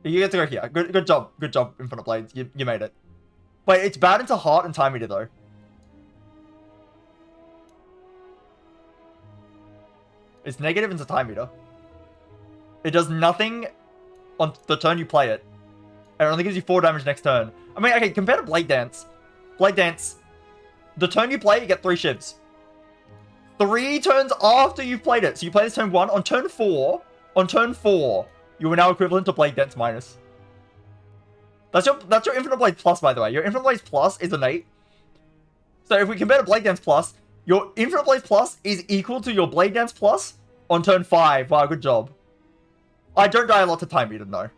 You get to go here. Good job. Good job, Infinite Blades. You made it. Wait, it's bad into Heart and Time Eater, though. It's negative into Time Eater. It does nothing on the turn you play it. And it only gives you 4 damage next turn. I mean, okay, compared to Blade Dance. Blade Dance... The turn you play, you get 3 shivs. 3 turns after you've played it. So you play this turn 1. On turn 4, you are now equivalent to Blade Dance minus. That's your Infinite Blade Plus, by the way. Your Infinite Blade Plus is innate. So if we compare to Blade Dance Plus, your Infinite Blade Plus is equal to your Blade Dance Plus on turn 5. Wow, good job. I don't die a lot to Time Eater, no.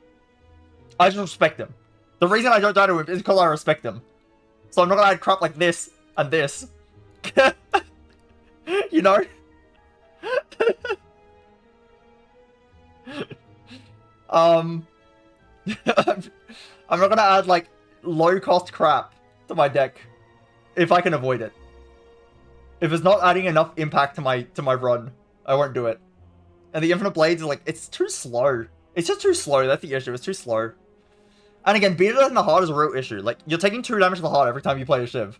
I just respect him. The reason I don't die to him is because I respect him. So I'm not gonna add crap like this. And this. You know? I'm not gonna add, like, low-cost crap to my deck. If I can avoid it. If it's not adding enough impact to my run, I won't do it. And the Infinite Blades is, like, it's too slow. It's just too slow, that's the issue, it's too slow. And again, beat it in the heart is a real issue. Like, you're taking 2 damage to the heart every time you play a Shiv.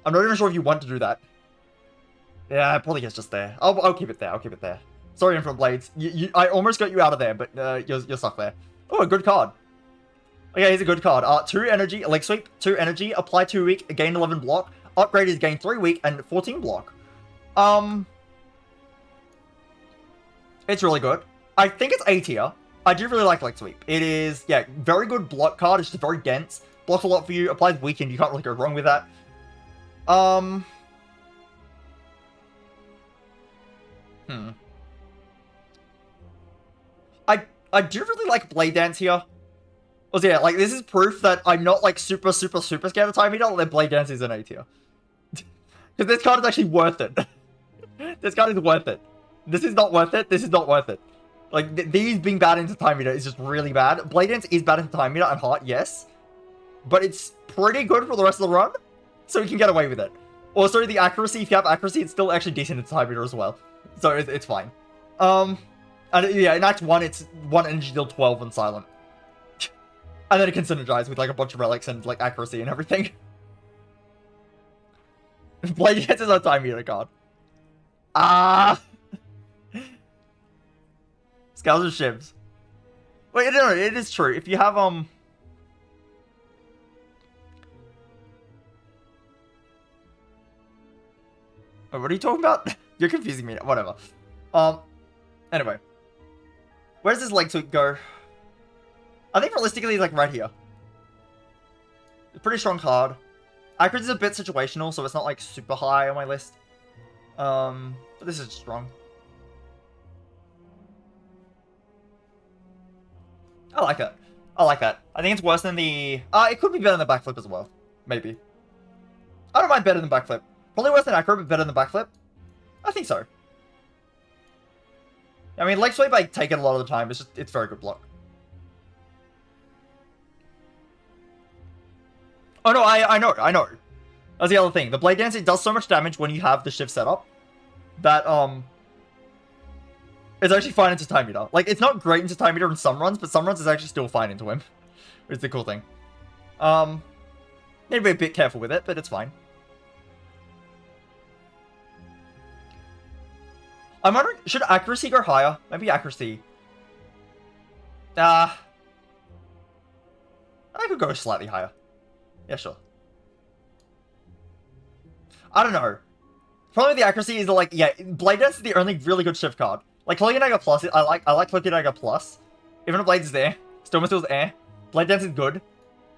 I'm not even sure if you want to do that. Yeah, it probably gets just there. I'll keep it there. I'll keep it there. Sorry, Infinite Blades. I almost got you out of there, but you're stuck there. Oh, a good card. Okay, here's a good card. 2 energy, Leg Sweep, 2 energy, apply 2 weak, gain 11 block. Upgrade is gain 3 weak and 14 block. It's really good. I think it's A tier. I do really like Leg Sweep. It is, yeah, very good block card. It's just very dense. Blocks a lot for you. Applies weakened. You can't really go wrong with that. I do really like Blade Dance here. Oh, so yeah, like, this is proof that I'm not, like, super scared of Time Eater, that Blade Dance is an A tier. Because this card is actually worth it. This card is worth it. This is not worth it. This is not worth it. Like, these being bad into Time Eater is just really bad. Blade Dance is bad into Time Eater and Heart, yes. But it's pretty good for the rest of the run. So we can get away with it. Also, the accuracy, if you have accuracy, it's still actually decent in Time Eater as well. So it's fine. And yeah, in Act 1, it's 1 energy deal 12 and silent. And then it can synergize with, like, a bunch of relics and, like, accuracy and everything. Blade Dance is a Time Eater card. Scouts and Shivs. Wait, no, it is true. If you have, Wait, what are you talking about? You're confusing me. Whatever. Anyway. Where does this Leg Sweep go? I think realistically, it's like right here. It's a pretty strong card. Accuracy is a bit situational, so it's not like super high on my list. But this is strong. I like it. I like that. I think it's worse than the... it could be better than the Backflip as well. Maybe. I don't mind better than Backflip. Probably worse than Acro, but better than Backflip. I think so. I mean, Leg Sweep I take it a lot of the time. It's very good block. Oh no, I know. That's the other thing. The Blade Dance, it does so much damage when you have the shift set up that it's actually fine into Time Eater. Like, it's not great into Time Eater in some runs, but some runs is actually still fine into him. Which is the cool thing. The Need to be a bit careful with it, but it's fine. I'm wondering, should accuracy go higher? Maybe accuracy. I could go slightly higher. Yeah, sure. I don't know. Probably the accuracy is like, yeah, Blade Dance is the only really good shift card. Like Cloak and Dagger Plus, I like Cloak and Dagger Plus. Even if Blade's there, Storm Steel's Blade Dance is good.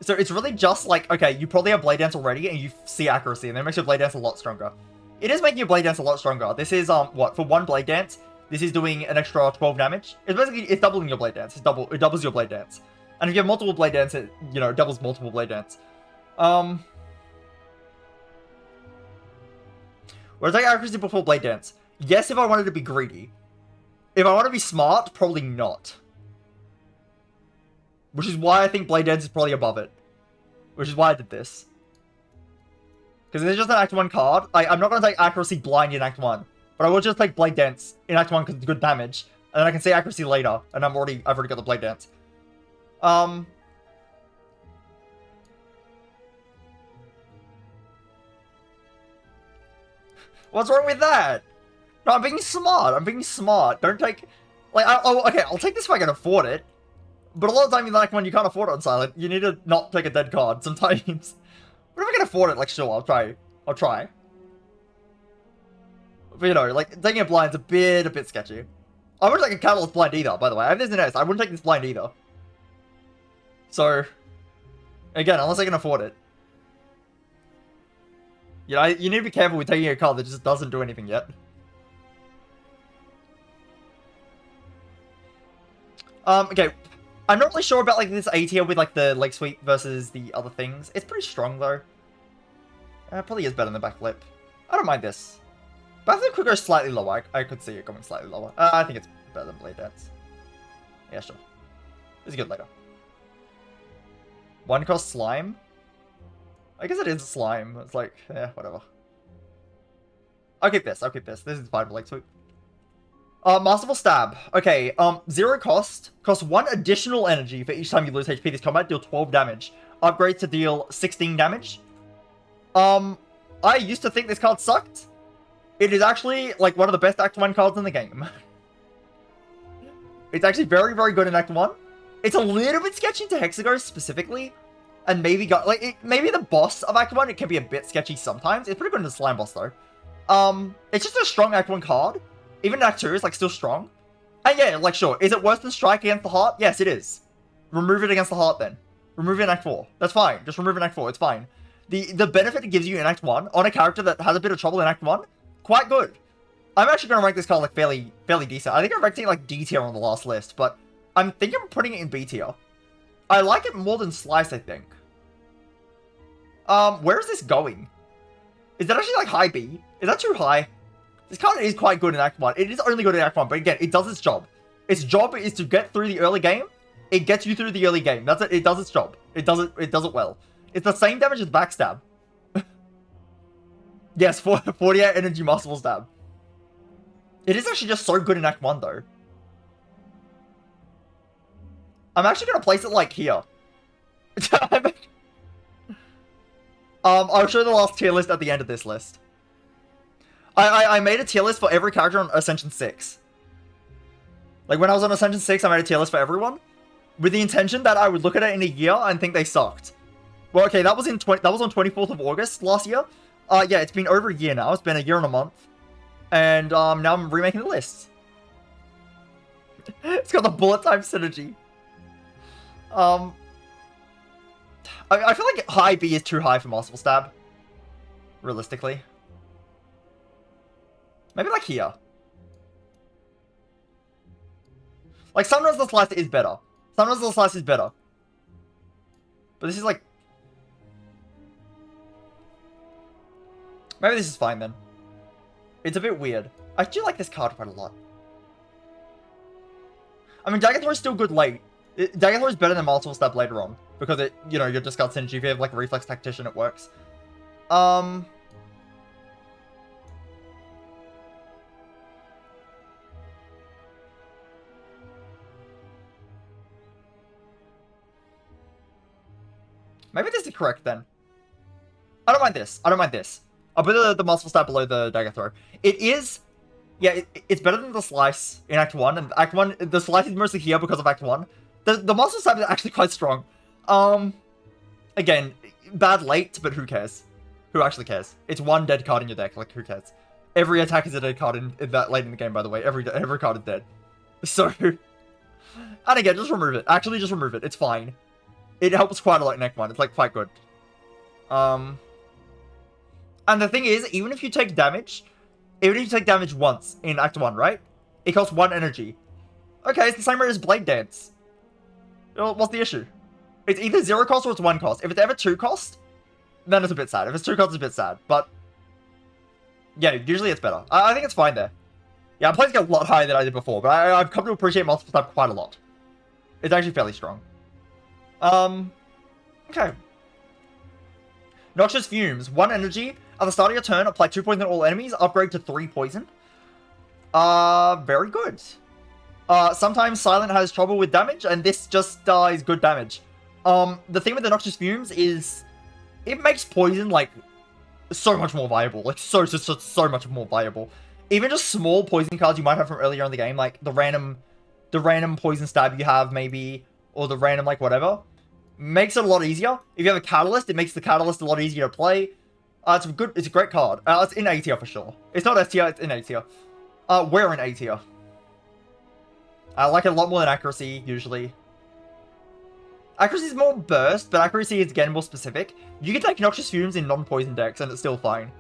So it's really just like, okay, you probably have Blade Dance already and you see accuracy, and that makes your Blade Dance a lot stronger. It is making your Blade Dance a lot stronger. This is, what, for one Blade Dance, this is doing an extra 12 damage. It's basically, it's doubling your Blade Dance. It doubles your Blade Dance. And if you have multiple Blade Dance, it, you know, doubles multiple Blade Dance. Would I take accuracy before Blade Dance? Yes, if I wanted to be greedy. If I want to be smart, probably not. Which is why I think Blade Dance is probably above it. Which is why I did this. Because it's just an Act 1 card. I'm not going to take accuracy blind in Act 1. But I will just take Blade Dance in Act 1 because it's good damage. And then I can say accuracy later. And I've already got the Blade Dance. What's wrong with that? No, I'm being smart. I'm being smart. Don't take... Like, okay, I'll take this if I can afford it. But a lot of the time, like, when you can't afford it on silent, you need to not take a dead card sometimes. But if I can afford it, like, sure, I'll try. I'll try. But, you know, like, taking a blind's a bit sketchy. I wouldn't take a Catalyst blind either, by the way. I have this in S. I wouldn't take this blind either. So, again, unless I can afford it. You know, you need to be careful with taking a card that just doesn't do anything yet. Okay. I'm not really sure about, like, this A tier with, like, the leg sweep versus the other things. It's pretty strong, though. It probably is better than Backflip. I don't mind this. Backflip could go slightly lower. I could see it going slightly lower. I think it's better than Blade Dance. Yeah, sure. It's good later. One cost Slime? I guess it is slime. It's like, yeah, whatever. I'll keep this. I'll keep this. This is fine for leg sweep. Masterful Stab. Okay, 0 cost. Costs 1 additional energy for each time you lose HP this combat. Deal 12 damage. Upgrade to deal 16 damage. I used to think this card sucked. It is actually, like, one of the best Act 1 cards in the game. It's actually very, very good in Act 1. It's a little bit sketchy to Hexagos specifically. And maybe got, like, maybe the boss of Act 1, it can be a bit sketchy sometimes. It's pretty good in the slime boss, though. It's just a strong Act 1 card. Even Act 2 is, like, still strong. And yeah, like, sure. Is it worse than Strike against the Heart? Yes, it is. Remove it against the Heart, then. Remove it in Act 4. That's fine. Just remove it in Act 4. It's fine. The benefit it gives you in Act 1, on a character that has a bit of trouble in Act 1, quite good. I'm actually going to rank this card, like, fairly decent. I think I'm ranking it, like, D tier on the last list, but I'm thinking of putting it in B tier. I like it more than Slice, I think. Where is this going? Is that actually, like, high B? Is that too high? This card is quite good in Act 1. It is only good in Act 1, but again, it does its job. Its job is to get through the early game. It gets you through the early game. That's it. It does its job. It does it well. It's the same damage as Backstab. Yes, 48 energy Masterful Stab. It is actually just so good in Act 1, though. I'm actually going to place it, like, here. I'll show the last tier list at the end of this list. I made a tier list for every character on Ascension 6. Like, when I was on Ascension 6, I made a tier list for everyone. With the intention that I would look at it in a year and think they sucked. Well, okay, that was on 24th of August last year. Yeah, it's been over a year now. It's been a year and a month. And, now I'm remaking the list. It's got the bullet time synergy. I feel like high B is too high for Masterful Stab. Realistically. Maybe like here. Like, sometimes the Slice is better. Sometimes the Slice is better. But this is like... Maybe this is fine then. It's a bit weird. I do like this card quite a lot. I mean, Dagger Throw is still good late. Dagger Throw is better than Masterful Stab later on. Because it, you know, your discard synergy, if you have like Reflex Tactician, it works. Maybe this is correct then. I don't mind this. I don't mind this. I'll put the Masterful Stab below the Dagger Throw. It is... Yeah, it's better than the Slice in Act 1. And Act 1, the Slice is mostly here because of Act 1. The Masterful Stab is actually quite strong. Again, bad late, but who cares? Who actually cares? It's one dead card in your deck, like, who cares? Every attack is a dead card in that late in the game, by the way. Every card is dead. So... And again, just remove it. Actually, just remove it. It's fine. It helps quite a lot in Act 1. It's, like, quite good. And the thing is, even if you take damage once in Act 1, right? It costs 1 energy. Okay, it's the same rate as Blade Dance. What's the issue? It's either 0 cost or it's 1 cost. If it's ever 2 cost, then it's a bit sad. If it's 2 cost, it's a bit sad. But, yeah, usually it's better. I think it's fine there. Yeah, I'm playing it a lot higher than I did before, but I've come to appreciate Masterful Stab quite a lot. It's actually fairly strong. Okay. Noxious Fumes. 1 energy. At the start of your turn, apply 2 poison to all enemies. Upgrade to 3 poison. Very good. Sometimes Silent has trouble with damage, and this just is good damage. The thing with the Noxious Fumes is... It makes poison, like, so much more viable. Like, so much more viable. Even just small poison cards you might have from earlier in the game, like the random poison stab you have, maybe, or the random, like, whatever, makes it a lot easier. If you have a Catalyst, it makes the Catalyst a lot easier to play. It's a great card. It's in A tier for sure. It's not S tier, it's in A tier. We're in A tier. I like it a lot more than Accuracy, usually. Accuracy is more burst, but Accuracy is, again, more specific. You can take Noxious Fumes in non-poison decks, and it's still fine.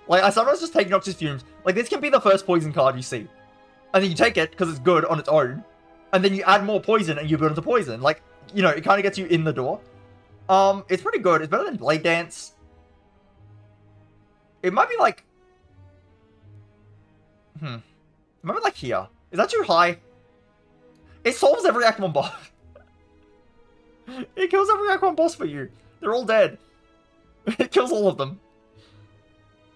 Like, I sometimes just take Noxious Fumes. Like, this can be the first poison card you see. And then you take it, because it's good on its own. And then you add more poison, and you build into poison. Like, you know, it kind of gets you in the door. It's pretty good. It's better than Blade Dance. It might be, like... It might be, like, here. Is that too high? It solves every Act 1 boss. It kills every Act 1 boss for you. They're all dead. It kills all of them.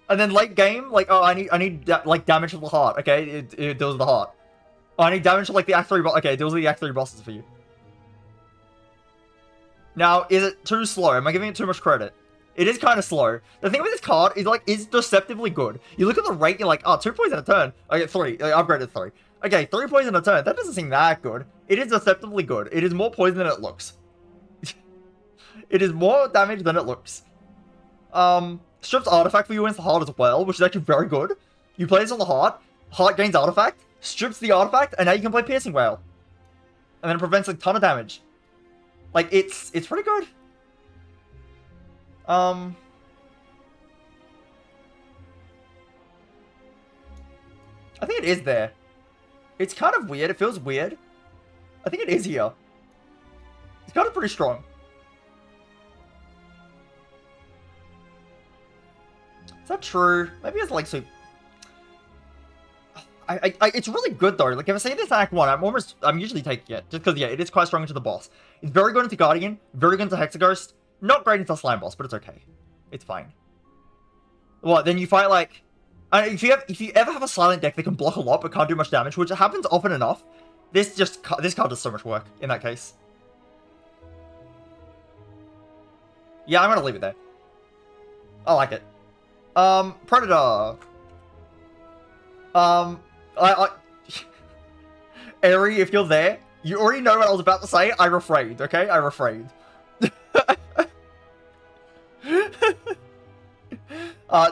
And then late game, like, oh, I need like, damage to the heart, okay? It deals with the heart. Oh, I need damage to, like, the Act 3 boss. Okay, it deals with the Act 3 bosses for you. Now, is it too slow? Am I giving it too much credit? It is kind of slow. The thing with this card is, like, it's deceptively good. You look at the rate, you're like, oh, 2 poison a turn. I get 3. I upgraded 3. Okay, 3 poison a turn. That doesn't seem that good. It is deceptively good. It is more poison than it looks. It is more damage than it looks. Strips Artifact for you against the heart as well, which is actually very good. You play this on the heart. Heart gains Artifact, strips the Artifact, and now you can play Piercing Wail. And then it prevents a ton of damage. Like, it's pretty good. I think it is there. It's kind of weird. It feels weird. I think it is here. It's kind of pretty strong. Is that true? Maybe it's like so. It's really good though. Like if I say this in Act 1, I'm usually taking it just because yeah, it is quite strong into the boss. It's very good into Guardian, very good into Hexaghost. Not great into Slime Boss, but it's okay. It's fine. What? Then you fight like, if you ever have a silent deck that can block a lot but can't do much damage, which happens often enough, this card does so much work in that case. Yeah, I'm gonna leave it there. I like it. Predator. Eri, if you're there, you already know what I was about to say. I refrained, okay? I refrained.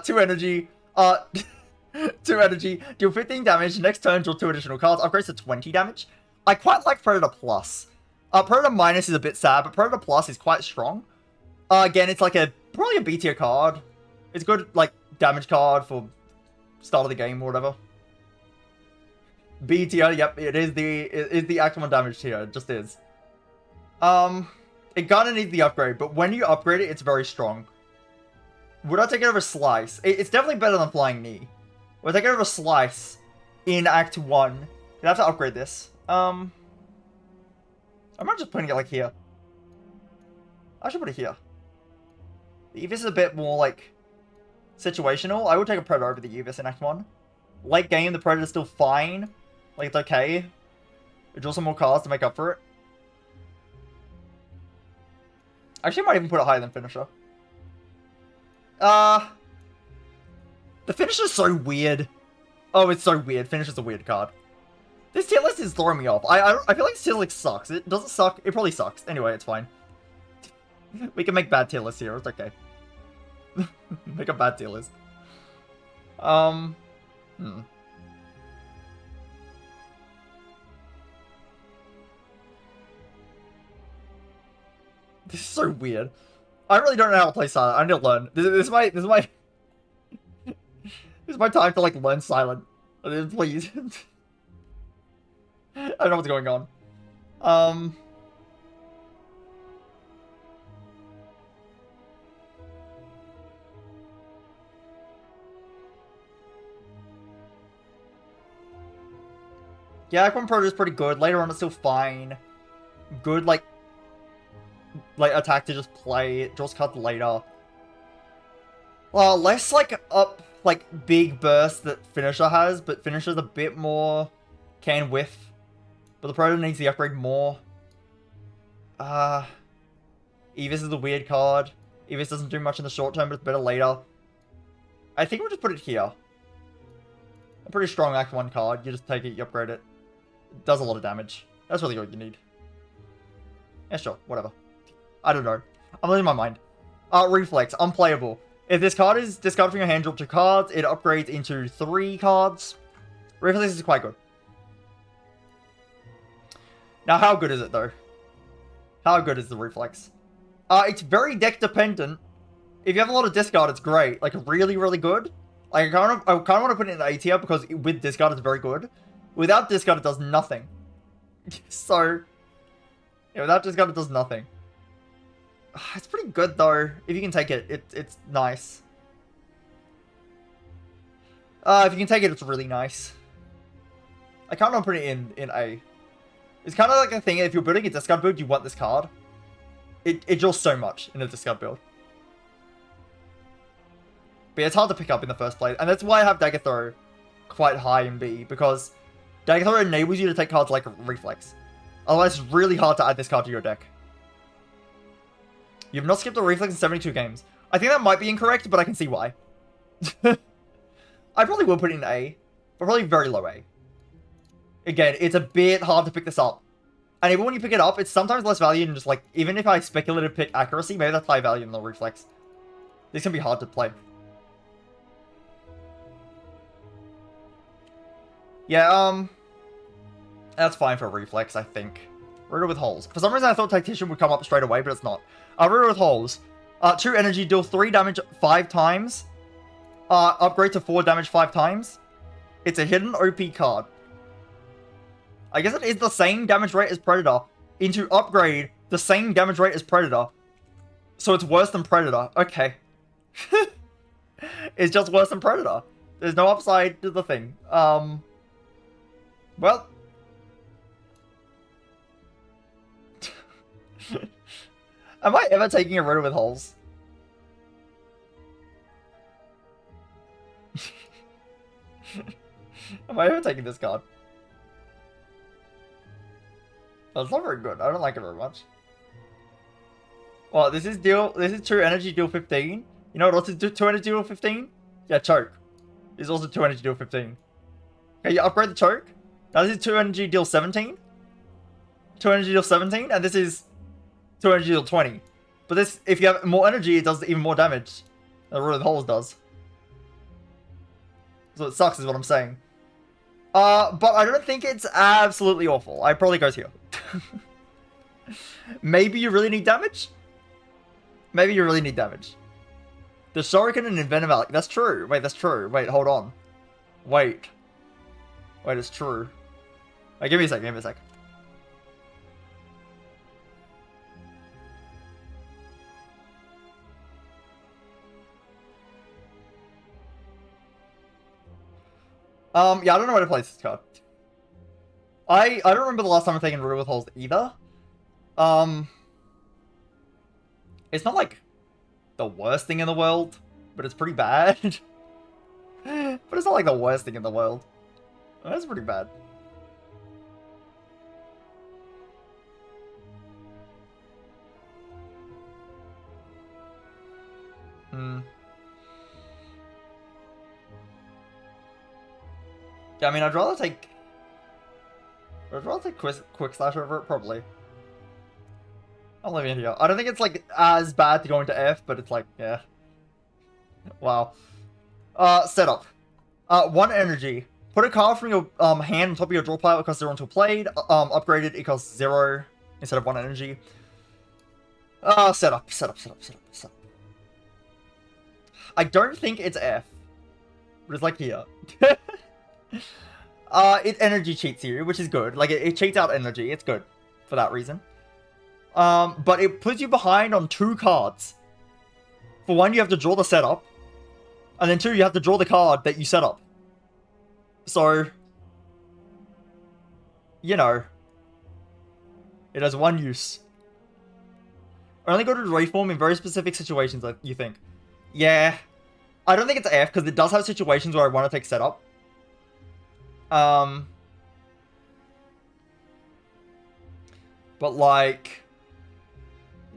2 energy. 2 energy. Deal 15 damage. Next turn, draw 2 additional cards. Upgrades to 20 damage. I quite like Predator Plus. Predator Minus is a bit sad, but Predator Plus is quite strong. Again, it's like probably a B tier card. It's good, like, damage card for start of the game or whatever. B tier, yep, it is the Act 1 damage tier, it just is. It kinda needs the upgrade, but when you upgrade it, it's very strong. Would I take it over Slice? It's definitely better than Flying Knee. Would I take it over Slice in Act 1? I'd have to upgrade this. I'm not just putting it, like, here. I should put it here. The Evis is a bit more, like, situational. I would take a Predator over the Evis in Act 1. Late game, the Predator's still fine. Like, it's okay. We draw some more cards to make up for it. Actually, I might even put it higher than Finisher. The finish is so weird. Oh, it's so weird. Finish is a weird card. This tier list is throwing me off. I feel like this tier list sucks. It doesn't suck. It probably sucks. Anyway, it's fine. We can make bad tier lists here. It's okay. Make a bad tier list. This is so weird. I really don't know how to play Silent. I need to learn. This is my this is my time to like learn Silent. Please. I don't know what's going on. Yeah, Aquan Proto is pretty good. Later on, it's still fine. Good, like attack to just play. It draws cards later. Well, less like up, like big burst that Finisher has, but Finisher's a bit more can whiff. But the Proto needs the upgrade more. Evis is a weird card. Evis doesn't do much in the short term, but it's better later. I think we'll just put it here. A pretty strong Act 1 card. You just take it, you upgrade it. It does a lot of damage. That's really all you need. Yeah, sure. Whatever. I don't know. I'm losing my mind. Reflex. Unplayable. If this card is discarded from your hand, draw 2 cards. It upgrades into 3 cards. Reflex is quite good. Now, how good is it, though? How good is the Reflex? It's very deck dependent. If you have a lot of discard, it's great. Like, really, really good. Like, I kind of want to put it in A tier because with discard, it's very good. Without discard, it does nothing. So, yeah, without discard, it does nothing. It's pretty good, though. If you can take it, it's nice. If you can take it, it's really nice. I kind of want to put it in A. It's kind of like a thing, if you're building a discard build, you want this card. It draws so much in a discard build. But yeah, it's hard to pick up in the first place. And that's why I have Dagger Throw quite high in B, because Dagger Throw enables you to take cards like Reflex. Otherwise, it's really hard to add this card to your deck. You've not skipped a Reflex in 72 games. I think that might be incorrect, but I can see why. I probably will put it in A, but probably very low A. Again, it's a bit hard to pick this up. And even when you pick it up, it's sometimes less value than just like, even if I speculative pick accuracy, maybe that's high value in the Reflex. This can be hard to play. Yeah, that's fine for Reflex, I think. Riddle with holes. For some reason, I thought Tactician would come up straight away, but it's not. Riddle with holes. 2 energy, deal 3 damage 5 times. Upgrade to 4 damage 5 times. It's a hidden OP card. I guess it is the same damage rate as Predator. Into upgrade, the same damage rate as Predator. So it's worse than Predator. Okay. It's just worse than Predator. There's no upside to the thing. Well. Am I ever taking a Riddle with holes? Am I ever taking this card? Oh, it's not very good. I don't like it very much. Well, this is 2 energy, deal 15. You know what else is 2 energy, deal 15? Yeah, choke. This is also 2 energy, deal 15. Okay, you upgrade the choke. Now this is 2 energy, deal 17. 2 energy, deal 17. And this is 2 energy, deal 20. But this, if you have more energy, it does even more damage than Riddle with holes does. So it sucks is what I'm saying. But I don't think it's absolutely awful. I probably goes here. Maybe you really need damage? Maybe you really need damage. The Shuriken and Envenom, that's true. Wait, that's true. Wait, hold on. Wait, it's true. Wait, give me a sec, give me a sec. Yeah, I don't know where to place this card. I don't remember the last time I've taken Riddle with holes either. It's not like the worst thing in the world, but it's pretty bad. But it's not like the worst thing in the world. That's pretty bad. Yeah, I mean, I'd rather take Quick Slash over it, probably. I'm leaving it here. I don't think it's, like, as bad to go into F, but it's like, yeah. Wow. Setup. 1 energy. Put a card from your hand on top of your draw pile. It costs 0 until played. Upgraded, it costs 0 instead of 1 energy. Setup. I don't think it's F. But it's like here. It energy cheats you, which is good. Like, it cheats out energy. It's good for that reason. But it puts you behind on 2 cards. For 1, you have to draw the setup. And then 2, you have to draw the card that you set up. So, you know, it has 1 use. Only go to Wraith Form in very specific situations, you think. Yeah. I don't think it's F, because it does have situations where I want to take setup. But, like,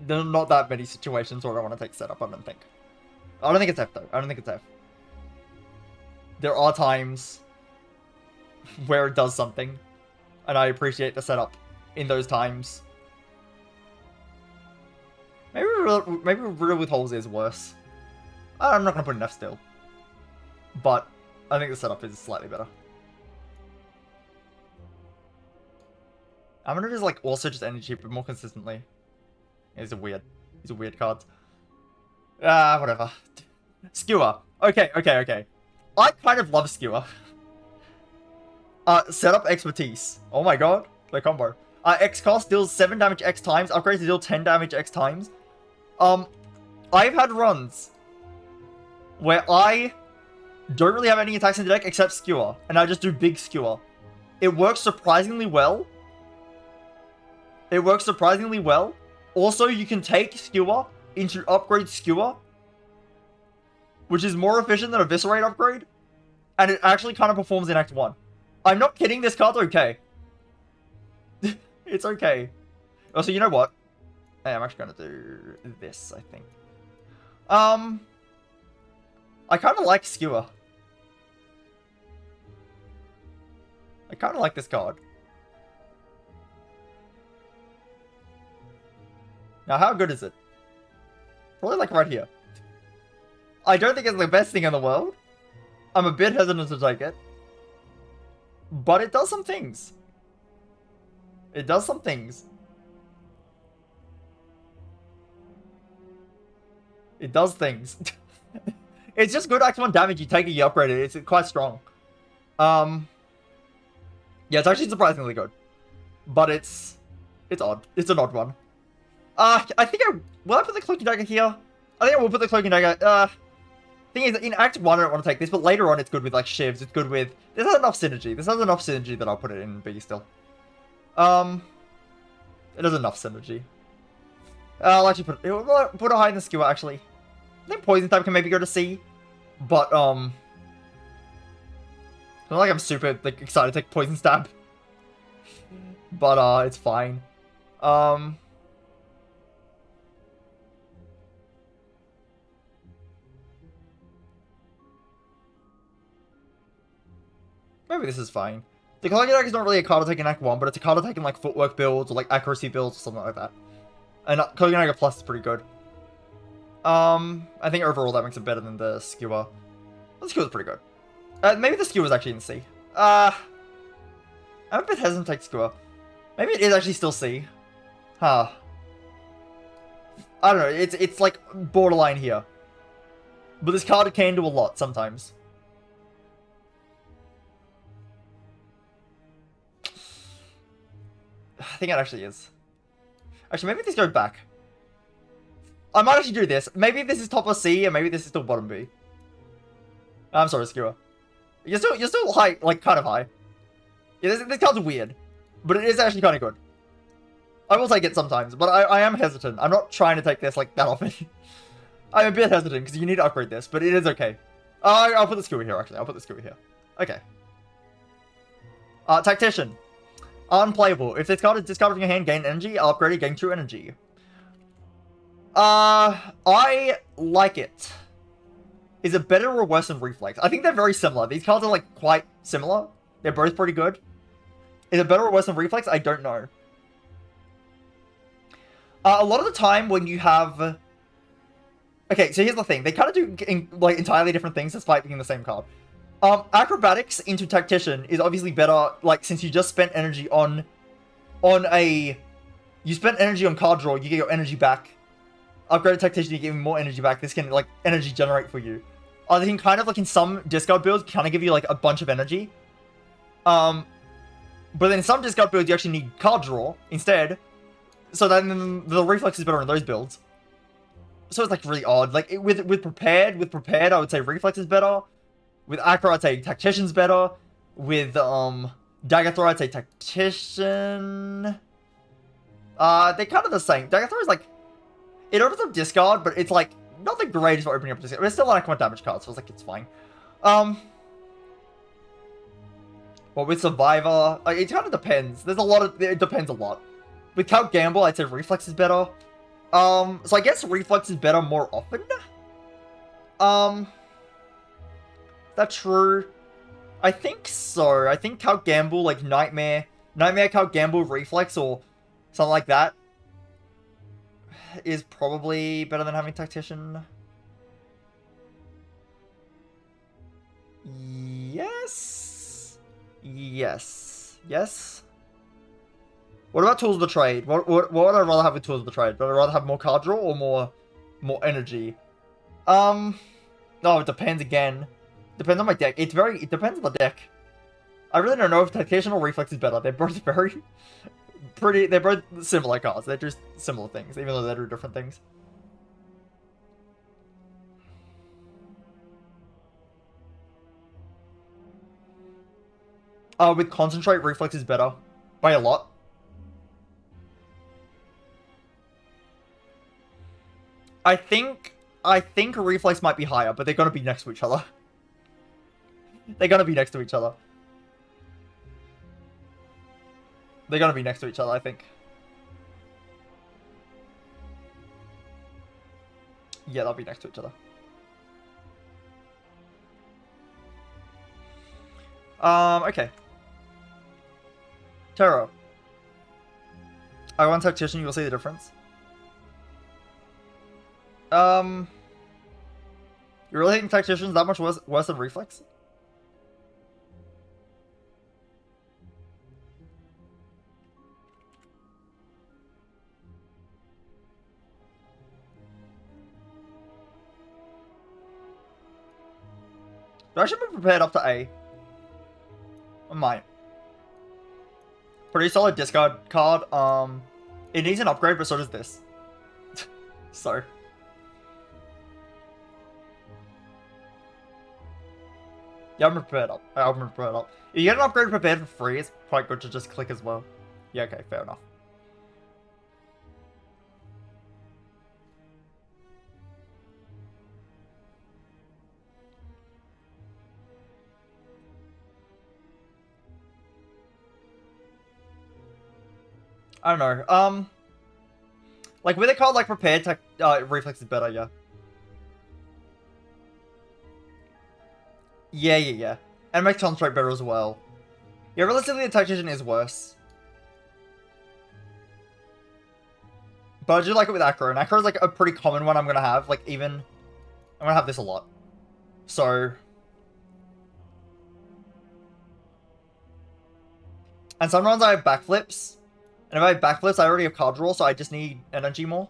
there are not that many situations where I want to take setup, I don't think. I don't think it's F, though. I don't think it's F. There are times where it does something, and I appreciate the setup in those times. Maybe Riddle with holes is worse. I'm not going to put an F still. But I think the setup is slightly better. Outmaneuver is like also just energy, but more consistently. These are weird cards. Whatever. Skewer. Okay. I kind of love Skewer. Setup expertise. Oh my god. The combo. X cost deals 7 damage X times. Upgrades to deal 10 damage X times. I've had runs where I don't really have any attacks in the deck except Skewer. And I just do big Skewer. It works surprisingly well. Also, you can take Skewer into upgrade Skewer, which is more efficient than Eviscerate upgrade. And it actually kind of performs in Act 1. I'm not kidding, this card's okay. It's okay. Also, you know what? Hey, I'm actually going to do this, I think. I kind of like Skewer. I kind of like this card. Now, how good is it? Probably like right here. I don't think it's the best thing in the world. I'm a bit hesitant to take it. But it does some things. It does some things. It does things. It's just good Act 1 damage. You take it, you upgrade it. It's quite strong. Yeah, it's actually surprisingly good. But it's odd. It's an odd one. I think will I put the Cloak and Dagger here? I think I will put the Cloak and Dagger. Thing is, in Act 1 I don't want to take this, but later on it's good with like shivs. It's good with... This has enough synergy. That I'll put it in B still. It has enough synergy. I'll actually put it higher than Skewer, actually. I think Poison type can maybe go to C. But, it's not like I'm super like excited to take Poison Stab. But, it's fine. Maybe this is fine. The Cloak and Dagger is not really a card to take in Act 1, but it's a card to take in like Footwork builds or like Accuracy builds or something like that. And Cloak and Dagger Plus is pretty good. I think overall that makes it better than the Skewer. The Skewer's pretty good. Maybe the Skewer's actually in C. I'm a bit hesitant to take Skewer. Maybe it is actually still C. Huh. I don't know, it's like borderline here. But this card can do a lot sometimes. I think it actually is. Actually, maybe this goes back. I might actually do this. Maybe this is top of C, and maybe this is still bottom B. I'm sorry, Skewer. You're still high, like kind of high. Yeah, this card's weird, but it is actually kind of good. I will take it sometimes, but I am hesitant. I'm not trying to take this like that often. I'm a bit hesitant because you need to upgrade this, but it is okay. I'll put the Skewer here. Actually, I'll put the Skewer here. Okay. Tactician. Unplayable. If this card is discarded from your hand, gain energy. Upgrade it, gain 2 energy. I like it. Is it better or worse than Reflex? I think they're very similar. These cards are like quite similar. They're both pretty good. Is it better or worse than Reflex? I don't know. A lot of the time when you have... Okay, so here's the thing. They kind of do like entirely different things despite being the same card. Acrobatics into Tactician is obviously better, like, since you just spent energy on a... You spent energy on card draw, you get your energy back. Upgraded Tactician, you get even more energy back. This can, like, energy generate for you. They can kind of, like, in some discard builds, kind of give you, like, a bunch of energy. But then in some discard builds, you actually need card draw instead. So then the Reflex is better in those builds. So it's, like, really odd. Like, with Prepared, I would say Reflex is better. With Acro, I'd say Tactician's better. With, Dagger Throw, I'd say Tactician. They're kind of the same. Dagger Throw is, like, it opens up discard, but it's, like, not the greatest for opening up discard. But it's still like one damage card, so it's, like, it's fine. Well, with Survivor, it kind of depends. There's a lot of, it depends a lot. With Count Gamble, I'd say Reflex is better. So I guess Reflex is better more often. That's true. I think so. I think Count Gamble, like Nightmare Count Gamble Reflex or something like that is probably better than having Tactician. Yes. Yes. Yes. What about Tools of the Trade? What would I rather have with Tools of the Trade? Would I rather have more card draw or more energy? No, it depends again. Depends on my deck. It depends on the deck. I really don't know if Tactician or Reflex is better. They're both they're both similar cards. They're just similar things, even though they do different things. With Concentrate, Reflex is better. By a lot. I think Reflex might be higher, but they're gonna be next to each other. They're gonna be next to each other. They're gonna be next to each other, I think. Yeah, they'll be next to each other. Okay. Terror. I want Tactician, you will see the difference. You really think Tactician's that much worse than Reflex? I should be prepared up to A. I might. Pretty solid discard card. It needs an upgrade, but so does this. So. Yeah, I'm prepared up. I'm prepared up. If you get an upgrade prepared for free, it's quite good to just click as well. Yeah, okay, fair enough. I don't know. Like with a card like Prepared, Reflex is better, yeah. Yeah. And it makes Concentrate better as well. Yeah, realistically, the Tactician is worse. But I do like it with Acro, and Acro is like a pretty common one I'm gonna have. Like even, I'm gonna have this a lot. So. And sometimes I have backflips. And if I have backflips, I already have card draw, so I just need energy more.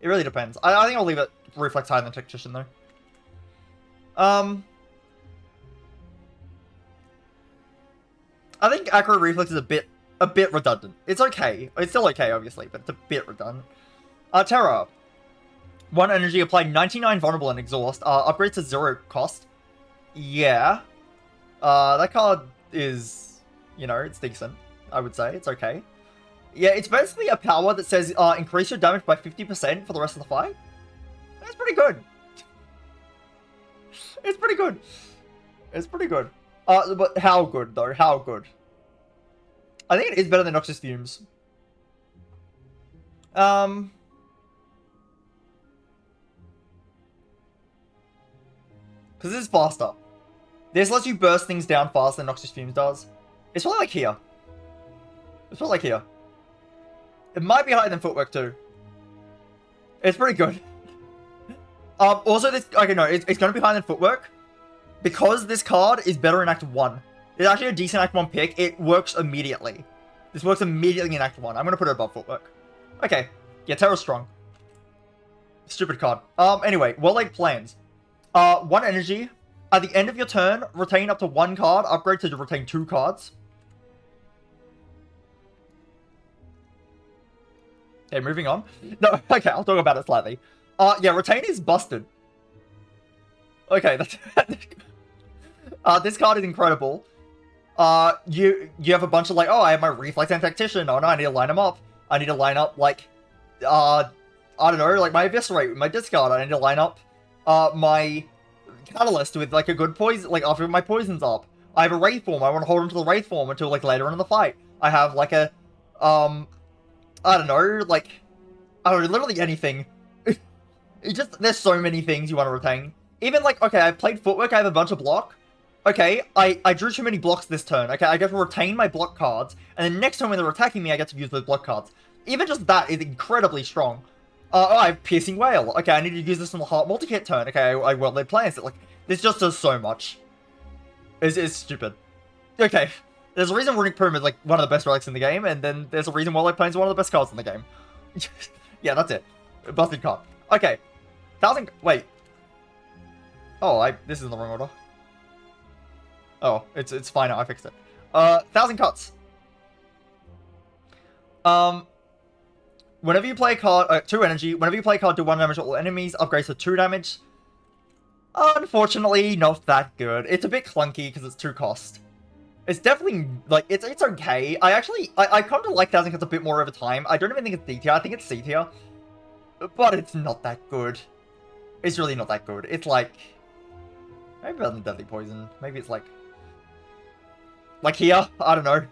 It really depends. I think I'll leave it Reflex higher than Tactician though. I think Acro Reflex is a bit redundant. It's okay. It's still okay, obviously, but it's a bit redundant. Terra. 1 energy, apply 99 vulnerable and exhaust. Upgrade to 0 cost. Yeah. That card is, you know, it's decent. I would say. It's okay. Yeah, it's basically a power that says increase your damage by 50% for the rest of the fight. That's pretty good. It's pretty good. It's pretty good. But how good, though? How good? I think it is better than Noxious Fumes. Because this is faster. This lets you burst things down faster than Noxious Fumes does. It's probably like here. It's probably like here. It might be higher than Footwork too. It's pretty good. Also this, okay, no, it's gonna be higher than Footwork. Because this card is better in Act 1. It's actually a decent Act 1 pick. It works immediately. This works immediately in Act 1. I'm gonna put it above Footwork. Okay. Yeah, Terra's strong. Stupid card. Anyway, well-laid plans. 1 energy. At the end of your turn, retain up to 1 card. Upgrade to retain 2 cards. Okay, moving on. No, okay, I'll talk about it slightly. Yeah, retain is busted. Okay, that's... this card is incredible. You have a bunch of like, oh, I have my Reflex and Tactician. Oh no, I need to line them up. I need to line up like, I don't know, like my Eviscerate with my discard. I need to line up, my Catalyst with like a good poison, like after my poison's up. I have a Wraith Form. I want to hold on to the Wraith Form until like later in the fight. I have like a, I don't know, like, I don't know, literally anything. It just, there's so many things you want to retain. Even like, okay, I played Footwork, I have a bunch of block. Okay, I drew too many blocks this turn. Okay, I get to retain my block cards, and then next time when they're attacking me, I get to use those block cards. Even just that is incredibly strong. Oh, I have Piercing Wail. Okay, I need to use this on the Heart Multi-Hit turn. Okay, I well-laid plans it. Like, this just does so much. It's stupid. Okay, there's a reason Runic Plume is like one of the best relics in the game, and then there's a reason well-laid plans is one of the best cards in the game. Yeah, that's it. Busted card. Okay, wait. Oh, this is in the wrong order. Oh, it's fine now, I fixed it. 1,000 cuts. Whenever you play a card, 2 energy, whenever you play a card, do 1 damage to all enemies, upgrades to 2 damage. Unfortunately, not that good. It's a bit clunky because it's 2 cost. It's definitely, like, it's okay. I come to like 1,000 cuts a bit more over time. I don't even think it's D tier, I think it's C tier. But it's not that good. It's really not that good. It's like, maybe better than Deadly Poison. Maybe it's like here? I don't know.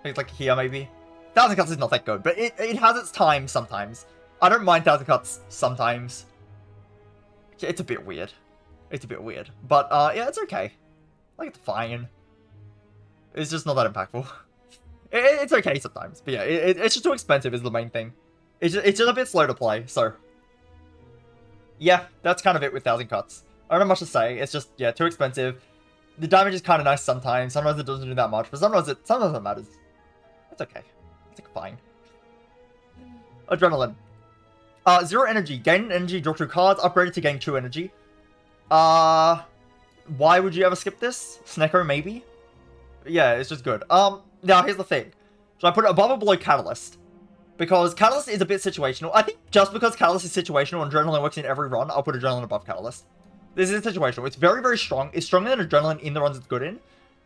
It's like here, maybe. 1,000 cuts is not that good, but it has its time sometimes. I don't mind 1,000 cuts sometimes. It's a bit weird. It's a bit weird. But, yeah, it's okay. Like, it's fine. It's just not that impactful. It's okay sometimes. But yeah, it's just too expensive is the main thing. It's just a bit slow to play, so. Yeah, that's kind of it with 1,000 cuts. I don't have much to say. It's just, yeah, too expensive. The damage is kind of nice sometimes. Sometimes it doesn't do that much, but sometimes it matters. It's okay. It's like fine. Adrenaline. 0 energy. Gain an energy, draw 2 cards. Upgraded to gain 2 energy. Why would you ever skip this? Snecko, maybe? Yeah, it's just good. Now, here's the thing. Should I put it above or below Catalyst? Because Catalyst is a bit situational. I think just because Catalyst is situational and Adrenaline works in every run, I'll put Adrenaline above Catalyst. This is situational. It's very, very strong. It's stronger than Adrenaline in the runs it's good in.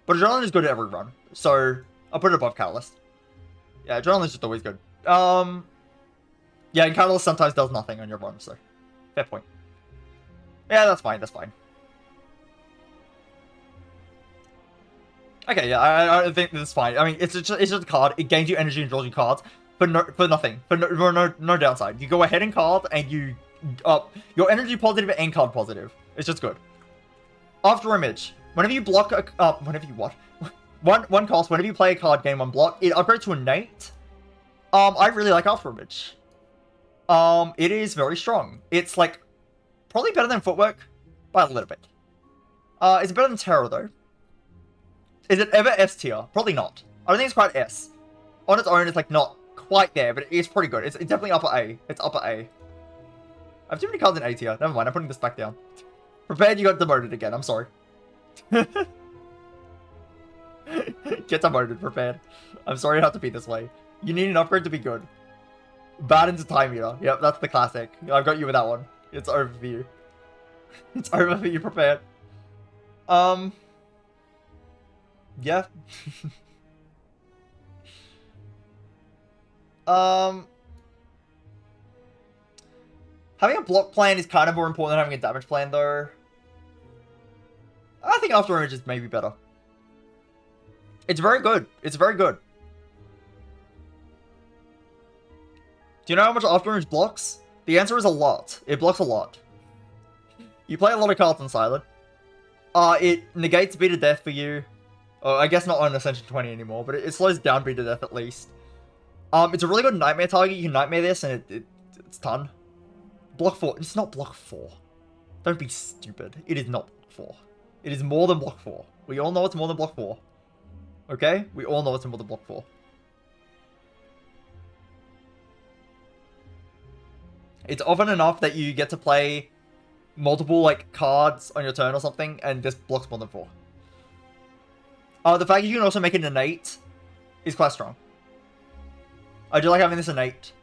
But Adrenaline is good at every run. So, I'll put it above Catalyst. Yeah, Adrenaline is just always good. Yeah, and Catalyst sometimes does nothing on your run, so. Fair point. Yeah, that's fine, that's fine. Okay, yeah, I think this is fine. I mean, it's just a card. It gains you energy and draws you cards. For nothing. For no downside. You go ahead and card, and you... your energy positive and card positive. It's just good. After Image. Whenever you block a... whenever you what? one cost, whenever you play a card, gain 1 block, it upgrades to Innate. I really like After Image. It is very strong. It's, like, probably better than Footwork, by a little bit. Is it better than Terror, though? Is it ever S tier? Probably not. I don't think it's quite S. On its own, it's, like, not quite there, but it's pretty good. It's definitely upper A. It's upper A. I have too many cards in A tier. Never mind, I'm putting this back down. Prepared, you got demoted again. I'm sorry. Get demoted, Prepared. I'm sorry it had to be this way. You need an upgrade to be good. Bad into Time Eater. Yep, that's the classic. I've got you with that one. It's over for you. It's over for you, Prepared. Yeah. Having a block plan is kind of more important than having a damage plan, though. I think After Image is maybe better. It's very good. It's very good. Do you know how much After Image blocks? The answer is a lot. It blocks a lot. You play a lot of cards on Silent. It negates Beat of Death for you. Oh, I guess not on Ascension 20 anymore, but it slows down beat to death at least. It's a really good Nightmare target. You can Nightmare this and it's done. Block 4. It's not block 4. Don't be stupid. It is not block 4. It is more than block 4. We all know it's more than block 4. Okay? We all know it's more than block 4. It's often enough that you get to play multiple, like, cards on your turn or something, and this blocks more than 4. The fact you can also make it innate is quite strong. I do like having this innate,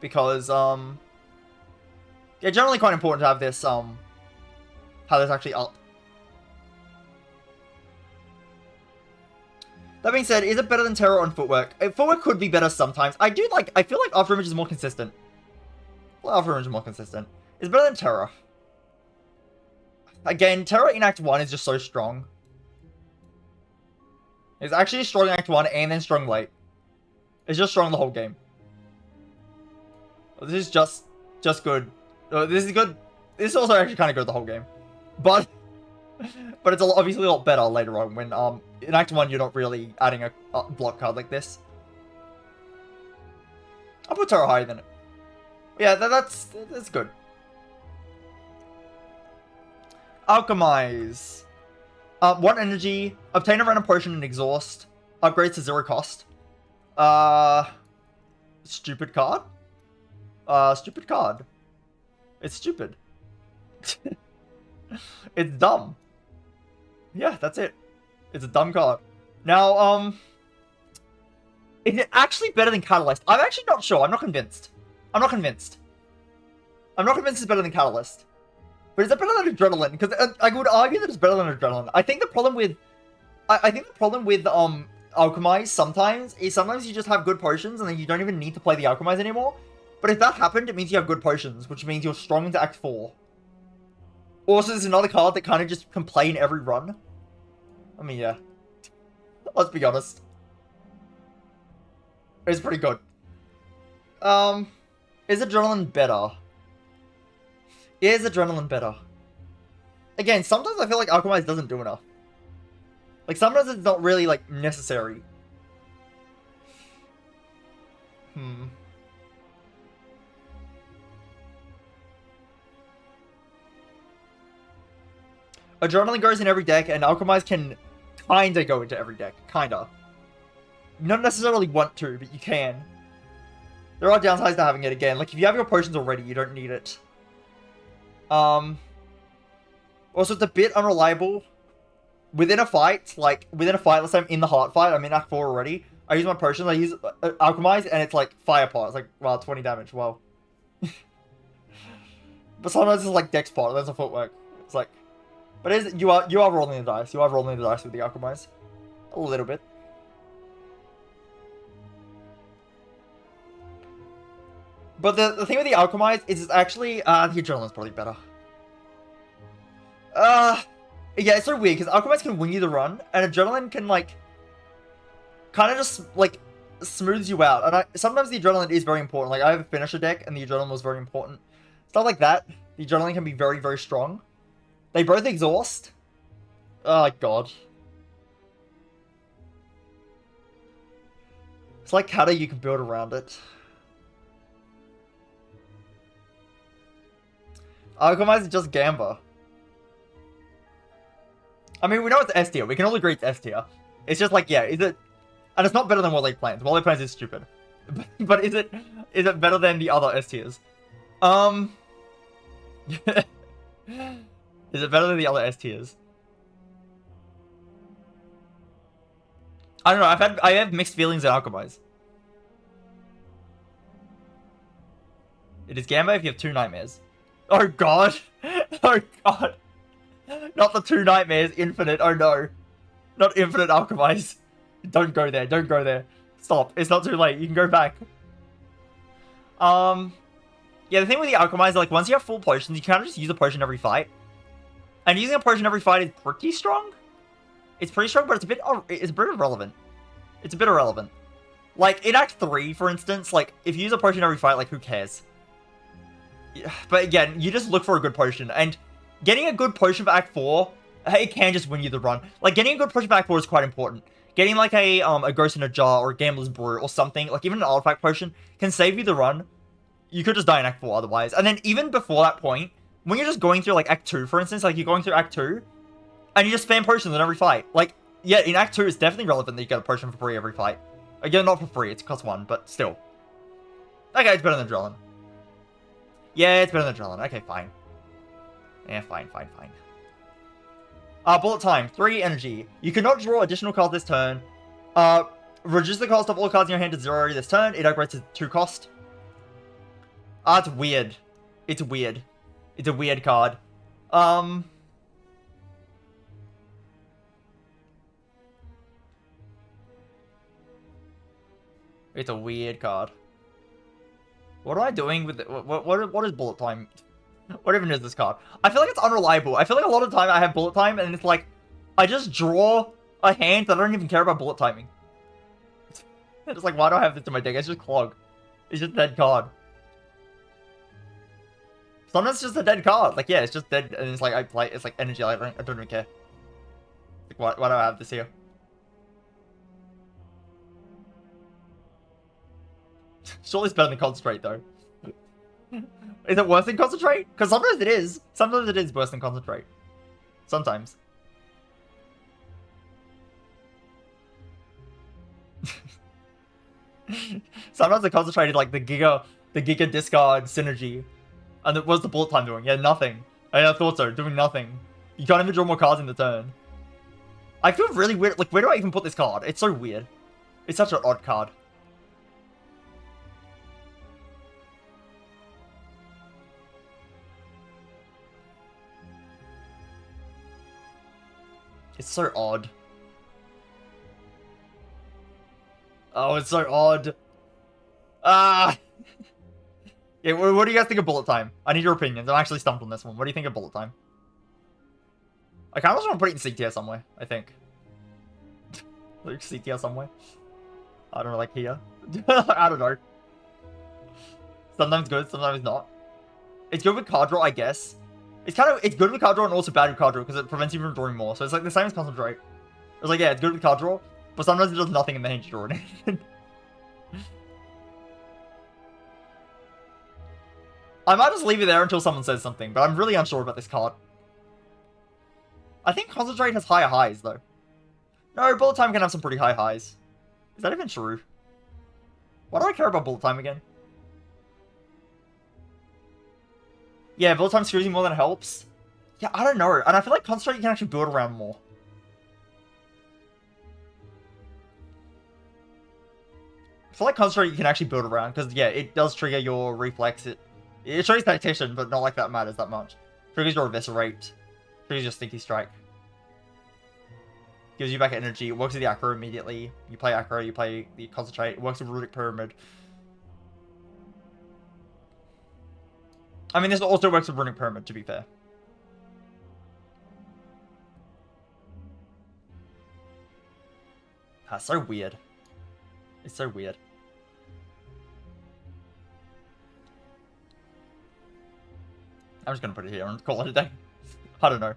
because, yeah, generally quite important to have this actually up. That being said, is it better than Terror on Footwork? Footwork could be better sometimes. I feel like After Image is more consistent. Well, After Image is more consistent. It's better than Terror. Again, Terror in Act 1 is just so strong. It's actually strong in Act 1 and then strong late. It's just strong the whole game. This is just good. This is good. This is also actually kind of good the whole game. But it's obviously a lot better later on when in Act 1 you're not really adding a block card like this. I'll put Terror higher than it. Yeah, that's good. Alchemize. 1 energy. Obtain a random potion and exhaust. Upgrades to 0 cost. Stupid card? Stupid card. It's stupid. It's dumb. Yeah, that's it. It's a dumb card. Now, is it actually better than Catalyst? I'm actually not sure. I'm not convinced. I'm not convinced it's better than Catalyst. But is it better than Adrenaline? Because I would argue that it's better than Adrenaline. I think the problem with... Alchemize sometimes is you just have good potions and then you don't even need to play the Alchemize anymore. But if that happened, it means you have good potions, which means you're strong into Act 4. Also, there's another card that kind of just can play in every run. I mean, yeah. Let's be honest. It's pretty good. Is Adrenaline better? Is Adrenaline better? Again, sometimes I feel like Alchemize doesn't do enough. Like, sometimes it's not really, like, necessary. Adrenaline goes in every deck, and Alchemize can kinda go into every deck. Kinda. You don't necessarily want to, but you can. There are downsides to having it again. Like, if you have your potions already, you don't need it. Also, it's a bit unreliable. Within a fight, let's say I'm in the heart fight, I'm in Act 4 already, I use my potions, I use Alchemize, and it's like Fire Pot. It's like, wow, 20 damage, wow. But sometimes it's like Dex Pot, there's a Footwork. It's like, but you are rolling the dice. You are rolling the dice with the Alchemize. A little bit. But the thing with the Alchemize is it's actually, the Adrenaline's probably better. Yeah, it's so weird, because Alchemize can wing you the run, and Adrenaline can, like, kind of just, like, smooths you out. And sometimes the Adrenaline is very important. Like, I have a finisher deck, and the Adrenaline was very important. Stuff like that, the Adrenaline can be very, very strong. They both exhaust. Oh, God. It's like Kata, you can build around it. Alchemize is just Gamba. I mean, we know it's S tier. We can all agree it's S tier. It's just like, yeah, is it... And it's not better than Warlake Plains. Warlake Plains is stupid. But is it better than the other S tiers? Is it better than the other S tiers? I don't know. I have mixed feelings at Alchemize. It is Gamba if you have 2 Nightmares. Oh, God. Oh, God. Not the 2 Nightmares, infinite. Oh, no. Not infinite Alchemize. Don't go there. Don't go there. Stop. It's not too late. You can go back. Yeah, the thing with the Alchemize, like, once you have full potions, you kind of just use a potion every fight. And using a potion every fight is pretty strong. It's pretty strong, but it's a bit irrelevant. It's a bit irrelevant. Like, in Act 3, for instance, like, if you use a potion every fight, like, who cares? Yeah, but again, you just look for a good potion, and getting a good potion for Act 4 it can just win you the run. Like, getting a good push back 4 is quite important. Getting, like, a Ghost in a Jar or a Gambler's Brew or something, like, even an Artifact Potion, can save you the run. You could just die in Act 4 otherwise. And then, even before that point, when you're just going through, like, Act 2, for instance, like, you're going through Act 2, and you just spam potions in every fight. Like, yeah, in Act 2, it's definitely relevant that you get a potion for free every fight. Again, not for free, it's cost 1, but still. Okay, it's better than Drellin. Yeah, it's better than Drellin. Okay, fine. Yeah, fine. Bullet time. 3 energy. You cannot draw additional cards this turn. Reduce the cost of all cards in your hand to 0 this turn. It upgrades to 2 cost. It's weird. It's weird. It's a weird card. It's a weird card. What am I doing with it? What is bullet time? What even is this card? I feel like it's unreliable. I feel like a lot of the time I have bullet time and it's like, I just draw a hand that I don't even care about bullet timing. It's like, why do I have this in my deck? It's just Clog. It's just a dead card. Sometimes it's just a dead card. Like, yeah, it's just dead. And it's like, I play, it's like energy. I don't even care. Like, why do I have this here? Surely it's better than Concentrate, though. Is it worse than Concentrate? Because sometimes it is. Sometimes it is worse than Concentrate. Sometimes. Sometimes the Concentrated, like, the Giga discard synergy. And what's the bullet time doing? Yeah, nothing. I thought so. Doing nothing. You can't even draw more cards in the turn. I feel really weird. Like, where do I even put this card? It's so weird. It's such an odd card. It's so odd. Oh, it's so odd. Yeah, what do you guys think of bullet time? I need your opinions. I'm actually stumped on this one. What do you think of bullet time? I kind of just want to put it in C tier somewhere, I think. Like C tier somewhere. I don't know, like here. I don't know. Sometimes good, sometimes not. It's good with card draw, I guess. It's good with card draw and also bad with card draw because it prevents you from drawing more. So it's like the same as Concentrate. It's like, yeah, it's good with card draw, but sometimes it does nothing in the hand you draw it. I might just leave it there until someone says something, but I'm really unsure about this card. I think Concentrate has higher highs, though. No, Bullet Time can have some pretty high highs. Is that even true? Why do I care about Bullet Time again? Yeah, Bullet Time screws you more than it helps. Yeah, I don't know. And I feel like Concentrate you can actually build around more. I feel like Concentrate you can actually build around, because, yeah, it does trigger your Reflex. It triggers Tactician, but not like that matters that much. Triggers your Eviscerate. Triggers your Stinky Strike. Gives you back energy. It works with the Acro immediately. You play Acro, you play the Concentrate. It works with Runic Pyramid. I mean, this also works with Runic Pyramid, to be fair. That's so weird. It's so weird. I'm just gonna put it here and call it a day. I don't know.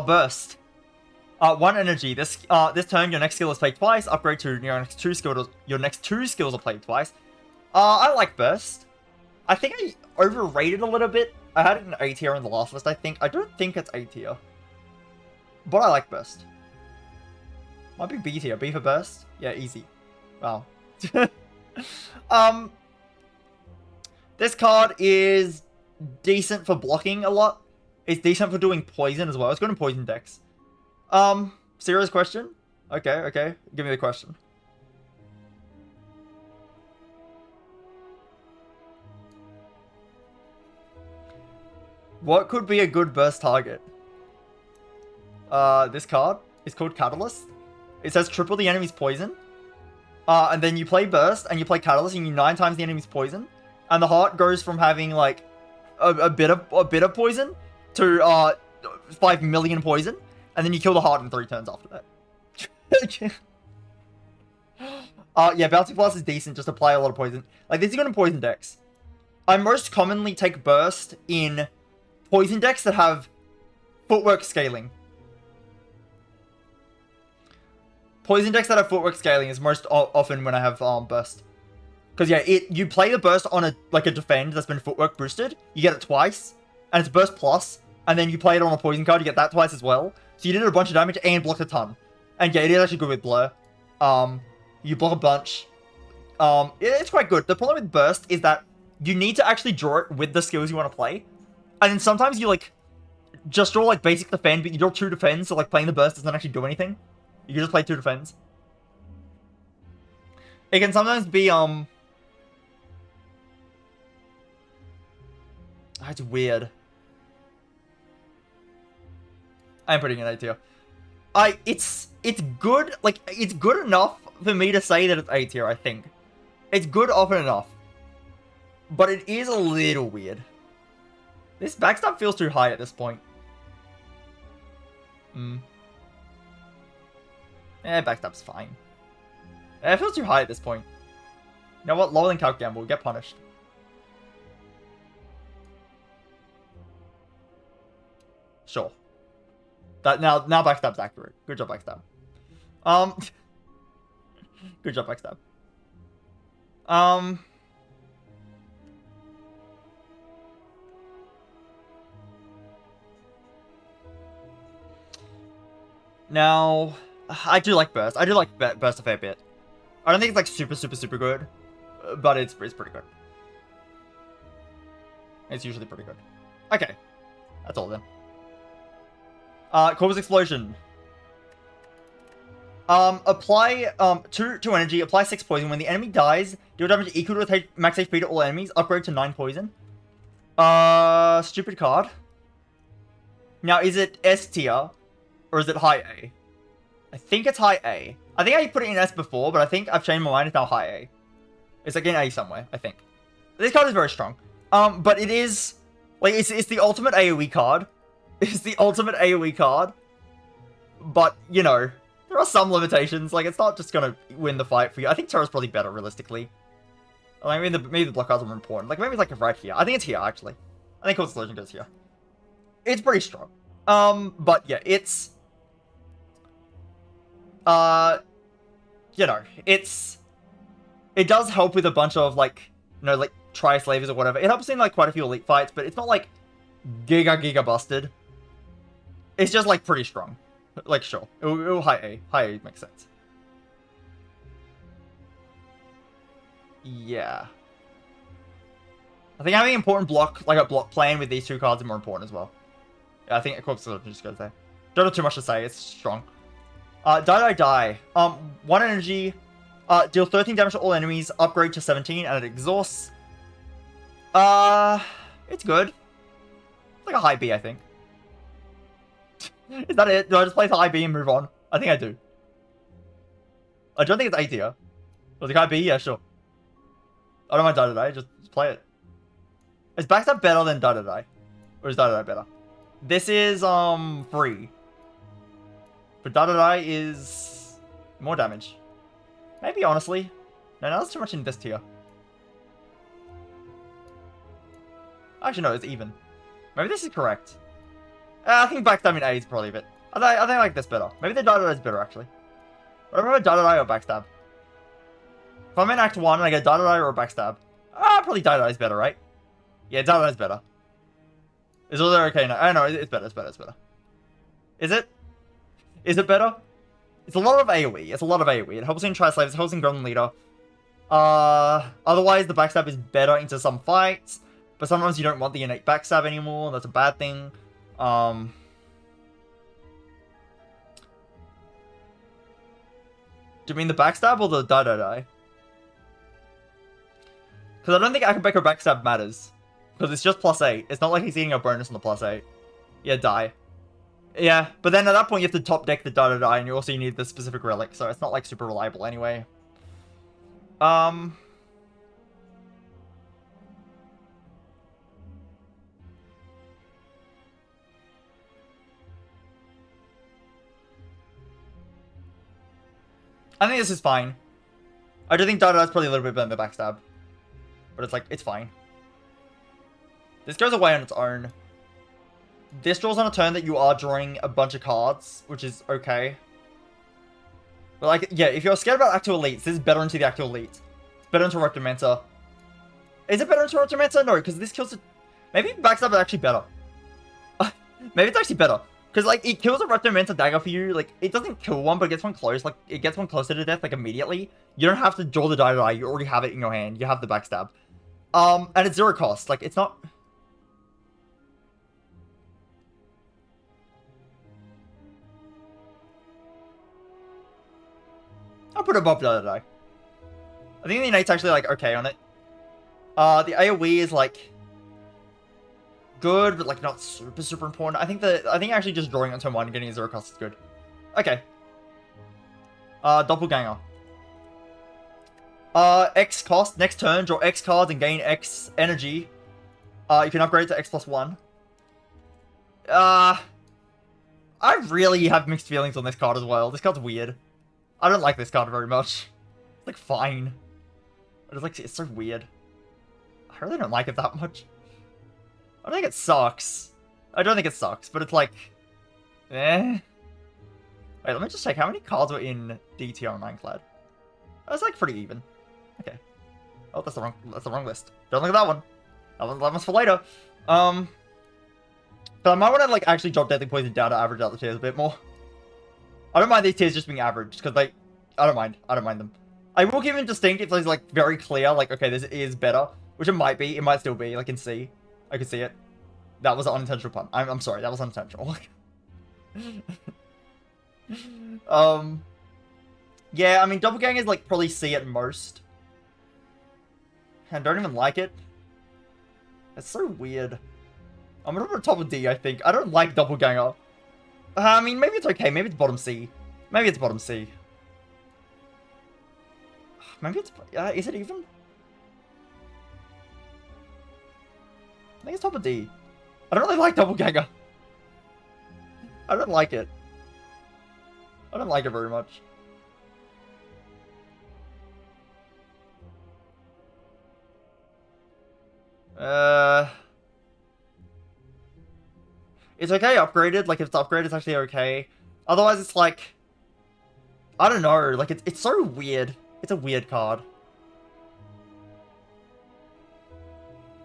Burst. 1 energy. This turn, your next skill is played twice. Upgrade to your next 2 skills. Your next 2 skills are played twice. I like Burst. I think I overrated a little bit. I had it in A tier in the last list, I think. I don't think it's A tier. But I like Burst. Might be B tier. B for Burst? Yeah, easy. Wow. This card is decent for blocking a lot. It's decent for doing poison as well. It's good in poison decks. Serious question? Okay. Give me the question. What could be a good burst target? This card is called Catalyst. It says triple the enemy's poison. And then you play Burst, and you play Catalyst, and you 9 times the enemy's poison. And the heart goes from having, like, a bit of poison to 5 million poison, and then you kill the heart in 3 turns after that. Yeah, Bounty Blast is decent, just apply a lot of poison. Like, these are good in poison decks. I most commonly take Burst in poison decks that have Footwork scaling. Poison decks that have Footwork scaling is most often when I have Burst. Because yeah, you play the Burst on a defend that's been Footwork boosted. You get it twice, and it's Burst plus. And then you play it on a Poison card, you get that twice as well. So you did a bunch of damage and blocked a ton. And yeah, it is actually good with Blur. You block a bunch. It's quite good. The problem with Burst is that you need to actually draw it with the skills you want to play. And then sometimes you, like, just draw, like, basic defend, but you draw 2 defends, so, like, playing the Burst doesn't actually do anything. You can just play 2 defends. It can sometimes be, it's weird. I'm putting it in A tier. It's good, like, it's good enough for me to say that it's A tier, I think. It's good often enough. But it is a little weird. This Backstab feels too high at this point. Backstab's fine. It feels too high at this point. You know what? Lower than Calc Gamble. We'll get punished. Sure. Now Backstab's accurate. Good job, Backstab. Good job, Backstab. Now, I do like Burst. I do like Burst a fair bit. I don't think it's like super good, but it's pretty good. It's usually pretty good. Okay, that's all then. Corpus Explosion. Apply 2 energy, apply 6 poison. When the enemy dies, deal damage equal to max HP to all enemies. Upgrade to 9 poison. Stupid card. Now, is it S tier? Or is it high A? I think it's high A. I think I put it in S before, but I think I've changed my mind. It's now high A. It's like in A somewhere, I think. This card is very strong. But it is... Like, it's the ultimate AoE card. It's the ultimate AoE card. But, you know, there are some limitations. Like, it's not just gonna win the fight for you. I think Terra's probably better, realistically. I mean, maybe the block cards are more important. Like, maybe it's like right here. I think it's here, actually. I think Corpus Explosion goes here. It's pretty strong. But yeah, it's... you know, it does help with a bunch of, like, you know, like, tri-slavers or whatever. It helps in, like, quite a few elite fights, but it's not, like, giga busted. It's just, like, pretty strong. Like, sure. It'll high A. High A makes sense. Yeah. I think having important block, like a block plan with these 2 cards is more important as well. Yeah, I think Corpus just goes there. Don't have too much to say, it's strong. Die. 1 energy, deal 13 damage to all enemies, upgrade to 17, and it exhausts. It's good. It's like a high B, I think. Is that it? Do I just play the high B and move on? I think I do. I don't think it's A tier. Was it high B? Yeah, sure. I don't mind Die. Just play it. Is Backstab better than Die? Or is Die better? This is, free. But Die is more damage. Maybe, honestly. No, that's too much in this tier. Actually, no, it's even. Maybe this is correct. I think Backstab in A is probably a bit... I think I like this better. Maybe the Die is better, actually. I don't remember Die or Backstab. If I'm in Act 1 and I get Die or Backstab, probably Die is better, right? Yeah, Die is better. Is all there okay now? Oh, no, it's better. Is it? Is it better? It's a lot of AoE. It helps in Tri-Slaves, it helps in Golden Leader. Otherwise, the Backstab is better into some fights. But sometimes you don't want the innate Backstab anymore. That's a bad thing. Do you mean the Backstab or the Die? Because I don't think Acrobatics Backstab matters. Because it's just +8. It's not like he's getting a bonus on the +8. Yeah, Die. Yeah, but then at that point you have to top deck the Die, and you also need the specific relic, so it's not like super reliable anyway. I think this is fine. I do think Die is probably a little bit better than the Backstab. But it's like, it's fine. This goes away on its own. This draws on a turn that you are drawing a bunch of cards, which is okay. But like, yeah, if you're scared about actual elites, this is better into the actual elites. It's better into Reptomancer. Is it better into Reptomancer? No, because this kills it. Maybe Backstab is actually better. Maybe it's actually better. Because, like, it kills a Reptomancer dagger for you. Like, it doesn't kill one, but it gets one close. Like, it gets one closer to death, like, immediately. You don't have to draw the die. You already have it in your hand. You have the Backstab. And it's 0 cost. Like, it's not... I'll put it above the other die. I think the innate's actually, like, okay on it. The AoE is, like... good, but like not super important. I think actually just drawing on turn 1 and getting a 0 cost is good. Okay. Doppelganger. X cost, next turn, draw X cards and gain X energy. You can upgrade to X plus 1. I really have mixed feelings on this card as well. This card's weird. I don't like this card very much. It's like fine. But it's like, it's so weird. I really don't like it that much. I don't think it sucks. I don't think it sucks, but it's like... eh. Wait, let me just check how many cards were in DTR and Ironclad. That's like pretty even. Okay. Oh, that's the wrong list. Don't look at that one. That one's for later. But I might want to like actually drop Deadly Poison down to average out the tiers a bit more. I don't mind these tiers just being average, because like, I don't mind them. I will give him Distinct if it's like very clear, like, okay, this is better. Which it might be, it might still be, like in C. I can see it. That was an unintentional pun. I'm sorry, that was unintentional. Yeah, I mean, Doppelganger is like probably C at most. I don't even like it. It's so weird. I'm gonna put it top of D, I think. I don't like Doppelganger. I mean, maybe it's okay. Maybe it's bottom C. Maybe it's bottom C. Maybe it's... is it even? I think it's top of D. I don't really like Doppelganger. I don't like it. I don't like it very much. It's okay upgraded. Like, if it's upgraded, it's actually okay. Otherwise, it's like... I don't know. Like, it's so weird. It's a weird card.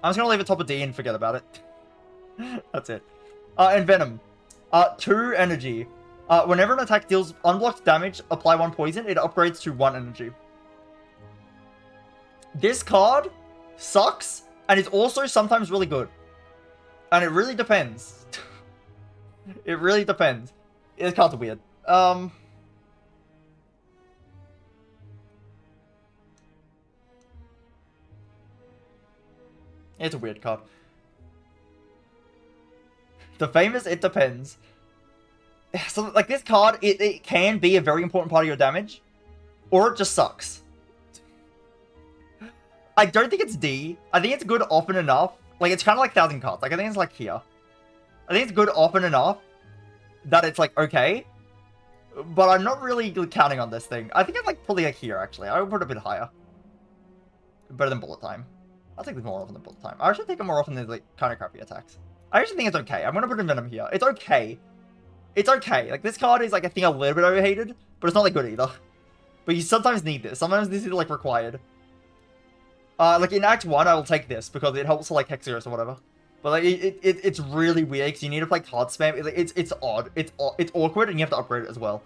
I'm just gonna leave it top of D and forget about it. That's it. Envenom. 2 energy. Whenever an attack deals unblocked damage, apply 1 poison, it upgrades to 1 energy. This card sucks, and it's also sometimes really good. And it really depends. It really depends. This card's weird. It's a weird card. The famous it depends. So, like, this card, it can be a very important part of your damage, or it just sucks. I don't think it's D. I think it's good often enough. Like, it's kind of like 1,000 cards. Like, I think it's like here. I think it's good often enough that it's like, okay. But I'm not really counting on this thing. I think it's like probably like here, actually. I would put it a bit higher. Better than Bullet Time. I'll take this more often than Bullet Time. I actually take it more often than like kind of crappy attacks. I actually think it's okay. I'm going to put Envenom here. It's okay. It's okay. Like, this card is, like, I think a little bit overhated, but it's not, like, good either. But you sometimes need this. Sometimes this is, like, required. Like, in Act 1, I will take this, because it helps to, like, Hexerus or whatever. But, like, it's really weird, because you need to play card spam. It's odd. It's awkward, and you have to upgrade it as well.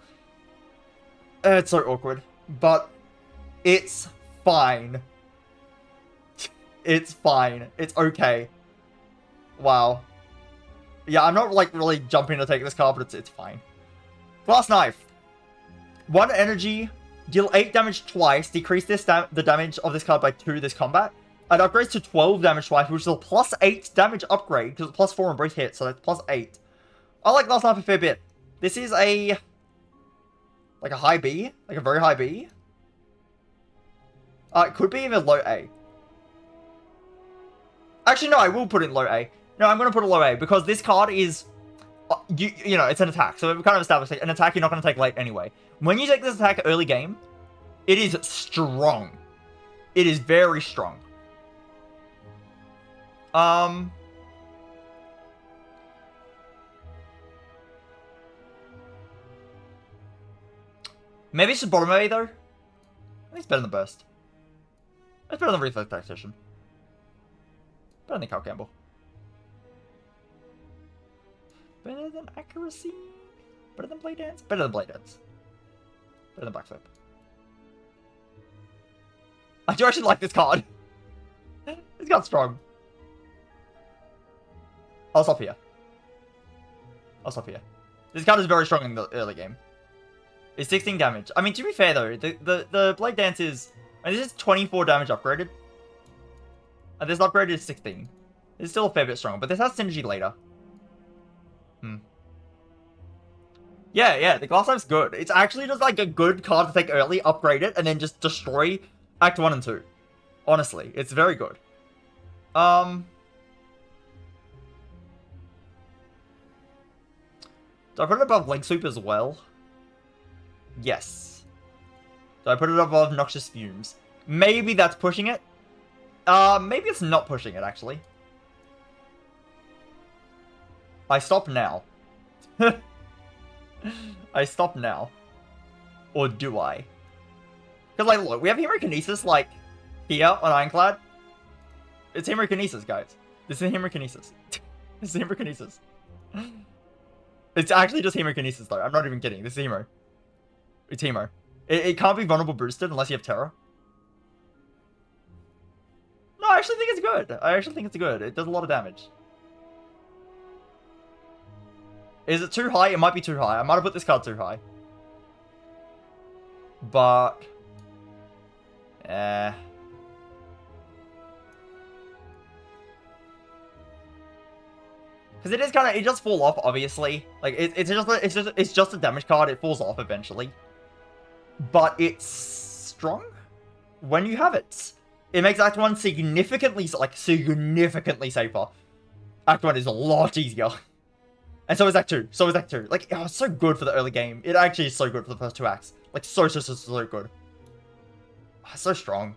It's so awkward. But it's fine. It's fine. It's okay. Wow. Yeah, I'm not, like, really jumping to take this card, but it's fine. Glass Knife. 1 energy, deal 8 damage twice, decrease the damage of this card by 2 this combat. It upgrades to 12 damage twice, which is a plus 8 damage upgrade, because it's plus 4 on both hits, so that's plus 8. I like Glass Knife a fair bit. This is a... like a high B? Like a very high B? It could be even low A. Actually, no, I will put it in low A. No, I'm going to put a low A, because this card is... You know, it's an attack, so we've kind of established an attack you're not going to take late anyway. When you take this attack early game, it is strong. It is very strong. Maybe it's just bottom A, though. I think it's better than Burst. It's better than Reflex Tactician. Better than Cal Campbell. Better than Accuracy. Better than Blade Dance. Better than Blade Dance. Better than Backflip. I do actually like this card. This card's strong. I'll stop here. I'll stop here. This card is very strong in the early game. It's 16 damage. I mean, to be fair though, the Blade Dance is... And this is 24 damage upgraded. And this upgraded is 16. It's still a fair bit stronger, but this has synergy later. Yeah, the Glass Knive's good. It's actually just like a good card to take early, upgrade it, and then just destroy Act 1 and 2. Honestly, it's very good. Do I put it above Leg Sweep as well? Yes. Do I put it above Noxious Fumes? Maybe that's pushing it. Maybe it's not pushing it, actually. I stop now. I stop now. Or do I? Because, like, look, we have Hemokinesis, like, here on Ironclad. It's Hemokinesis, guys. This is Hemokinesis. This is Hemokinesis. It's actually just Hemokinesis, though. I'm not even kidding. This is Hemo. It's Hemo. It can't be vulnerable boosted unless you have Terror. No, I actually think it's good. I actually think it's good. It does a lot of damage. Is it too high? It might be too high. I might have put this card too high. But... Because it is kind of... It does fall off, obviously. Like, it's just a damage card. It falls off eventually. But it's strong when you have it. It makes Act 1 significantly safer. Act 1 is a lot easier. And so is Act 2. So is Act 2. Like, oh, it's so good for the early game. It actually is so good for the first two acts. Like, so good. Oh, so strong.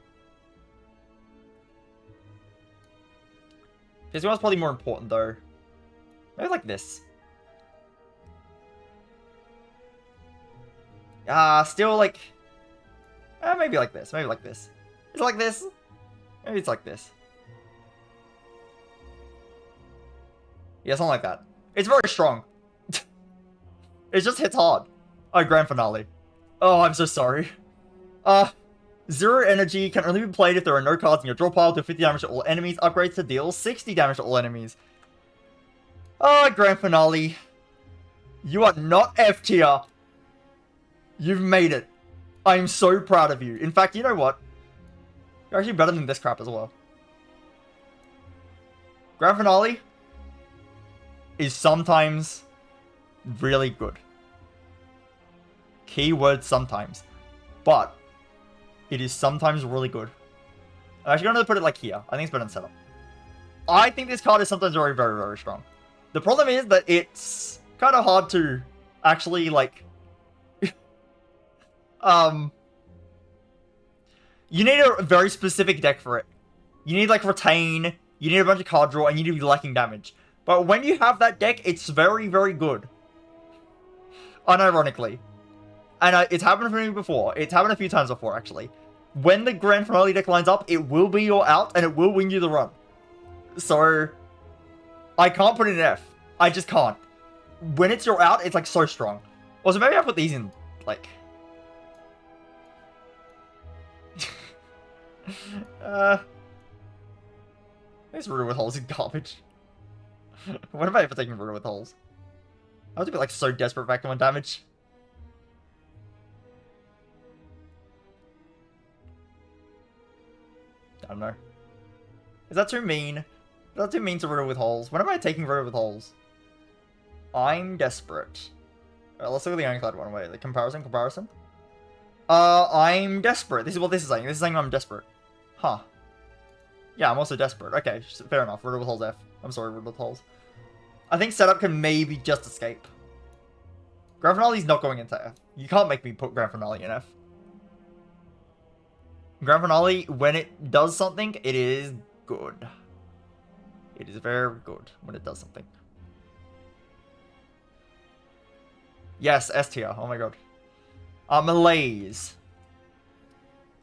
This one's probably more important, though. Maybe like this. Still like... maybe like this. Maybe like this. It's like this. Maybe it's like this. Yeah, something like that. It's very strong. It just hits hard. Oh, Grand Finale. Oh, I'm so sorry. 0 energy can only be played if there are no cards in your draw pile. Do 50 damage to all enemies. Upgrades to deal 60 damage to all enemies. Oh, Grand Finale. You are not F tier. You've made it. I am so proud of you. In fact, you know what? You're actually better than this crap as well. Grand Finale is sometimes really good. Keyword sometimes. But it is sometimes really good. I'm actually going to put it like here. I think it's better than setup. I think this card is sometimes very, very, very strong. The problem is that it's kind of hard to actually, like... You need a very specific deck for it. You need, like, Retain, you need a bunch of card draw, and you need to be lacking damage. But when you have that deck, it's very, very good. Unironically. And it's happened for me before. It's happened a few times before, actually. When the Grand Finale deck lines up, it will be your out, and it will win you the run. So, I can't put it in F. I just can't. When it's your out, it's, like, so strong. Also, maybe I put these in, like... This Riddle with holes is garbage. What am I ever taking Riddle with holes? I have to be like so desperate for Active 1 damage. I don't know. Is that too mean? Is that too mean to Riddle with holes? When am I taking Riddle with holes? I'm desperate. Alright, let's look at the Ironclad one. Wait, the comparison? I'm desperate. This is what this is saying. This is saying I'm desperate. Huh. Yeah, I'm also desperate. Okay, fair enough. Riddle with holes F. I'm sorry, Riddle with holes. I think setup can maybe just escape. Grand Finale's not going into F. You can't make me put Grand Finale in F. Grand Finale, when it does something, it is good. It is very good when it does something. Yes, S tier. Oh my god. Malaise.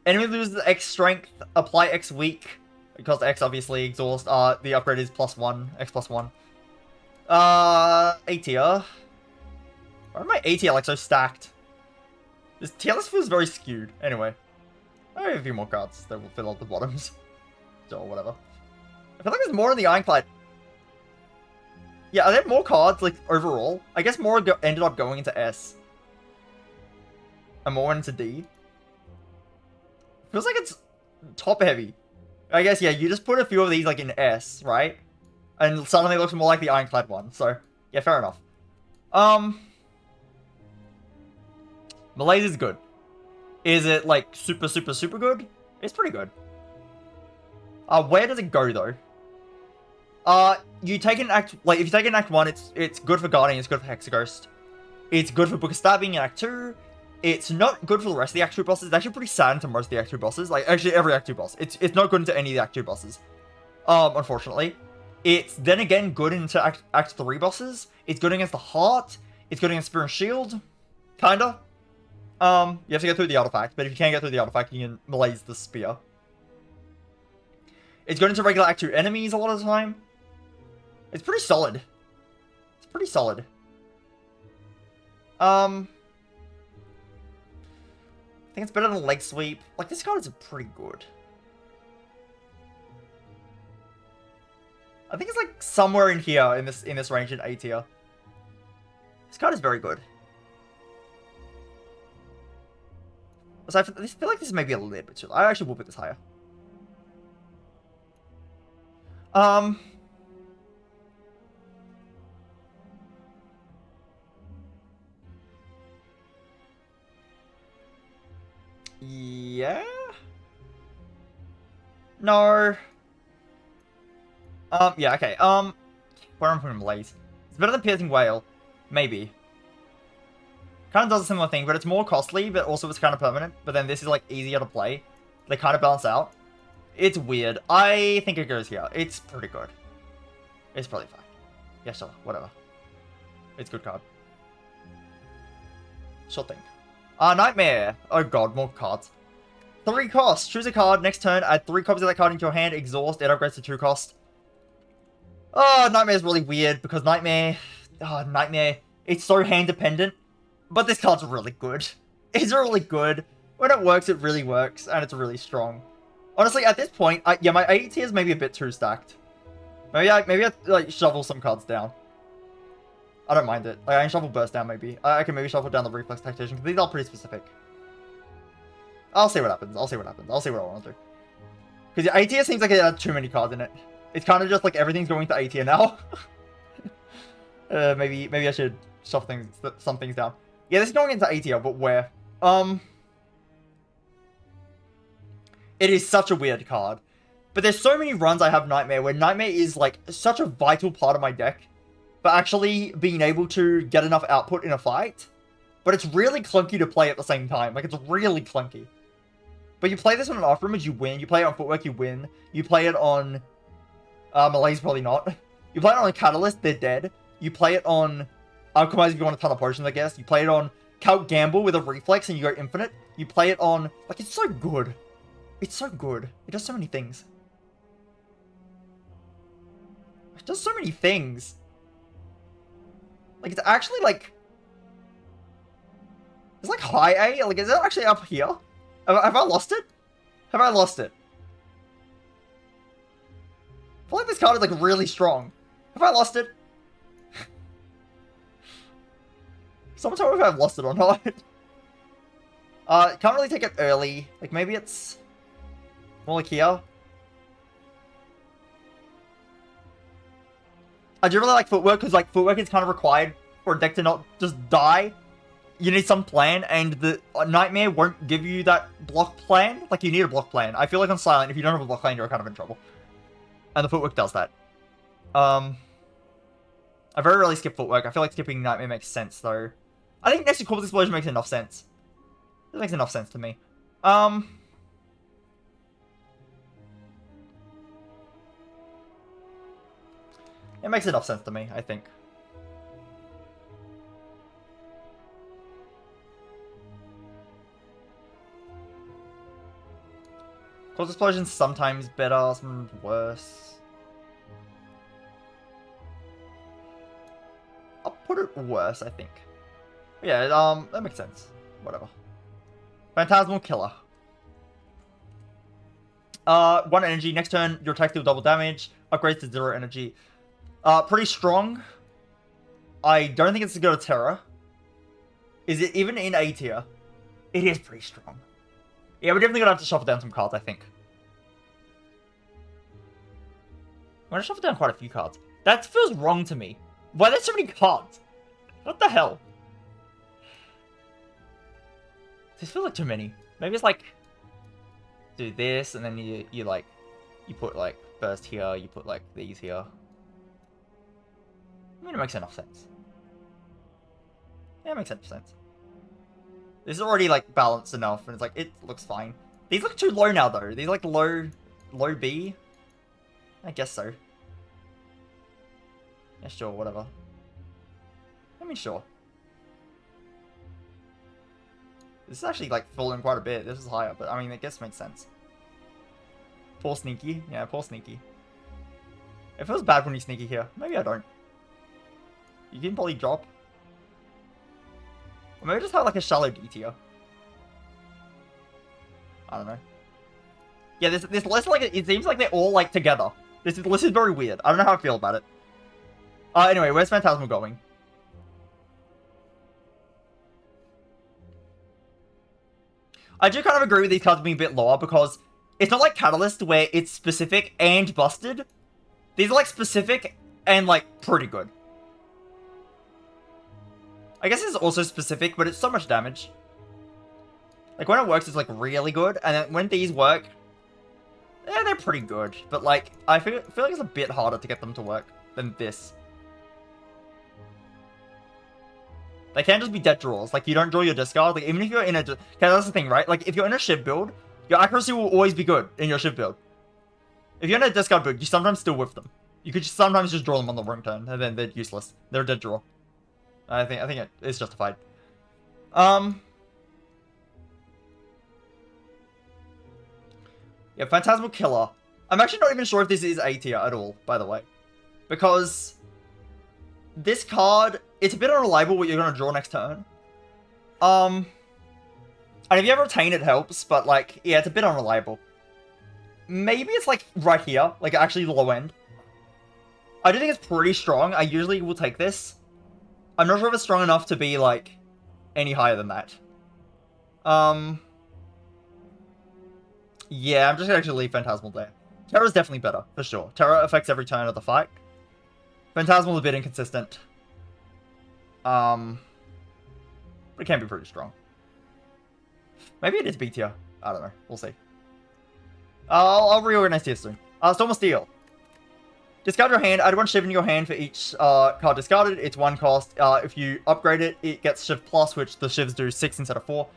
Enemy loses X strength, apply X weak. Because X obviously exhaust. The upgrade is +1, X +1. A tier. Why are my A tier like so stacked? This tier list feels very skewed. Anyway. I have a few more cards that will fill out the bottoms. So, whatever. I feel like there's more in the Ironclad. Yeah, are there more cards, like, overall? I guess more ended up going into S. And more went into D. Feels like it's top heavy. I guess, yeah, you just put a few of these, like, in S, right? And suddenly it looks more like the Ironclad one. So, yeah, fair enough. Malaise is good. Is it, like, super, super, super good? It's pretty good. Where does it go, though? You take an act... Like, if you take an Act 1, it's good for Guardian, it's good for Hexaghost. It's good for Book of Stabbing in Act 2. It's not good for the rest of the Act 2 bosses. It's actually pretty sad to most of the Act 2 bosses. Like, actually, every Act 2 boss. It's not good into any of the Act 2 bosses. Unfortunately. It's then again good into Act 3 bosses. It's good against the Heart. It's good against Spear and Shield. Kinda. You have to go through the artifact, but if you can't get through the artifact, you can Malaise the Spear. It's good into regular Act 2 enemies a lot of the time. It's pretty solid. It's pretty solid. I think it's better than Leg Sweep. Like, this card is pretty good. I think it's like somewhere in here in this range in A tier. This card is very good. So I feel like this may be a little bit too low. I actually will put this higher. Yeah? No. Yeah, okay. Where am I putting Malaise? It's better than Piercing Wail. Maybe. Kind of does a similar thing, but it's more costly, but also it's kind of permanent. But then this is, like, easier to play. They kind of balance out. It's weird. I think it goes here. It's pretty good. It's probably fine. Yeah, sure. Whatever. It's a good card. Sure thing. Nightmare. Oh god, more cards. 3 costs. Choose a card. Next turn, add 3 copies of that card into your hand. Exhaust. It upgrades to 2 cost. Oh, Nightmare is really weird because Nightmare... Oh, Nightmare. It's so hand dependent. But this card's really good. It's really good. When it works, it really works. And it's really strong. Honestly, at this point, yeah, my A tier is maybe a bit too stacked. Maybe I like shovel some cards down. I don't mind it. Like, I can shuffle Burst down, maybe. I can maybe shuffle down the Reflex Tactician, because these are pretty specific. I'll see what happens. I'll see what happens. I'll see what I want to do. Because the A tier seems like it has too many cards in it. It's kind of just like everything's going to A tier now. Maybe I should shuffle some things down. Yeah, this is going into A tier, but where? It is such a weird card. But there's so many runs I have Nightmare, where Nightmare is like such a vital part of my deck. But actually being able to get enough output in a fight. But it's really clunky to play at the same time. Like, it's really clunky. But you play this on an off image, you win. You play it on Footwork, you win. You play it on... Malaise, probably not. You play it on a Catalyst, they're dead. You play it on... Alchemize if you want a ton of potions, I guess. You play it on Calc Gamble with a Reflex and you go infinite. You play it on... Like, it's so good. It's so good. It does so many things. It does so many things. Like, it's actually, like... It's like high A? Like, is it actually up here? Have I lost it? Have I lost it? I feel like this card is, like, really strong. Have I lost it? Someone tell me if I've lost it or not. Can't really take it early. Like, maybe it's... more like here. I do really like Footwork, because, like, Footwork is kind of required for a deck to not just die. You need some plan, and the Nightmare won't give you that block plan. Like, you need a block plan. I feel like on Silent, if you don't have a block plan, you're kind of in trouble. And the Footwork does that. I very rarely skip Footwork. I feel like skipping Nightmare makes sense, though. I think next to Corpse Explosion makes enough sense. It makes enough sense to me. It makes enough sense to me, I think. Cause Explosion's sometimes better, sometimes worse. I'll put it worse, I think. Yeah, that makes sense. Whatever. Phantasmal Killer. 1 energy. Next turn, your attack deal double damage. Upgrades to 0 energy. Pretty strong. I don't think it's a good Terra. Is it even in A tier? It is pretty strong. Yeah, we're definitely gonna have to shuffle down some cards, I think. I'm gonna shuffle down quite a few cards. That feels wrong to me. Why there's so many cards? What the hell? This feels like too many. Maybe it's like do this and then you put like burst here, you put like these here. I mean, it makes enough sense. Yeah, it makes enough sense. This is already like balanced enough, and it's like it looks fine. These look too low now though. These like low B. I guess so. Yeah, sure, whatever. I mean, sure. This is actually like falling quite a bit. This is higher, but I mean, I guess it makes sense. Poor Sneaky. Yeah, poor Sneaky. It feels bad when you Sneaky here. Maybe I don't. You can probably drop. Or maybe just have like a shallow D tier. I don't know. Yeah, this list like it seems like they're all like together. This list is very weird. I don't know how I feel about it. Anyway, where's Phantasmal going? I do kind of agree with these cards being a bit lower because it's not like Catalyst where it's specific and busted. These are like specific and like pretty good. I guess it's also specific, but it's so much damage. Like when it works, it's like really good, and then when these work, yeah, they're pretty good. But like, I feel like it's a bit harder to get them to work than this. They can't just be dead draws. Like, you don't draw your discard. Like, even if you're in a... Okay, that's the thing, right? Like, if you're in a Shiv build, your accuracy will always be good in your Shiv build. If you're in a discard build, you sometimes still whiff them. You could sometimes just draw them on the wrong turn, and then they're useless. They're a dead draw. I think it's justified. Yeah, Phantasmal Killer. I'm actually not even sure if this is A tier at all, by the way. Because... this card, it's a bit unreliable what you're going to draw next turn. And if you ever retain, it helps, but like, yeah, it's a bit unreliable. Maybe it's like right here, like actually the low end. I do think it's pretty strong. I usually will take this. I'm not sure if it's strong enough to be like any higher than that. Yeah, I'm just going to actually leave Phantasmal there. Terra's definitely better, for sure. Terra affects every turn of the fight. Phantasmal is a bit inconsistent. But it can be pretty strong. Maybe it is B tier. I don't know. We'll see. I'll reorganize tiers soon. Storm of Steel. Discard your hand. Add 1 Shiv in your hand for each card discarded. It's 1 cost. If you upgrade it, it gets Shiv Plus, which the Shivs do 6 instead of 4.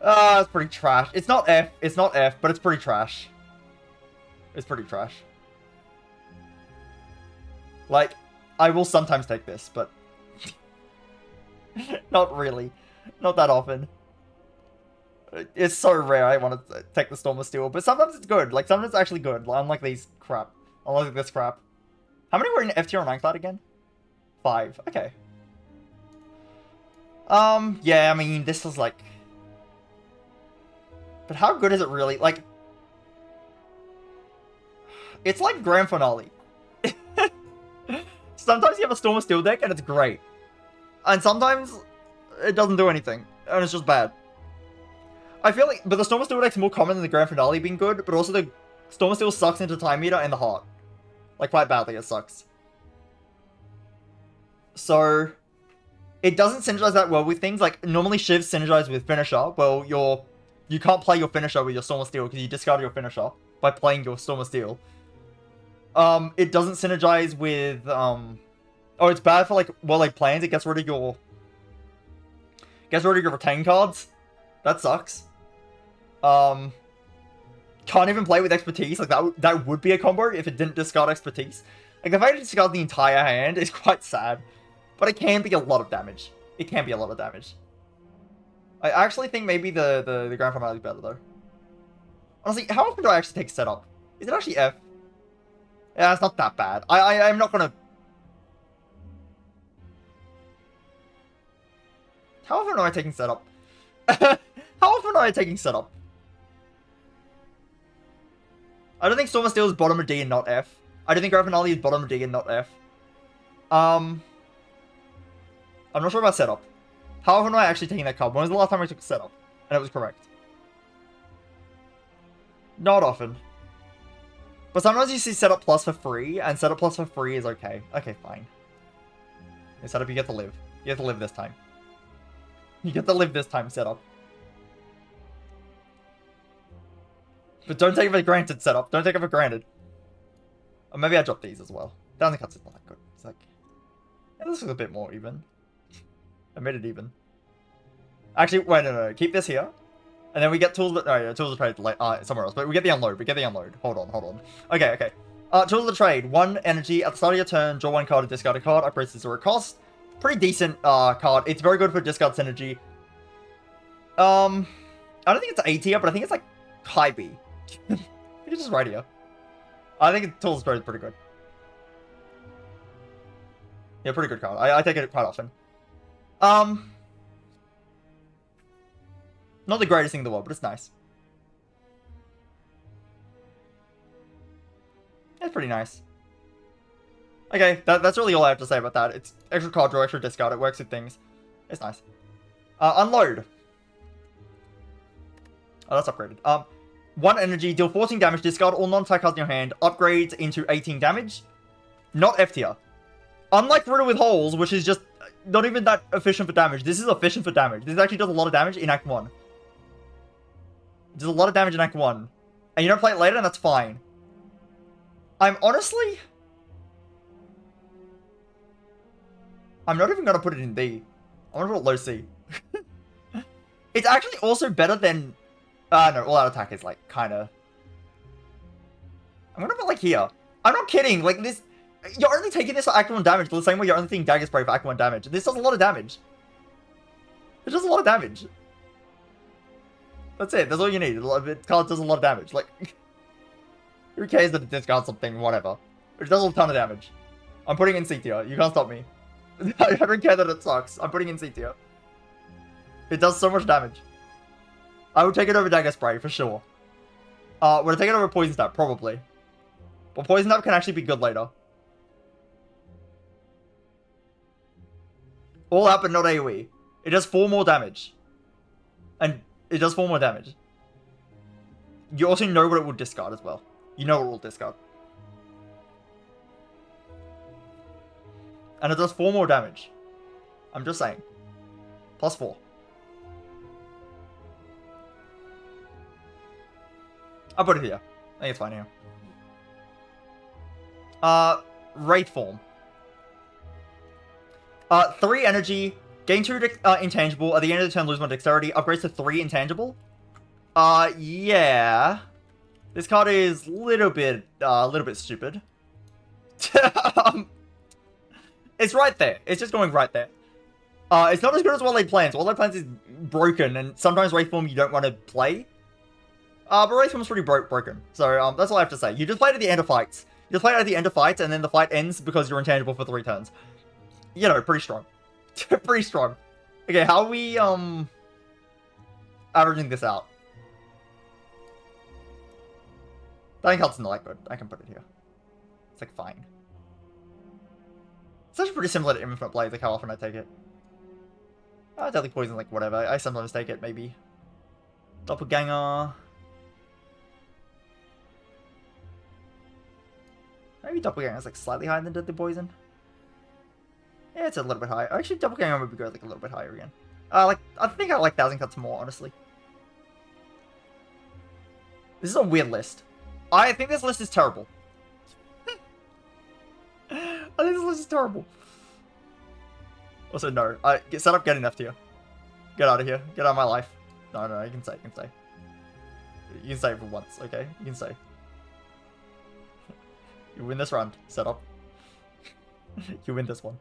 It's pretty trash. It's not F. It's not F, but it's pretty trash. It's pretty trash. Like, I will sometimes take this, but... not really. Not that often. It's so rare I want to take the Storm of Steel, but sometimes it's good. Like, sometimes it's actually good. Unlike these crap. Unlike this crap. How many were in F tier on Ranked again? 5. Okay. Yeah, I mean, this is like... But how good is it really? Like... It's like Grand Finale. Sometimes you have a Storm of Steel deck and it's great. And sometimes it doesn't do anything. And it's just bad. I feel like, but the Storm of Steel deck's more common than the Grand Finale being good, but also the Storm of Steel sucks into Time Meter and the Heart. Like, quite badly, it sucks. So, it doesn't synergize that well with things. Like, normally Shivs synergize with Finisher. Well, you can't play your Finisher with your Storm of Steel because you discard your Finisher by playing your Storm of Steel. It doesn't synergize with, oh, it's bad for, like, well, like, plans. It gets rid of your retain cards. That sucks. Can't even play with Expertise. Like, that would be a combo if it didn't discard Expertise. Like, the fact that it discard the entire hand is quite sad. But it can be a lot of damage. It can be a lot of damage. I actually think maybe the Grand Finale is better, though. Honestly, how often do I actually take setup? Is it actually F? Yeah, it's not that bad. I'm not gonna... How often am I taking setup? How often am I taking setup? I don't think Storm of Steel is bottom of D and not F. I don't think Graphinali is bottom of D and not F. I'm not sure about setup. How often am I actually taking that card? When was the last time I took setup? And it was correct. Not often. But sometimes you see setup plus for free, and setup plus for free is okay. Okay, fine. In setup, you get to live. You get to live this time. You get to live this time, setup. But don't take it for granted, setup. Don't take it for granted. Or maybe I drop these as well. Down cuts is not that good. It's like... Yeah, this is a bit more even. I made it even. Actually, wait, no. Keep this here. And then we get tools that... Oh, yeah, tools of trade like, somewhere else. But we get the unload. Hold on. Okay. Tools of trade. 1 energy. At the start of your turn, draw 1 card and discard a card. Upgrades to 0 cost. Pretty decent card. It's very good for discard synergy. I don't think it's A tier, but I think it's like high B. I think it's just right here. I think tools of trade is pretty good. Yeah, pretty good card. I take it quite often. Not the greatest thing in the world, but it's nice. It's pretty nice. Okay, that's really all I have to say about that. It's extra card draw, extra discard. It works with things. It's nice. Unload. Oh, that's upgraded. 1 energy, deal 14 damage, discard all non-attack cards in your hand, upgrades into 18 damage. Not F tier. Unlike Riddle with holes, which is just not even that efficient for damage, this is efficient for damage. This actually does a lot of damage in Act 1. It does a lot of damage in Act 1. And you don't play it later, and that's fine. I'm honestly... I'm not even going to put it in D. I'm going to put it low C. It's actually also better than... no, all-out attack is, like, kind of... I'm going to put, like, here. I'm not kidding. Like, this... You're only taking this for Act 1 damage the same way you're only taking Dagger Spray for Act 1 damage. This does a lot of damage. It does a lot of damage. That's it. That's all you need. It card does a lot of damage. Like, who cares that it discards something, whatever. It does a ton of damage. I'm putting in C tier. You can't stop me. I don't care that it sucks. I'm putting in C tier. It does so much damage. I would take it over Dagger Spray, for sure. Would I take it over Poison Stab? Probably. But Poison Stab can actually be good later. All out, but not AoE. It does 4 more damage. And it does 4 more damage. You also know what it will discard as well. You know what it will discard. And it does 4 more damage. I'm just saying. Plus 4. I'll put it here. I think it's fine here. Wraith Form. 3 energy. Gain 2 intangible. At the end of the turn, lose 1 dexterity. Upgrades to 3 intangible. Yeah. This card is a little bit stupid. It's right there. It's just going right there. It's not as good as Well-Laid Plans. Well-Laid Plans is broken, and sometimes Wraith Form you don't want to play. But Wraith Form is pretty broken. So, that's all I have to say. You just play it at the end of fights. You just play it at the end of fights, and then the fight ends because you're intangible for 3 turns. You know, pretty strong. Pretty strong. Okay, how are we, averaging this out? Dying Cult's not that good. I can put it here. It's, like, fine. It's actually pretty similar to Infinite Blades, like how often I take it. Deadly Poison, like, whatever. I sometimes take it, maybe. Doppelganger. Maybe Doppelganger is, like, slightly higher than Deadly Poison. Yeah, it's a little bit higher. Actually, Doppelganger would go, like, a little bit higher again. I think I like Thousand Cuts more, honestly. This is a weird list. I think this list is terrible. I think this list is terrible. Also, no. Set up, get enough to you. Get out of here. Get out of my life. No, you can stay. You can stay. You can stay for once, okay? You can stay. You win this round. Set up. You win this one.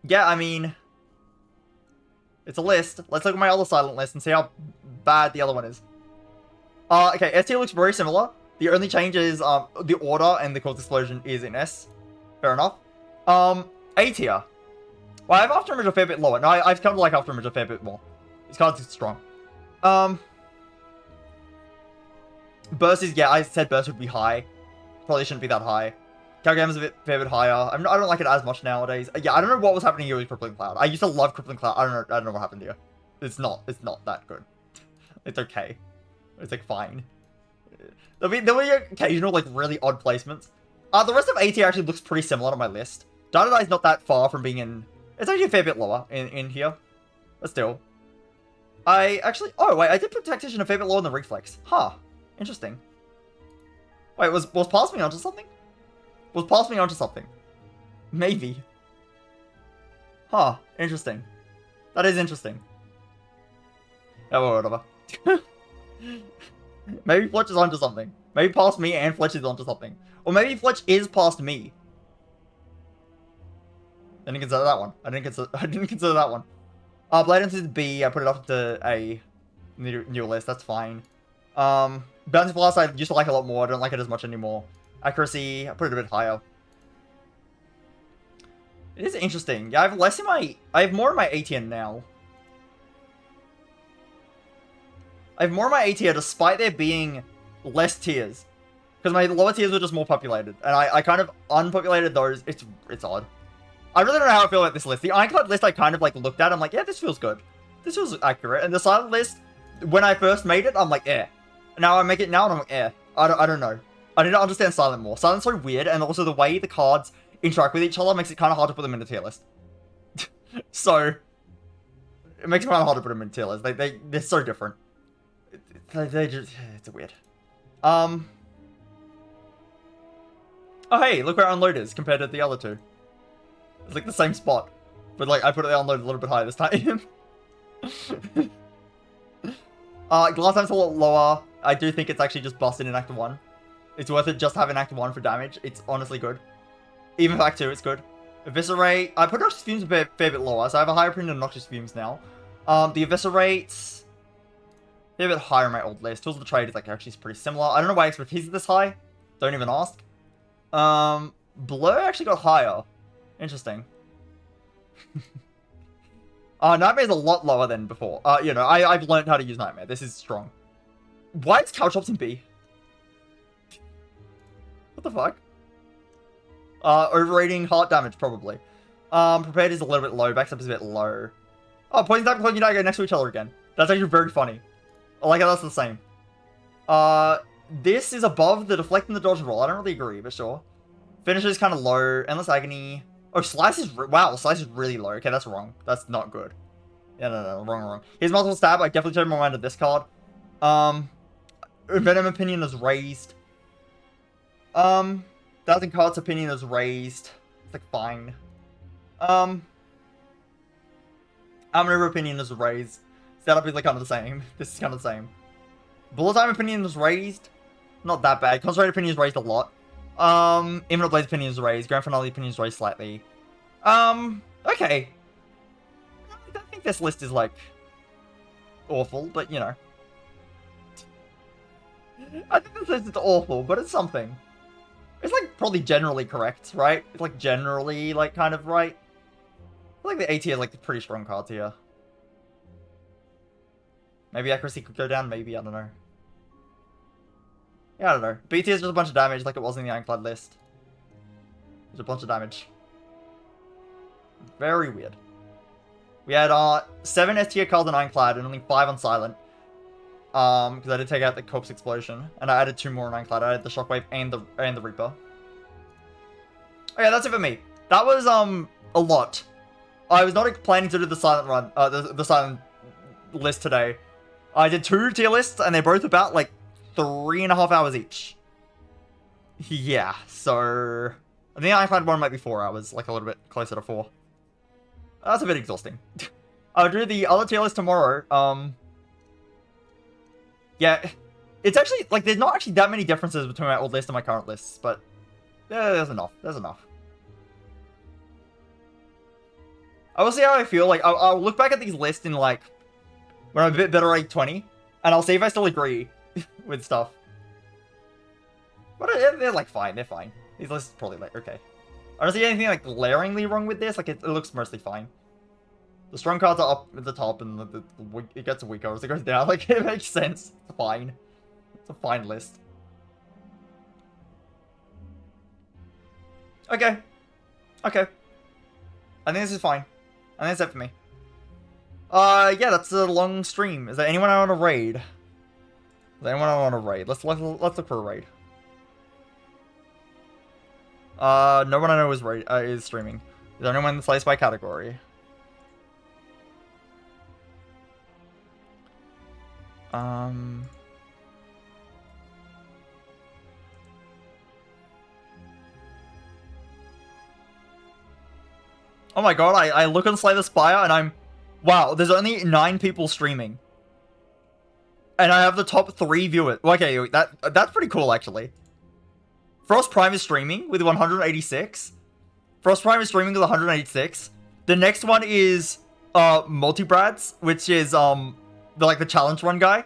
Yeah, I mean... It's a list. Let's look at my other silent list and see how bad the other one is. Okay, S tier looks very similar. The only change is the order and the cause explosion is in S. Fair enough. A tier. Well, I have After Image a fair bit lower. No, I've come to like After Image a fair bit more. These cards are strong. Burst is, yeah, I said Burst would be high. Probably shouldn't be that high. Calgam's a fair bit higher. I don't like it as much nowadays. Yeah, I don't know what was happening here with Crippling Cloud. I used to love Crippling Cloud. I don't know what happened here. It's not that good. It's okay. It's like fine. There'll be occasional like really odd placements. The rest of AT actually looks pretty similar to my list. Dada is not that far from being in. It's actually a fair bit lower in here, but still. Oh wait, I did put Tactician a fair bit lower than Reflex. Huh. Interesting. Wait, was Pass Me onto something? Was Pass Me onto something? Maybe. Huh. Interesting. That is interesting. Yeah, well, whatever. Maybe Fletch is onto something. Maybe Past Me and Fletch is onto something. Or maybe Fletch is past me. I didn't consider that one. I didn't consider that one. Blade is B. I put it up to a new list. That's fine. Bouncy Blast I used to like a lot more. I don't like it as much anymore. Accuracy, I put it a bit higher. It is interesting. Yeah, I have more in my ATN now. I have more in my ATN despite there being less tiers. Because my lower tiers were just more populated. And I kind of unpopulated those. It's odd. I really don't know how I feel about this list. The Ironclad list I kind of like looked at. I'm like, yeah, this feels good. This feels accurate. And the Silent list, when I first made it, I'm like, eh. Now I make it now and I'm like, eh. I don't know. I need to understand Silent more. Silent's so weird, and also the way the cards interact with each other makes it kind of hard to put them in a tier list. So, it makes it kind of hard to put them in tier list. They're so different. They just, it's weird. Oh hey, look where Unload is compared to the other two. It's like the same spot. But like, I put the Unload a little bit higher this time. Glass Time's a lot lower. I do think it's actually just busted in Act 1. It's worth it just having Act 1 for damage. It's honestly good. Even for Act 2, it's good. Eviscerate. I put Noxious Fumes a fair bit lower, so I have a higher opinion of Noxious Fumes now. The Eviscerate, a bit higher on my old list. Tools of the Trade is like actually pretty similar. I don't know why Expertise is this high. Don't even ask. Blur actually got higher. Interesting. Nightmare's a lot lower than before. You know, I've learned how to use Nightmare. This is strong. Why is Caltrops in B? What the fuck? Overrating heart damage, probably. Prepared is a little bit low. Backstab is a bit low. Oh, Poison Dagger, Cloak And Dagger next to each other again. That's actually very funny. I like how that's the same. This is above the Deflect and the Dodge and Roll. I don't really agree, but sure. Finisher is kind of low. Endless Agony. Oh, Slice is... Wow, Slice is really low. Okay, that's wrong. That's not good. Yeah, no, wrong. Here's Masterful Stab. I definitely changed my mind to this card. Envenom opinion is raised. 1,000 Cards opinion is raised. It's like fine. Outmaneuver opinion is raised. Setup is like kind of the same. This is kind of the same. Bullet Time opinion is raised. Not that bad. Concentrate opinion is raised a lot. Imminent Blaze opinion is raised. Grand Finale opinion is raised slightly. Okay. I don't think this list is like awful, but you know. I think this list is awful, but it's something. It's like probably generally correct, right? It's like generally like kind of right. I feel like the A tier is like the pretty strong cards here. Maybe accuracy could go down, maybe, I don't know. Yeah, I don't know. B tier is just a bunch of damage like it was in the Ironclad list. There's a bunch of damage. Very weird. We had 7 S tier cards on Ironclad and only 5 on Silent. Because I did take out the Corpse Explosion. And I added 2 more on Ironclad. I added the Shockwave and the Reaper. Okay, that's it for me. That was a lot. I was not planning to do the Silent run, the Silent list today. I did 2 tier lists and they're both about like 3.5 hours each. Yeah, so I think the Ironclad one might be 4 hours, like a little bit closer to 4. That's a bit exhausting. I'll do the other tier list tomorrow. Yeah, it's actually, like, there's not actually that many differences between my old list and my current lists, but yeah, there's enough. There's enough. I will see how I feel. Like, I'll look back at these lists in, like, when I'm a bit better at A20, and I'll see if I still agree with stuff. But they're, like, fine. They're fine. These lists are probably, like, okay. I don't see anything, like, glaringly wrong with this. Like, it looks mostly fine. The strong cards are up at the top, and it gets weaker as it goes down. Like, it makes sense. It's fine. It's a fine list. Okay. Okay. I think this is fine. I think that's it for me. Yeah, that's a long stream. Is there anyone I want to raid? Is there anyone I want to raid? Let's look for a raid. No one I know is streaming. Is there anyone sliced by category? Oh my god, I look on Slay the Spire and I'm... Wow, there's only 9 people streaming. And I have the top 3 viewers. Okay, that's pretty cool, actually. Frost Prime is streaming with 186. Frost Prime is streaming with 186. The next one is Multibrads, which is the challenge run guy.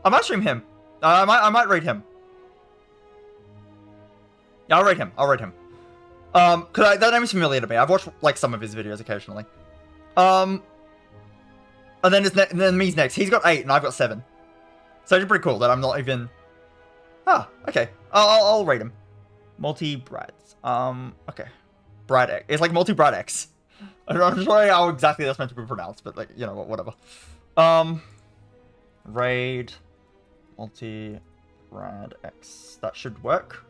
I might stream him. I might raid him. Yeah, I'll raid him. Cause that name is familiar to me. I've watched like some of his videos occasionally. And then me's next. He's got 8 and I've got 7. So it's pretty cool that I'm not even. Ah, okay. I'll rate him. Multi-Brads. Okay. Brad X. It's like Multi-Brad X. I'm not sure how exactly that's meant to be pronounced, but like, you know, whatever. Raid. Multi-Brad X. That should work.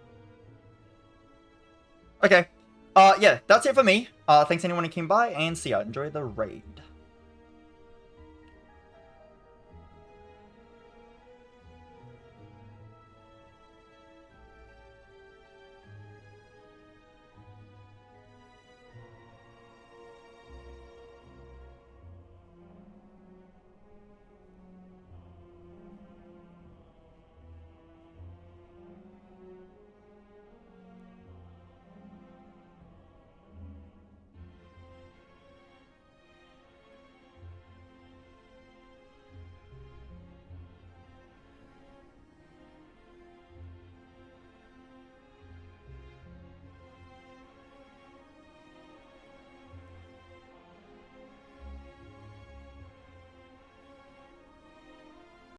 Okay. Yeah, that's it for me. Thanks anyone who came by, and see ya. Enjoy the raid.